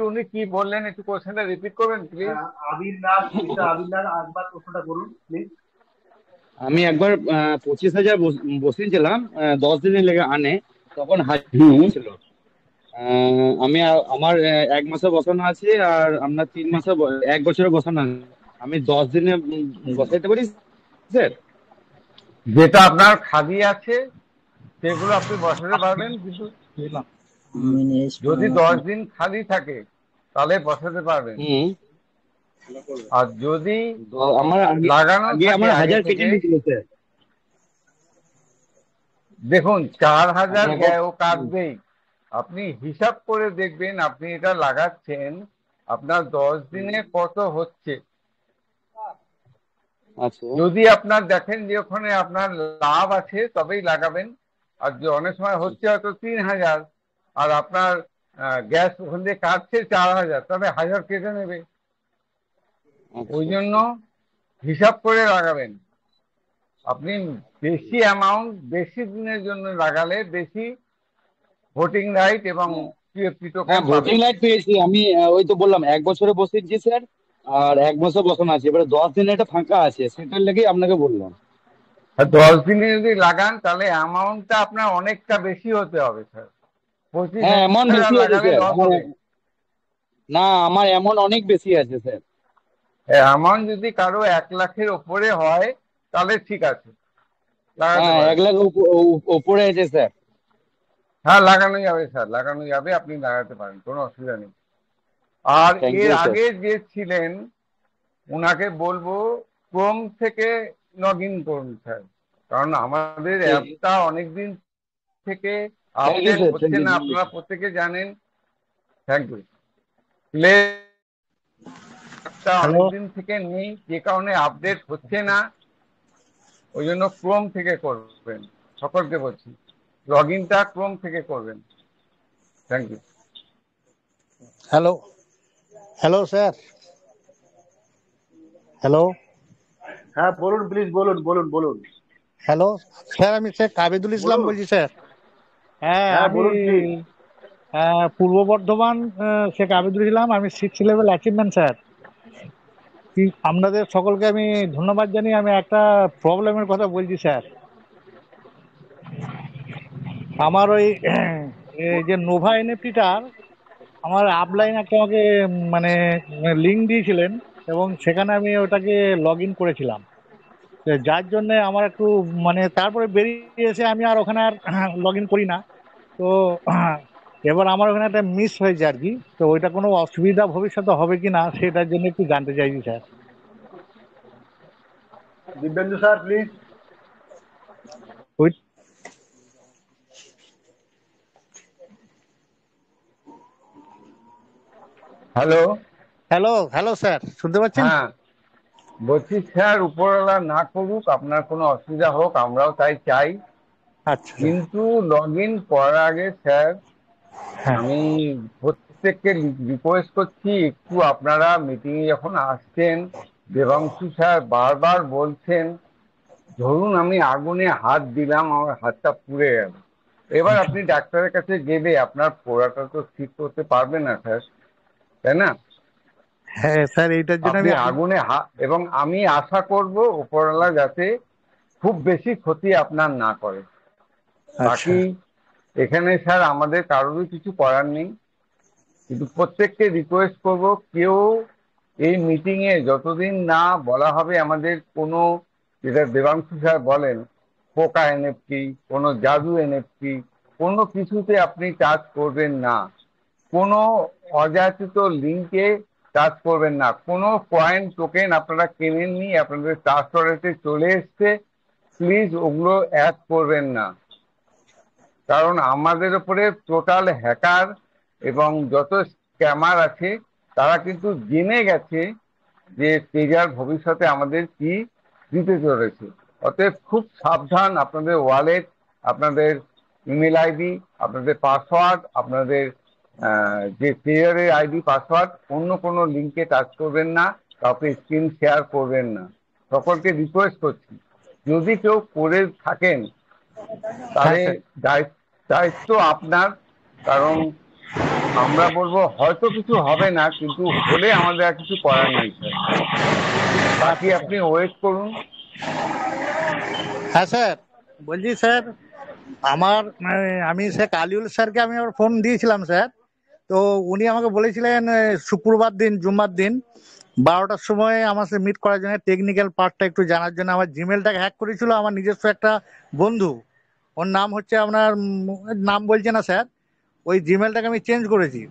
উনি কি বললেন, একটু কোশ্চেনটা রিপিট করবেন প্লিজ। আবির নাজ, মিস্টার আবির নাজ, একবার প্রশ্নটা করুন প্লিজ। আমি একবার 25,000 বসিয়েছিলাম 10 দিনে লেগে আনে, তখন 1,000 হুম। ছিল। আমার 1 মাসে বসানো আছে, আর আপনার 3 মাসে 1 বছরে বসানো আছে। আমি 10 দিনে বসাইতে পারি স্যার। যেটা আপনার খালি আছে সেগুলো আপনি বসাতে পারবেন, কিন্তু যদি 10 দিন খালি থাকে তাহলে বসাতে পারবেন। হুম। আর যদি আমার লাগানো আগে থাকে আমার আগে 1,000 কেটে থেকে, নিয়েছিল স্যার। দেখুন 4,000 আমি একবার ও কাটবেই। আপনি হিসাব করে দেখবেন, আপনি এটা লাগাচ্ছেন, আপনার 10 দিনে কত হচ্ছে। আচ্ছা, যদি আপনার দেখেন যে ওখানে আপনার লাভ আছে তবেই লাগাবেন। আর যে অনেক সময় হচ্ছে হয়তো 3,000, আর আপনার গ্যাস ওখান দিয়ে কাটছে 4,000, তবে 1,000 কেটে নেবে। ওই আচ্ছা, জন্য আচ্ছা। হিসাব করে লাগাবেন। আপনি বেশি অ্যামাউন্ট বেশি দিনের জন্য লাগালে বেশি ভোটিং রাইট এবং সিএফপি টোকেন হ্যাঁ, ভোটিং পাবেন। লাইট পেয়েছি আমি। ওই তো বললাম 1 বছরে বসেছি স্যার, আর 1 মাসে বসানো আছে। এবারে 10 দিনে এটা ফাঁকা আছে, সেটার লেগেই আপনাকে বললাম। আর 10 দিনে যদি লাগান তাহলে অ্যামাউন্টটা আপনার অনেকটা বেশি হতে হবে স্যার। পঁচিশ হ্যাঁ, এমন হাজার বেশি আছে লাগালে স্যার লস আমার। হবে। না, আমার এমন অনেক বেশি আছে স্যার। অ্যামাউন্ট যদি কারো 1,00,000-এর ওপরে হয় তাহলে ঠিক আছে, লাগাতে হ্যাঁ, পারেন। 1 লাখ ওপরে আছে স্যার। হ্যাঁ, লাগানো যাবে স্যার, লাগানো যাবে, আপনি লাগাতে পারেন, কোনো অসুবিধা নেই। আর থ্যাংক এর ইউ স্যার। আগে যে ছিলেন ওনাকে বলবো ক্রোম থেকে লগ ইন করুন স্যার, কারণ আমাদের অ্যাপটা অনেকদিন থেকে thank you update sir, thank হচ্ছে ইউ, না, থ্যাংক ইউ আপনারা স্যার। প্রত্যেকে জানেন। Thank you. প্লে হ্যালো, অনেকদিন থেকে নেই, যে কারণে আপডেট হচ্ছে না, ওই জন্য ক্রোম থেকে করবেন, সকলকে বলছি। লগ ইনটা ক্রোম থেকে করবেন। Thank you. Hello hello sir, hello হ্যাঁ বলুন প্লিজ, বলুন বলুন বলুন। হ্যালো স্যার, আমি শেখ আবিদুল ইসলাম বলুন। বলছি স্যার। হ্যাঁ, হ্যাঁ আমি বলুন প্লিজ। পূর্ব বর্ধমান শেখ আবিদুল ইসলাম, আমি 6 লেভেল অ্যাচিভমেন্ট স্যার। আপনাদের সকলকে আমি ধন্যবাদ জানিয়ে আমি একটা প্রবলেমের কথা বলছি স্যার। আমার ওই এই যে নোভা এনএফটিটার আমার আপলাইন একটা আমাকে মানে লিঙ্ক দিয়েছিলেন এবং সেখানে আমি ওটাকে লগ ইন করেছিলাম। তো যার জন্য আমার একটু মানে তারপরে বেরিয়ে এসে আমি আর ওখানে আর লগ ইন করি না। তো এবার আমার ওখানে একটা মিস হয়েছে আর কি। তো ওইটা কোনো অসুবিধা ভবিষ্যতে হবে কি না সেটার জন্য একটু জানতে চাইছি স্যার। Dibyendu sir please. ওই হ্যালো হ্যালো হ্যালো স্যার, শুনতে পাচ্ছেন? হ্যাঁ বলছি স্যার, উপরওয়ালা না করুক, আপনার কোনো অসুবিধা হোক, আমরাও তাই চাই। আচ্ছা কিন্তু লগ ইন করার আগে স্যার হ্যাঁ আমি প্রত্যেককে রিকোয়েস্ট করছি, একটু আপনারা মিটিংয়ে যখন আসছেন, দেবাংশু স্যার বারবার বলছেন, ধরুন আমি আগুনে হাত দিলাম, আমার হাতটা পুড়ে গেল, এবার আপনি ডাক্তারের কাছে গেলে আপনার পোড়াটা তো ঠিক করতে পারবেন না স্যার, তাই না? হ্যাঁ স্যার, এইটার জন্য আপনি আমি আগুনে এবং আমি আশা করব উপরওয়ালা যাতে খুব বেশি ক্ষতি আপনার না করে। আচ্ছা বাকি এখানে স্যার আমাদের কারোরই কিছু করার নেই, কিন্তু প্রত্যেককে রিকোয়েস্ট করব, কেউ এই মিটিংয়ে যতদিন না বলা হবে আমাদের কোনো, যেটা দেবাংশু স্যার বলেন, পোকা এনএফটি, কোনো জাদু এনএফটি, কোনো কিছুতে আপনি টাচ করবেন না, কোনো অযাচিত লিঙ্কে টাচ করবেন না, কোনো কয়েন টোকেন আপনারা কেনেননি, আপনাদের ট্রাস্ট ওয়ালেটে চলে এসছে, প্লিজ ওগুলো অ্যাড করবেন না। কারণ আমাদের উপরে টোটাল হ্যাকার এবং যত স্ক্যামার আছে তারা কিন্তু জেনে গেছে যে তেজার ভবিষ্যতে আমাদের কি দিতে চলেছে। অতএব খুব সাবধান, আপনাদের ওয়ালেট, আপনাদের ইমেল আইডি, আপনাদের পাসওয়ার্ড, আপনাদের যে তেজারের আইডি পাসওয়ার্ড অন্য কোনো লিঙ্কে টাচ করবেন না, কাউকে স্ক্রিন শেয়ার করবেন না। সকলকে রিকোয়েস্ট করছি, যদি কেউ করে থাকেন তাহলে দায়িত্ব আপনার, কারণ আমরা বলবো হয়তো কিছু হবে না, কিন্তু হলে আমাদের আর কিছু করার নেই স্যার। বাকি আপনি ওয়েট করুন। হ্যাঁ স্যার, বলছি স্যার আমার আমি শেখ আলিউল স্যারকে আমি আবার ফোন দিয়েছিলাম স্যার। তো উনি আমাকে বলেছিলেন শুক্রবার দিন জুম্মার দিন 12টার সময় আমার সাথে মিট করার জন্য, টেকনিক্যাল পার্টটা একটু জানার জন্য। আমার জিমেলটাকে হ্যাক করেছিল আমার নিজস্ব একটা বন্ধু, ওর নাম হচ্ছে আপনার নাম বলছে না স্যার, ওই জিমেলটাকে আমি চেঞ্জ করেছি।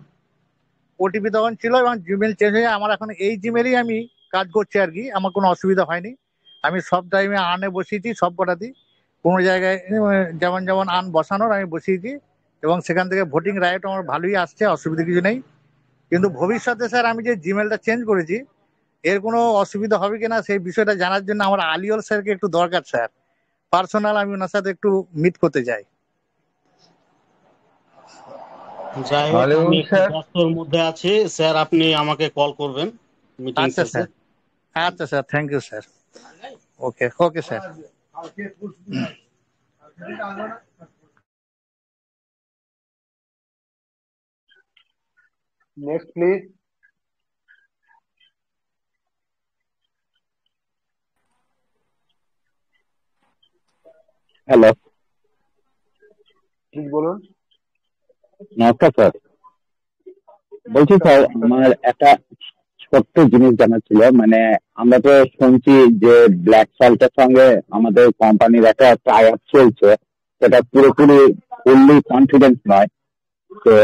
ওটিপি তখন ছিল এবং জিমেল চেঞ্জ হয়ে আমার এখন এই জিমেলই আমি কাজ করছি আর কি। আমার কোনো অসুবিধা হয়নি, আমি সব টাইমে আনে বসিয়েছি, সব কটাতেই কোনো জায়গায় যেমন যেমন আন বসানোর আমি বসিয়েছি এবং সেখান থেকে ভোটিং রাইট আমার ভালোই আসছে, অসুবিধা কিছু নেই। কিন্তু ভবিষ্যতে স্যার আমি যে জিমেলটা চেঞ্জ করেছি এর কোনো অসুবিধা হবে কিনা সেই বিষয়টা জানার জন্য আমার আলিওল স্যারকে একটু দরকার স্যার। পার্সোনাল আমি ওনার সাথে একটু মিট করতে চাই। যাই হোক, আমি একটু ব্যস্তর মধ্যে আছি স্যার, আপনি আমাকে কল করবেন মিটিং আচ্ছা শেষে। স্যার, আচ্ছা sir, thank you sir. Okay okay sir. Next please. Hello, please বলুন। নমস্কার স্যার। বলছি স্যার, আমার একটা ছোট্ট জিনিস জানার ছিল। মানে আমরা তো শুনছি যে ব্ল্যাক সল্টের সঙ্গে আমাদের কোম্পানির একটা টাই আপ চলছে, সেটা পুরোপুরি ফুললি কনফিডেন্স নয়। তো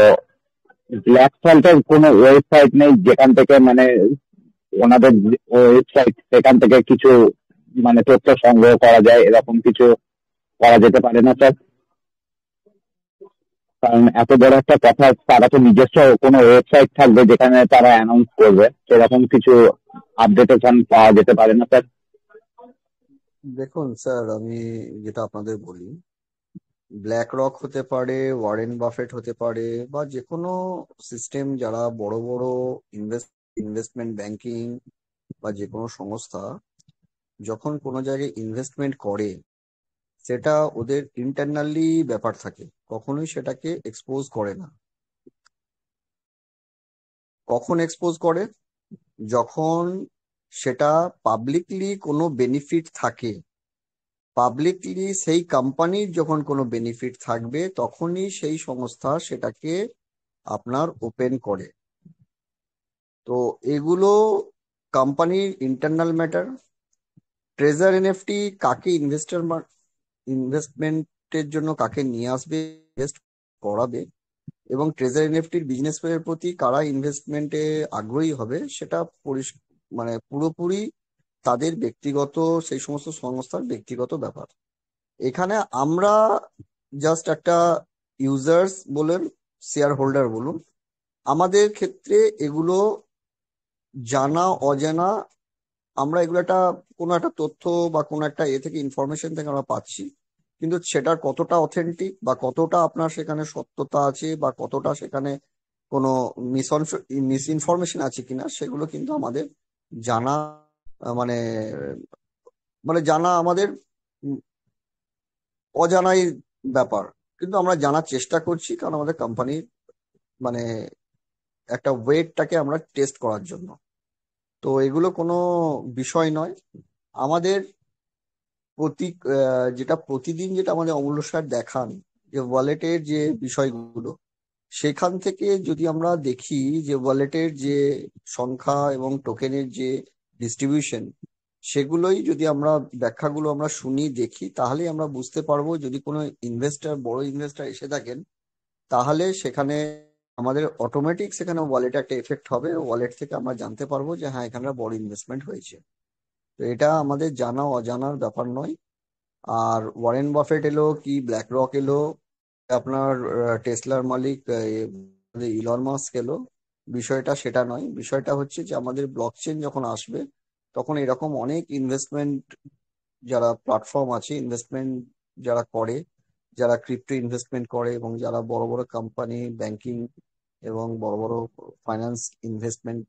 ব্ল্যাক সল্টের কোনো ওয়েবসাইট নেই যেখান থেকে মানে ওনাদের ওয়েবসাইট, সেখান থেকে কিছু মানে তথ্য সংগ্রহ করা যায়, এরকম কিছু করা যেতে পারে না স্যার? কারণ এত বড় একটা কথা, তারা তো নিজস্ব কোনো ওয়েবসাইট থাকবে যেখানে তারা অ্যানাউন্স করবে, সেরকম কিছু আপডেটেশন পাওয়া যেতে পারে না স্যার? দেখুন স্যার, আমি যেটা আপনাদের বলি ব্ল্যাক রক হতে পারে, ওয়ারেন বাফেট হতে পারে, বা যে কোনো সিস্টেম যারা বড় বড় ইনভেস্টমেন্ট ব্যাংকিং বা যে কোনো সংস্থা যখন কোনো জায়গায় ইনভেস্টমেন্ট করে, সেটা ওদের ইন্টারনালি ব্যাপার থাকে, কখনোই সেটাকে এক্সপোজ করে না। কখন এক্সপোজ করে? যখন সেটা পাবলিকলি কোনো বেনিফিট থাকে, পাবলিকলি সেই কোম্পানির যখন কোনো বেনিফিট থাকবে, তখনই সেই সংস্থা সেটাকে আপনার ওপেন করে। তো এগুলো কোম্পানির ইন্টারনাল ম্যাটার। ট্রেজার এনএফটি কাকে ইনভেস্টমেন্টের জন্য কাকে নিয়ে আসবে, ইনভেস্ট করাবে, এবং ট্রেজার এনএফটির বিজনেস এর প্রতি কারা ইনভেস্টমেন্টে আগ্রহী হবে, সেটা মানে পুরোপুরি তাদের ব্যক্তিগত, সেই সমস্ত সংস্থার ব্যক্তিগত ব্যাপার। এখানে আমরা জাস্ট একটা ইউজার্স বলেন, শেয়ার হোল্ডার বলুন, আমাদের ক্ষেত্রে এগুলো জানা অজানা, আমরা এগুলো একটা কোনো একটা তথ্য বা কোনো একটা থেকে ইনফরমেশন থেকে আমরা পাচ্ছি, কিন্তু সেটার কতটা অথেন্টিক বা কতটা আপনার সেখানে সত্যতা আছে বা কতটা সেখানে কোনো মিসইনফরমেশন আছে কিনা, সেগুলো কিন্তু আমাদের জানা, মানে মানে জানা আমাদের অজানাই ব্যাপার। কিন্তু আমরা জানার চেষ্টা করছি, কারণ আমাদের কোম্পানির মানে একটা ওয়েটটাকে আমরা টেস্ট করার জন্য। তো এগুলো কোনো বিষয় নয়। আমাদের যেটা প্রতিদিন যেটা আমাদের অমূল্য স্যার দেখান, যে ওয়ালেটের যে বিষয়গুলো, সেখান থেকে যদি আমরা দেখি যে ওয়ালেটের যে সংখ্যা এবং টোকেনের যে ডিস্ট্রিবিউশন, সেগুলোই যদি আমরা ব্যাখ্যাগুলো আমরা শুনি দেখি, তাহলেই আমরা বুঝতে পারবো। যদি কোনো বড় ইনভেস্টর এসে থাকেন, তাহলে সেখানে আমাদের অটোমেটিক সেখানে ওয়ালেটে একটা এফেক্ট হবে, ওয়ালেট থেকে আমরা জানতে পারবো যে হ্যাঁ, এখানে বড় ইনভেস্টমেন্ট হয়েছে। তো এটা আমাদের জানা অজানার ব্যাপার নয়। আর ওয়ারেন বাফেট এলো কি ব্ল্যাক রক এলো, আপনার টেসলার মালিক ইলন মাস্ক এলো, বিষয়টা সেটা নয়। বিষয়টা হচ্ছে যে আমাদের ব্লকচেন যখন আসবে, তখন এরকম অনেক ইনভেস্টমেন্ট যারা প্ল্যাটফর্ম আছে, ইনভেস্টমেন্ট যারা করে, যারা ক্রিপ্টো ইনভেস্টমেন্ট করে, এবং যারা বড় বড় কোম্পানি, ব্যাংকিং এবং বড় বড় ফাইন্যান্স ইনভেস্টমেন্ট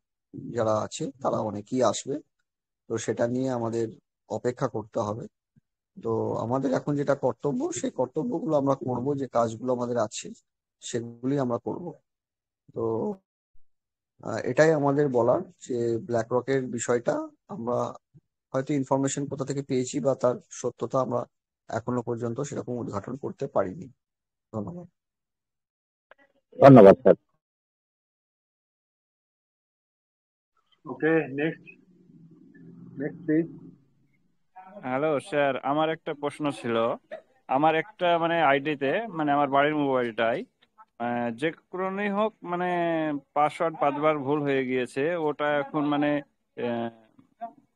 যারা আছে, তারা অনেকেই আসবে। তো সেটা নিয়ে আমাদের অপেক্ষা করতে হবে। তো আমাদের এখন যেটা কর্তব্য, সেই কর্তব্যগুলো আমরা করব, যে কাজগুলো আমাদের আছে সেগুলি আমরা করব। তো এটাই আমাদের বলার, যে ব্ল্যাক রকের বিষয়টা আমরা হয়তো ইনফরমেশন কোথা থেকে পেয়েছি, বা তার সত্যতা আমরা এখনো পর্যন্ত সেরকম উদ্ঘাটন করতে পারিনি। ধন্যবাদ। ধন্যবাদ sir. Okay, next please. Hello sir, আমার একটা প্রশ্ন ছিল। আমার একটা মানে আইডিতে, মানে আমার বাড়ির মোবাইলটাই যে কারণেই হোক, মানে পাসওয়ার্ড 5বার ভুল হয়ে গিয়েছে। ওটা এখন মানে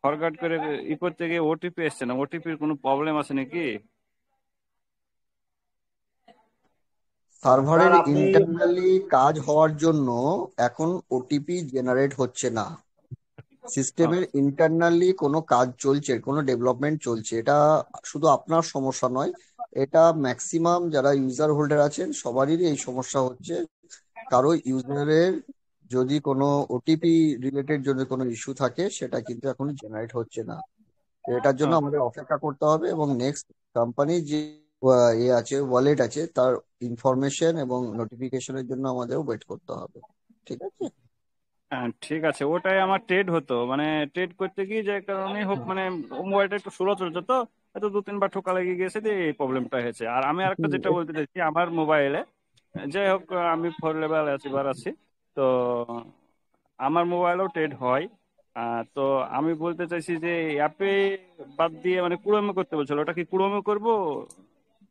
ফরগট করে করতে গিয়ে ওটিপি এসছে না। ওটিপির কোনো প্রবলেম আছে নাকি? সার্ভারের ইন্টারনালি কাজ হওয়ার জন্য এখন ওটিপি জেনারেট হচ্ছে না। সিস্টেমের ইন্টারনালি কোনো কাজ চলছে, কোনো ডেভেলপমেন্ট চলছে। এটা শুধু আপনার সমস্যা নয়, এটা ম্যাক্সিমাম যারা ইউজার হোল্ডার আছেন সবারই এই সমস্যা হচ্ছে। কারো ইউজারের যদি কোনো ওটিপি রিলেটেড যদি কোনো ইস্যু থাকে, সেটা কিন্তু এখন জেনারেট হচ্ছে না। তো এটার জন্য আমাদের অপেক্ষা করতে হবে, এবং নেক্সট কোম্পানির যে আছে, ওয়ালেট আছে, তার ইনফরমেশন এবং নোটিফিকেশনের জন্য আমাদের ওয়েট করতে হবে। ঠিক আছে? ঠিক আছে, ওটাই আমার ট্রেড হতো। মানে ট্রেড করতে গিয়ে যে কারণে হোক, মানে মোবাইলটা একটু স্লো চলছে, তো হয়তো 2-3বার ঠোকা লেগে গেছে, দিয়ে এই প্রবলেমটা হয়েছে। আর আমি আরেকটা যেটা বলতে চাইছি, আমার মোবাইলে যাই হোক, আমি 4 লেভেল এবার আছি, তো আমার মোবাইলেও ট্রেড হয়। তো আমি বলতে চাইছি যে অ্যাপে বাদ দিয়ে মানে ক্রোমে করতে বলছিল, ওটা কি ক্রোমে করবো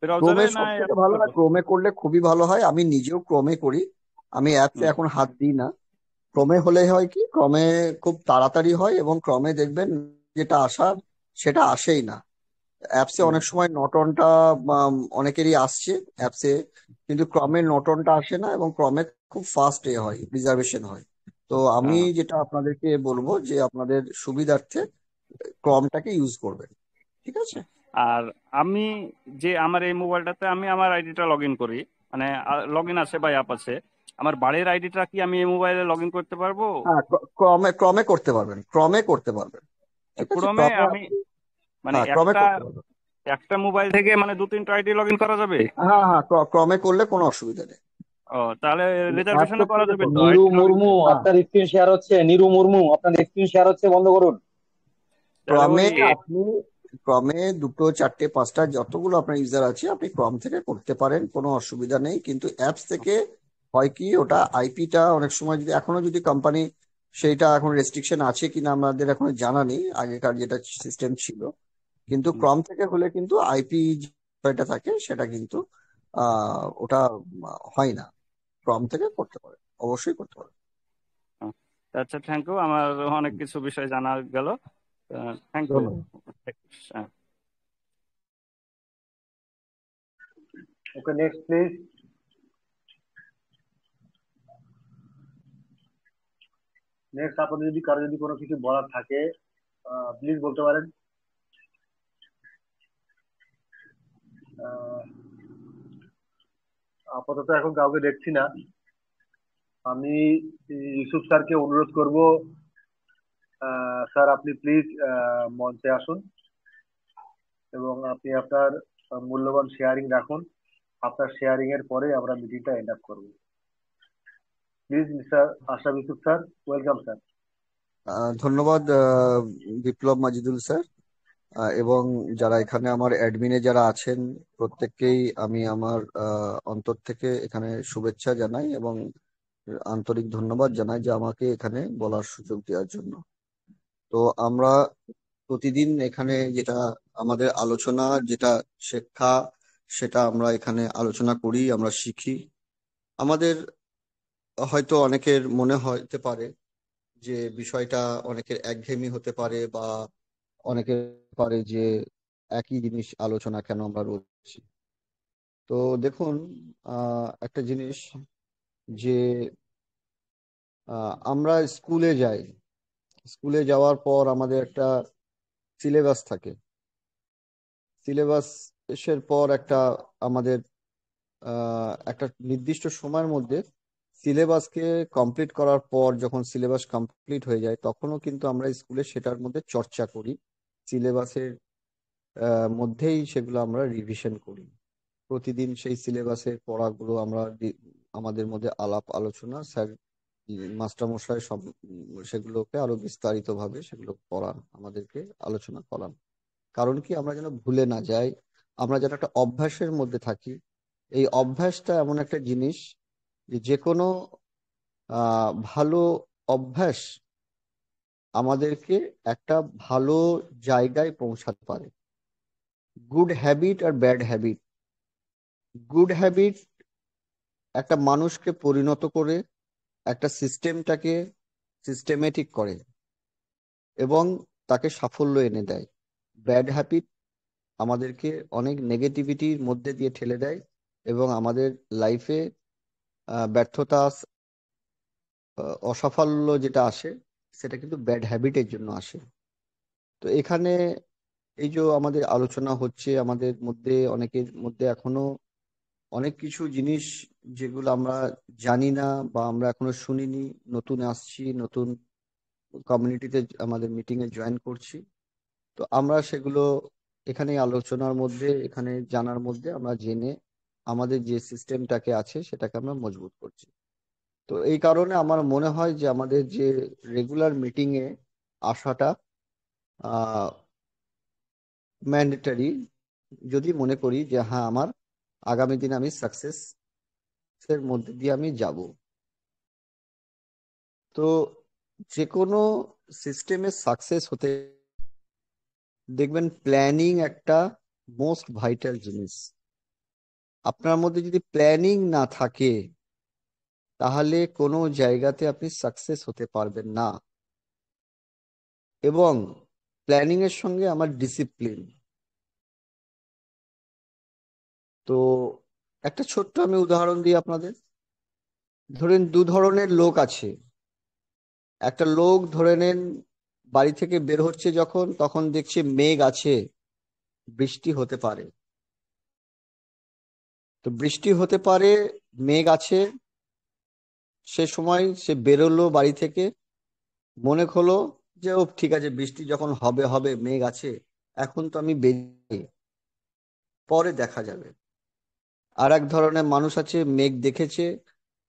ব্রাউজারে, ক্রোমে না সব থেকে অ্যাপে ভালো হয়, করবো? ক্রোমে করলে খুবই ভালো হয়। আমি নিজেও ক্রোমে করি, আমি অ্যাপসে এখন হাত দিই না। ক্রমে হলে হয় কি, ক্রমে খুব তাড়াতাড়ি হয়, এবং ক্রমে দেখবেন যেটা আসার সেটা আসেই না। অ্যাপসে অনেক সময় নটনটা অনেকেরই আসছে অ্যাপসে, কিন্তু ক্রমের নটনটা আসে না, এবং ক্রমে খুব ফাস্ট হয়, রিজার্ভেশন হয়। তো আমি যেটা আপনাদেরকে বলবো, যে আপনাদের সুবিধার্থে ক্রমটাকে ইউজ করবেন। ঠিক আছে? আর আমি যে আমার এই মোবাইলটাতে আমি আমার আইডিটা লগ ইন করি, মানে লগ ইন আছে বা অ্যাপ আছে, আমার বাড়ির আইডিটা কি আমি এই মোবাইলে লগ ইন করতে পারবো? হ্যাঁ, ক্রমে ক্রমে করতে পারবেন, ক্রমে করতে পারবেন। ঠিক আছে, ক্রমে ক্রমে আমি মানে হ্যাঁ, ক্রমে একটা করতে পারবেন। একটা মোবাইল থেকে মানে 2-3টা আইডি লগ ইন করা যাবে? হ্যাঁ হ্যাঁ, ক্রমে করলে কোনো অসুবিধা নেই। ও, তাহলে অ্যাপ রিজার্ভেশনও করা থেকে যাবে তো করবেন। নিরু আইডি লগ ইন? মুর্মু, হ্যাঁ, আপনার স্ক্রিন শেয়ার হচ্ছে। নিরু মুর্মু, আপনার স্ক্রিন শেয়ার হচ্ছে, বন্ধ করুন। তাহলে ক্রমে ওই আপনি ক্রমে 2, 4, 5টা যতগুলো আপনার ইউজার আছে আপনি ক্রম থেকে করতে পারেন, কোনো অসুবিধা নেই। কিন্তু অ্যাপস থেকে হয় কি, ওটা আইপিটা অনেক সময় যদি এখনো যদি কোম্পানি সেইটা এখন রেস্ট্রিকশন আছে কিনা আমাদের এখনো জানা নেই, আগেকার যেটা সিস্টেম ছিল। কিন্তু ক্রম থেকে হলে কিন্তু আইপি যেটা থাকে সেটা কিন্তু ওটা হয় না। ক্রম থেকে করতে পারে, অবশ্যই করতে পারে। আচ্ছা, থ্যাংক ইউ, আমার অনেক কিছু বিষয় জানা গেল। Thank you. ধন্যবাদ। Okay, next please. নেক্সট আপনাদের যদি কারো যদি কোনো কিছু বলার থাকে প্লিজ বলতে পারেন। আপাতত এখন কাউকে দেখছি না। আমি ইউসুফ স্যারকে অনুরোধ করব, স্যার আপনি প্লিজ মঞ্চে আসুন এবং আপনি আপনার মূল্যবান শেয়ারিং রাখুন। আপনার শেয়ারিং এর পরে আমরা মিটিংটা এন্ড আপ করবো। Please mister Ashraf Yusuf sir, welcome sir. ধন্যবাদ বিপ্লব মাজিদুল স্যার, এবং যারা এখানে আমার অ্যাডমিনে যারা আছেন প্রত্যেককেই আমি আমার অন্তর থেকে এখানে শুভেচ্ছা জানাই এবং আন্তরিক ধন্যবাদ জানাই যে আমাকে এখানে বলার সুযোগ দেওয়ার জন্য। তো আমরা প্রতিদিন এখানে যেটা আমাদের আলোচনা, যেটা শিক্ষা, সেটা আমরা এখানে আলোচনা করি, আমরা শিখি। আমাদের হয়তো অনেকের মনে হতে পারে যে বিষয়টা অনেকের একঘেয়েমি হতে পারে, বা অনেকের পারে যে একই জিনিস আলোচনা কেন আমরা রোজ করছি। তো দেখুন, একটা জিনিস যে আমরা স্কুলে যাই, স্কুলে যাওয়ার পর আমাদের একটা সিলেবাস থাকে। সিলেবাসের পর আমাদের একটা নির্দিষ্ট সময়ের মধ্যে সিলেবাসকে কমপ্লিট করার পর, যখন সিলেবাস কমপ্লিট হয়ে যায় তখনও কিন্তু আমরা স্কুলে সেটার মধ্যে চর্চা করি, সিলেবাসের মধ্যেই সেগুলো আমরা রিভিশন করি। প্রতিদিন সেই সিলেবাসের পড়াগুলো আমরা আমাদের মধ্যে আলাপ আলোচনা, স্যার মাস্টারমশাই সব সেগুলোকে আরো বিস্তারিতভাবে সেগুলো পড়ান, আমাদেরকে আলোচনা করান। কারণ কি, আমরা যেন ভুলে না যাই, আমরা যেন একটা অভ্যাসের মধ্যে থাকি। এই অভ্যাসটা এমন একটা জিনিস যে কোনো ভালো অভ্যাস আমাদেরকে একটা ভালো জায়গায় পৌঁছাতে পারে। গুড হ্যাবিট আর ব্যাড হ্যাবিট, গুড হ্যাবিট একটা মানুষকে পরিণত করে, একটা সিস্টেমটাকে সিস্টেমেটিক করে এবং তাকে সাফল্য এনে দেয়। ব্যাড হ্যাবিট আমাদেরকে অনেক নেগেটিভিটির মধ্যে দিয়ে ঠেলে দেয় এবং আমাদের লাইফে ব্যর্থতা, অসাফল্য যেটা আসে সেটা কিন্তু ব্যাড হ্যাবিটের জন্য আসে। তো এখানে এই যে আমাদের আলোচনা হচ্ছে, আমাদের মধ্যে অনেকের মধ্যে এখনো অনেক কিছু জিনিস যেগুলো আমরা জানি না বা আমরা এখনো শুনিনি, নতুন আসছি, নতুন কমিউনিটিতে আমাদের মিটিং এ জয়েন করছি। তো আমরা সেগুলো এখানে আলোচনার মধ্যে, এখানে জানার মধ্যে আমরা জেনে আমাদের যে সিস্টেমটাকে আছে সেটাকে আমরা মজবুত করছি। তো এই কারণে আমার মনে হয় যে আমাদের যে রেগুলার মিটিং এ আসাটা ম্যান্ডেটরি, যদি মনে করি যে হ্যাঁ আমার আগামী দিনে আমি সাকসেস এর মধ্যে দিয়ে আমি যাব। তো যে কোনো সিস্টেমে সাকসেস হতে দেখবেন প্ল্যানিং একটা মোস্ট ভাইটাল জিনিস। আপনার মধ্যে যদি প্ল্যানিং না থাকে তাহলে কোনো জায়গাতে আপনি সাকসেস হতে পারবেন না। এবং প্ল্যানিং এর সঙ্গে আমার ডিসিপ্লিন। তো একটা ছোট্ট আমি উদাহরণ দিই আপনাদের। ধরেন দু ধরনের লোক আছে। একটা লোক ধরে নেন বাড়ি থেকে বের হচ্ছে যখন, তখন দেখছে মেঘ আছে, বৃষ্টি হতে পারে। তো বৃষ্টি হতে পারে, মেঘ আছে, সে সময় সে বেরোলো বাড়ি থেকে, মনে হলো যে ও ঠিক আছে বৃষ্টি যখন হবে হবে, মেঘ আছে, এখন তো আমি বেরিয়ে, পরে দেখা যাবে। আর এক ধরনের মানুষ আছে, মেঘ দেখেছে,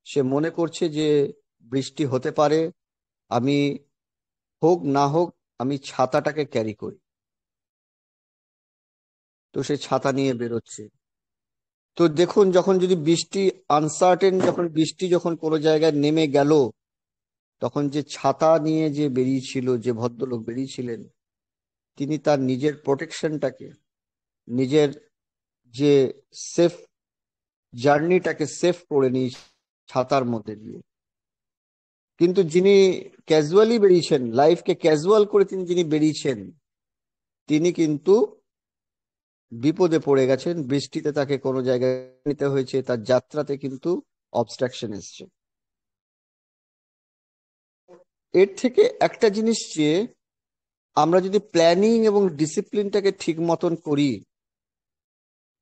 সে মনে করছে যে বৃষ্টি হতে পারে, আমি হোক না হোক আমি ছাতাটাকে ক্যারি করি, তো সে ছাতা নিয়ে বেরোচ্ছে। তো দেখুন, যখন যদি বৃষ্টি আনসার্টেন, যখন বৃষ্টি যখন কোনো জায়গায় নেমে গেল, তখন যে ছাতা নিয়ে যে বেরিয়েছিল, যে ভদ্রলোক বেরিয়েছিলেন, তিনি তার নিজের প্রোটেকশনটাকে, নিজের যে সেফ জার্নিটাকে সেফ করে নিয়ে ছাতার মধ্যে দিয়ে। কিন্তু যিনি ক্যাজুয়ালি বেরিয়েছেন, লাইফকে ক্যাজুয়াল করে যিনি বেরিয়েছেন, তিনি কিন্তু বিপদে পড়ে গেছেন। বৃষ্টিতে তাকে কোনো জায়গায় নিতে হয়েছে, তার যাত্রাতে কিন্তু অবস্ট্রাকশন এসছে। এর থেকে একটা জিনিস, যে আমরা যদি প্ল্যানিং এবং ডিসিপ্লিনটাকে ঠিক মতন করি,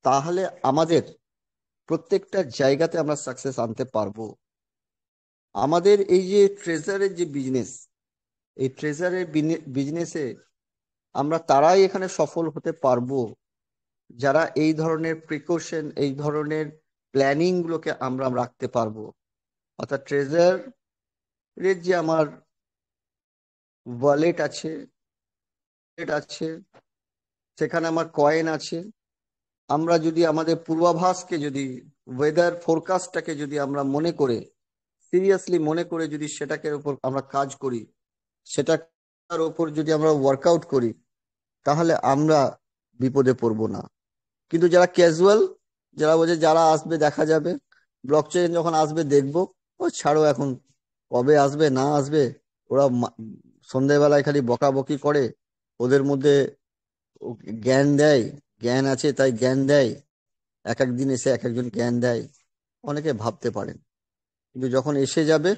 তাহলে আমাদের প্রত্যেকটা জায়গাতে আমরা সাকসেস আনতে পারবো। আমাদের এই যে ট্রেজারের যে বিজনেস, এই ট্রেজারের বিজনেসে আমরা তারাই এখানে সফল হতে পারবো যারা এই ধরনের প্রিকশন, এই ধরনের প্ল্যানিং গুলোকে আমরা রাখতে পারবো। অর্থাৎ ট্রেজারের যে আমার ওয়ালেট আছে, সেখানে আমার কয়েন আছে, আমরা যদি আমাদের পূর্বাভাসকে, যদি ওয়েদার ফোরকাস্টটাকে যদি আমরা মনে করে, সিরিয়াসলি মনে করে যদি সেটাকে উপর আমরা কাজ করি, সেটার উপর যদি আমরা ওয়ার্কআউট করি, তাহলে আমরা বিপদে পড়বো না। কিন্তু যারা ক্যাজুয়াল, যারা বলছে যারা আসবে দেখা যাবে, ব্লকচেইন যখন আসবে দেখবো, ও ছাড়ো এখন কবে আসবে না আসবে, ওরা সন্ধ্যেবেলায় খালি বকাবকি করে, ওদের মধ্যে জ্ঞান দেয়, জ্ঞান আছে তাই জ্ঞান দেয়, এক একদিন এসে এক একজন জ্ঞান দেয়, অনেকে ভাবতে পারেন। কিন্তু যখন এসে যাবে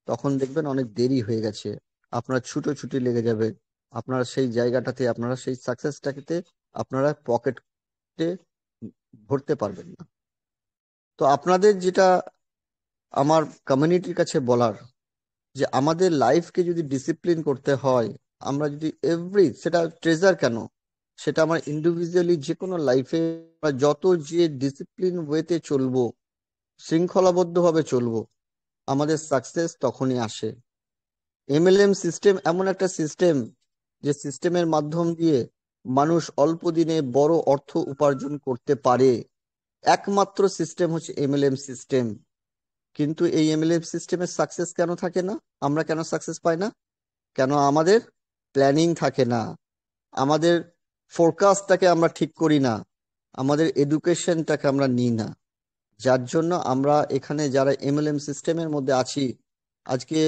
তখন দেখবেন অনেক দেরি হয়ে গেছে, আপনার ছুটোছুটি লেগে যাবে, আপনারা সেই জায়গাটাতে, আপনারা সেই সাকসেসটাকে আপনারা পকেটে ভরতে পারবেন না। তো আপনাদের যেটা আমার কমিউনিটির কাছে বলার, যে আমাদের লাইফকে যদি ডিসিপ্লিন করতে হয়, আমরা যদি সেটা ট্রেজার কেন, সেটা আমার ইন্ডিভিজুয়ালি যে কোনো লাইফে যত যে ডিসিপ্লিন ওয়েতে চলবো, শৃঙ্খলাবদ্ধভাবে চলবো, আমাদের সাকসেস তখনই আসে। MLM সিস্টেম এমন একটা সিস্টেম, যে সিস্টেমের মাধ্যম দিয়ে মানুষ অল্প দিনে বড় অর্থ উপার্জন করতে পারে। একমাত্র সিস্টেম হচ্ছে MLM সিস্টেম। কিন্তু এই MLM সিস্টেমের সাকসেস কেন থাকে না? আমরা কেন সাকসেস পাই না? কেন আমাদের প্ল্যানিং থাকে না, আমাদের ফোরকাস্টটাকে আমরা ঠিক করি না, আমাদের এডুকেশনটাকে আমরা নিই না। যার জন্য আমরা এখানে যারা MLM সিস্টেমের মধ্যে আছি, আজকে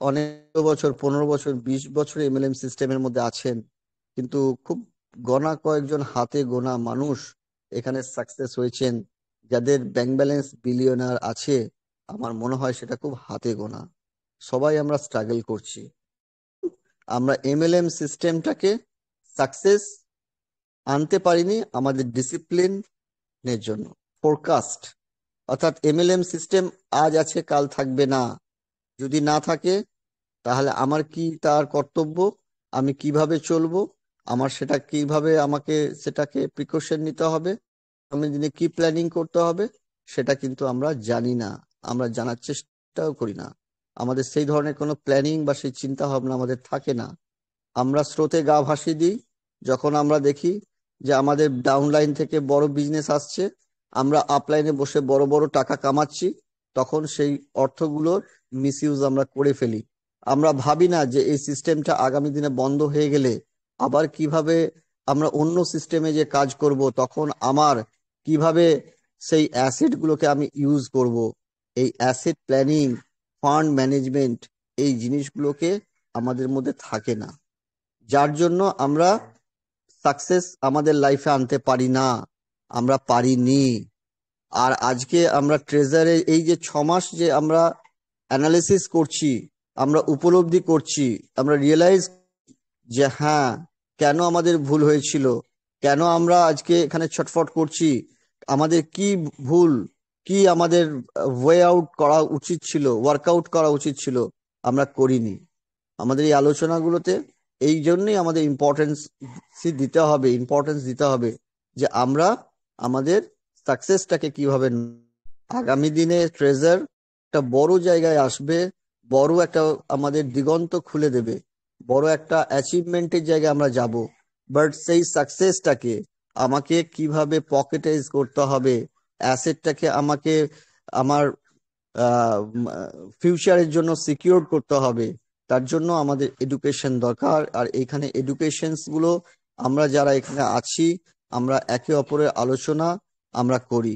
অনেক বছর, 15 বছর, 20 বছর MLM সিস্টেমের মধ্যে আছেন, কিন্তু খুব গোনা কয়েকজন, হাতে গোনা মানুষ এখানে সাকসেস হয়েছেন। যাদের ব্যাংক ব্যালেন্স বিলিয়নার আছে, আমার মনে হয় সেটা খুব হাতে গোনা। সবাই আমরা স্ট্রাগল করছি। আমরা MLM সিস্টেমটাকে সাকসেস আনতে পারিনি আমাদের ডিসিপ্লিনের জন্য। ফোরকাস্ট, অর্থাৎ MLM সিস্টেম আজ আছে কাল থাকবে না, যদি না থাকে তাহলে আমার কি তার কর্তব্য, আমি কিভাবে চলবো, আমার সেটা কিভাবে, আমাকে সেটাকে প্রিকশন নিতে হবে, আমি দিনে কি প্ল্যানিং করতে হবে, সেটা কিন্তু আমরা জানি না, আমরা জানার চেষ্টাও করি না। আমাদের সেই ধরনের কোনো প্ল্যানিং বা সেই চিন্তা ভাবনা আমাদের থাকে না। আমরা স্রোতে গা ভাসিয়ে দিই। যখন আমরা দেখি যে আমাদের ডাউনলাইন থেকে বড় বিজনেস আসছে, আমরা আপলাইনে বসে বড় বড় টাকা কামাচ্ছি, তখন সেই অর্থগুলোর মিসইউজ আমরা করে ফেলি। আমরা ভাবি না যে এই সিস্টেমটা আগামী দিনে বন্ধ হয়ে গেলে আবার কিভাবে আমরা অন্য সিস্টেমে যে কাজ করব, তখন আমার কিভাবে সেই অ্যাসেটগুলোকে আমি ইউজ করব। এই অ্যাসেট প্ল্যানিং, ফান্ড ম্যানেজমেন্ট, এই জিনিসগুলোকে আমাদের মধ্যে থাকে না, যার জন্য আমরা সাকসেস আমাদের লাইফে আনতে পারি না, আমরা পারিনি। আর আজকে আমরা ট্রেজারে এই যে 6 মাস যে আমরা অ্যানালিসিস করছি, আমরা উপলব্ধি করছি, আমরা রিয়েলাইজ যে হ্যাঁ, কেন আমাদের ভুল হয়েছিল, কেন আমরা আজকে এখানে ছটফট করছি, আমাদের কি ভুল, কি আমাদের ওয়ে আউট করা উচিত ছিল, ওয়ার্কআউট করা উচিত ছিল, আমরা করিনি। আমাদের এই আলোচনাগুলোতে এই জন্যই আমাদের ইম্পর্টেন্স দিতে হবে যে আমরা আমাদের সাকসেসটাকে কিভাবে আগামী দিনে ট্রেজার একটা বড় জায়গায় আসবে, বড় একটা আমাদের দিগন্ত খুলে দেবে, বড় একটা অ্যাচিভমেন্টের জায়গায় আমরা যাব। বাট সেই সাকসেসটাকে আমাকে কিভাবে পকেটাইজ করতে হবে, অ্যাসেটটাকে আমাকে আমার ফিউচারের জন্য সিকিউর করতে হবে, তার জন্য আমাদের এডুকেশন দরকার। আর এখানে এডুকেশনস গুলো আমরা যারা এখানে আছি, আমরা একে অপরের আলোচনা আমরা করি।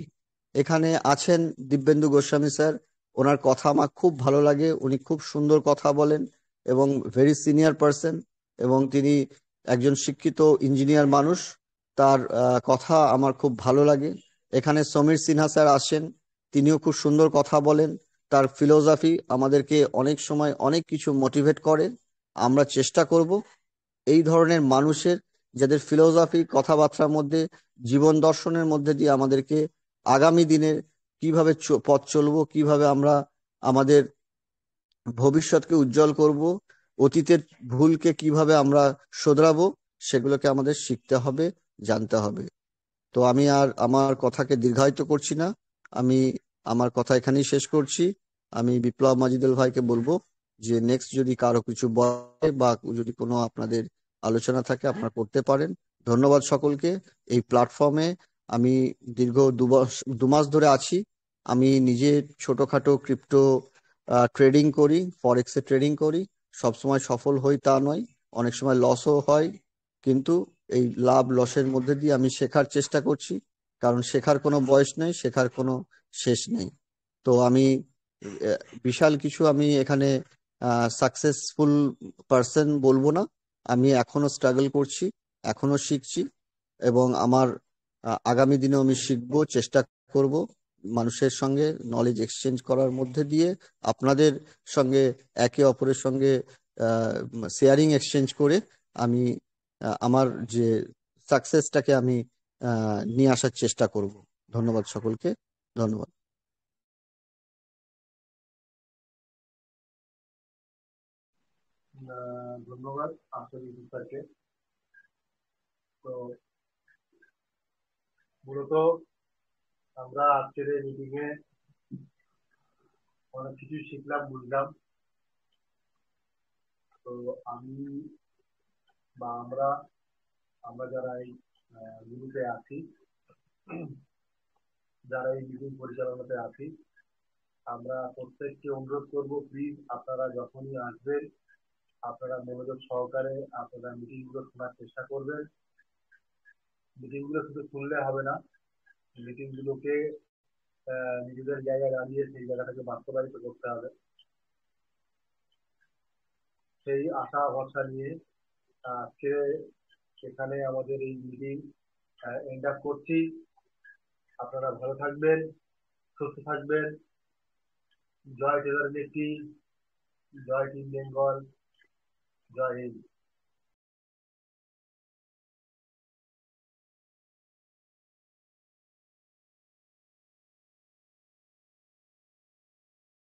এখানে আছেন দিব্যেন্দু গোস্বামী স্যার, ওনার কথা আমার খুব ভালো লাগে, উনি খুব সুন্দর কথা বলেন এবং ভেরি সিনিয়র পার্সন, এবং তিনি একজন শিক্ষিত ইঞ্জিনিয়ার মানুষ, তার কথা আমার খুব ভালো লাগে। এখানে সমীর সিনহা স্যার আসেন, তিনিও খুব সুন্দর কথা বলেন, তার ফিলোসফি আমাদেরকে অনেক সময় অনেক কিছু মোটিভেট করে। আমরা চেষ্টা করব এই ধরনের মানুষের, যাদের ফিলোসফি কথাবার্তার মধ্যে, জীবন দর্শনের মধ্যে দিয়ে আমাদেরকে আগামী দিনের কিভাবে পথ চলবো, কিভাবে আমরা আমাদের ভবিষ্যৎকে উজ্জ্বল করব, অতীতের ভুলকে কিভাবে আমরা শোধরাবো, সেগুলোকে আমাদের শিখতে হবে, জানতে হবে। তো আমি আর আমার কথাকে দীর্ঘায়িত করছি না, আমি আমার কথা এখানেই শেষ করছি। আমি বিপ্লব মাজিদুল ভাইকে বলবো যে নেক্সট যদি কারো কিছু বলে বা যদি কোনো আপনাদের আলোচনা থাকে আপনারা করতে পারেন। ধন্যবাদ সকলকে। এই প্ল্যাটফর্মে আমি দীর্ঘ 2 মাস ধরে আছি। আমি নিজে ছোটখাটো ক্রিপ্টো ট্রেডিং করি, ফরেক্সে ট্রেডিং করি। সবসময় সফল হই তা নয়, অনেক সময় লসও হয়, কিন্তু এই লাভ লসের মধ্যে দিয়ে আমি শেখার চেষ্টা করছি, কারণ শেখার কোনো বয়স নেই, শেখার কোনো শেষ নেই। তো আমি বিশাল কিছু আমি এখানে সাকসেসফুল পার্সন বলবো না, আমি এখনো স্ট্রাগল করছি, এখনো শিখছি, এবং আমার আগামী দিনেও আমি শিখবো, চেষ্টা করব মানুষের সঙ্গে নলেজ এক্সচেঞ্জ করার মধ্যে দিয়ে, আপনাদের সঙ্গে একে অপরের সঙ্গে শেয়ারিং এক্সচেঞ্জ করে আমি আমার যে সাকসেসটাকে আমি নিয়ে আসার চেষ্টা করব। ধন্যবাদ সকলকে, ধন্যবাদ। ধন্যবাদ আন্তরিক স্যারকে। তো মূলত আমরা আজকের এই মিটিং এ অনেক কিছু শিখলাম, বুঝলাম। তো আমি বা আমরা যারা এই গ্রুপে আছি, যারা এই মিটিং পরিচালনাতে আছি, আমরা প্রত্যেককে অনুরোধ করব, প্লিজ আপনারা যখনই আসবেন আপনারা মনোযোগ সহকারে আপনারা মিটিং গুলো শোনার চেষ্টা করবেন। মিটিং গুলো শুধু শুনলে হবে না, মিটিং গুলোকে নিজেদের জায়গায় দাঁড়িয়ে সেই জায়গাটাকে বাস্তবায়িত করতে হবে। সেই আশা ভরসা নিয়ে আজকে এখানে আমাদের এই মিটিং এন্ড আপ করছি। আপনারা ভালো থাকবেন, সুস্থ থাকবেন। জয় ট্রেজার ইলেকট্রিক, জয় টিম বেঙ্গল, জয় হিন্দ।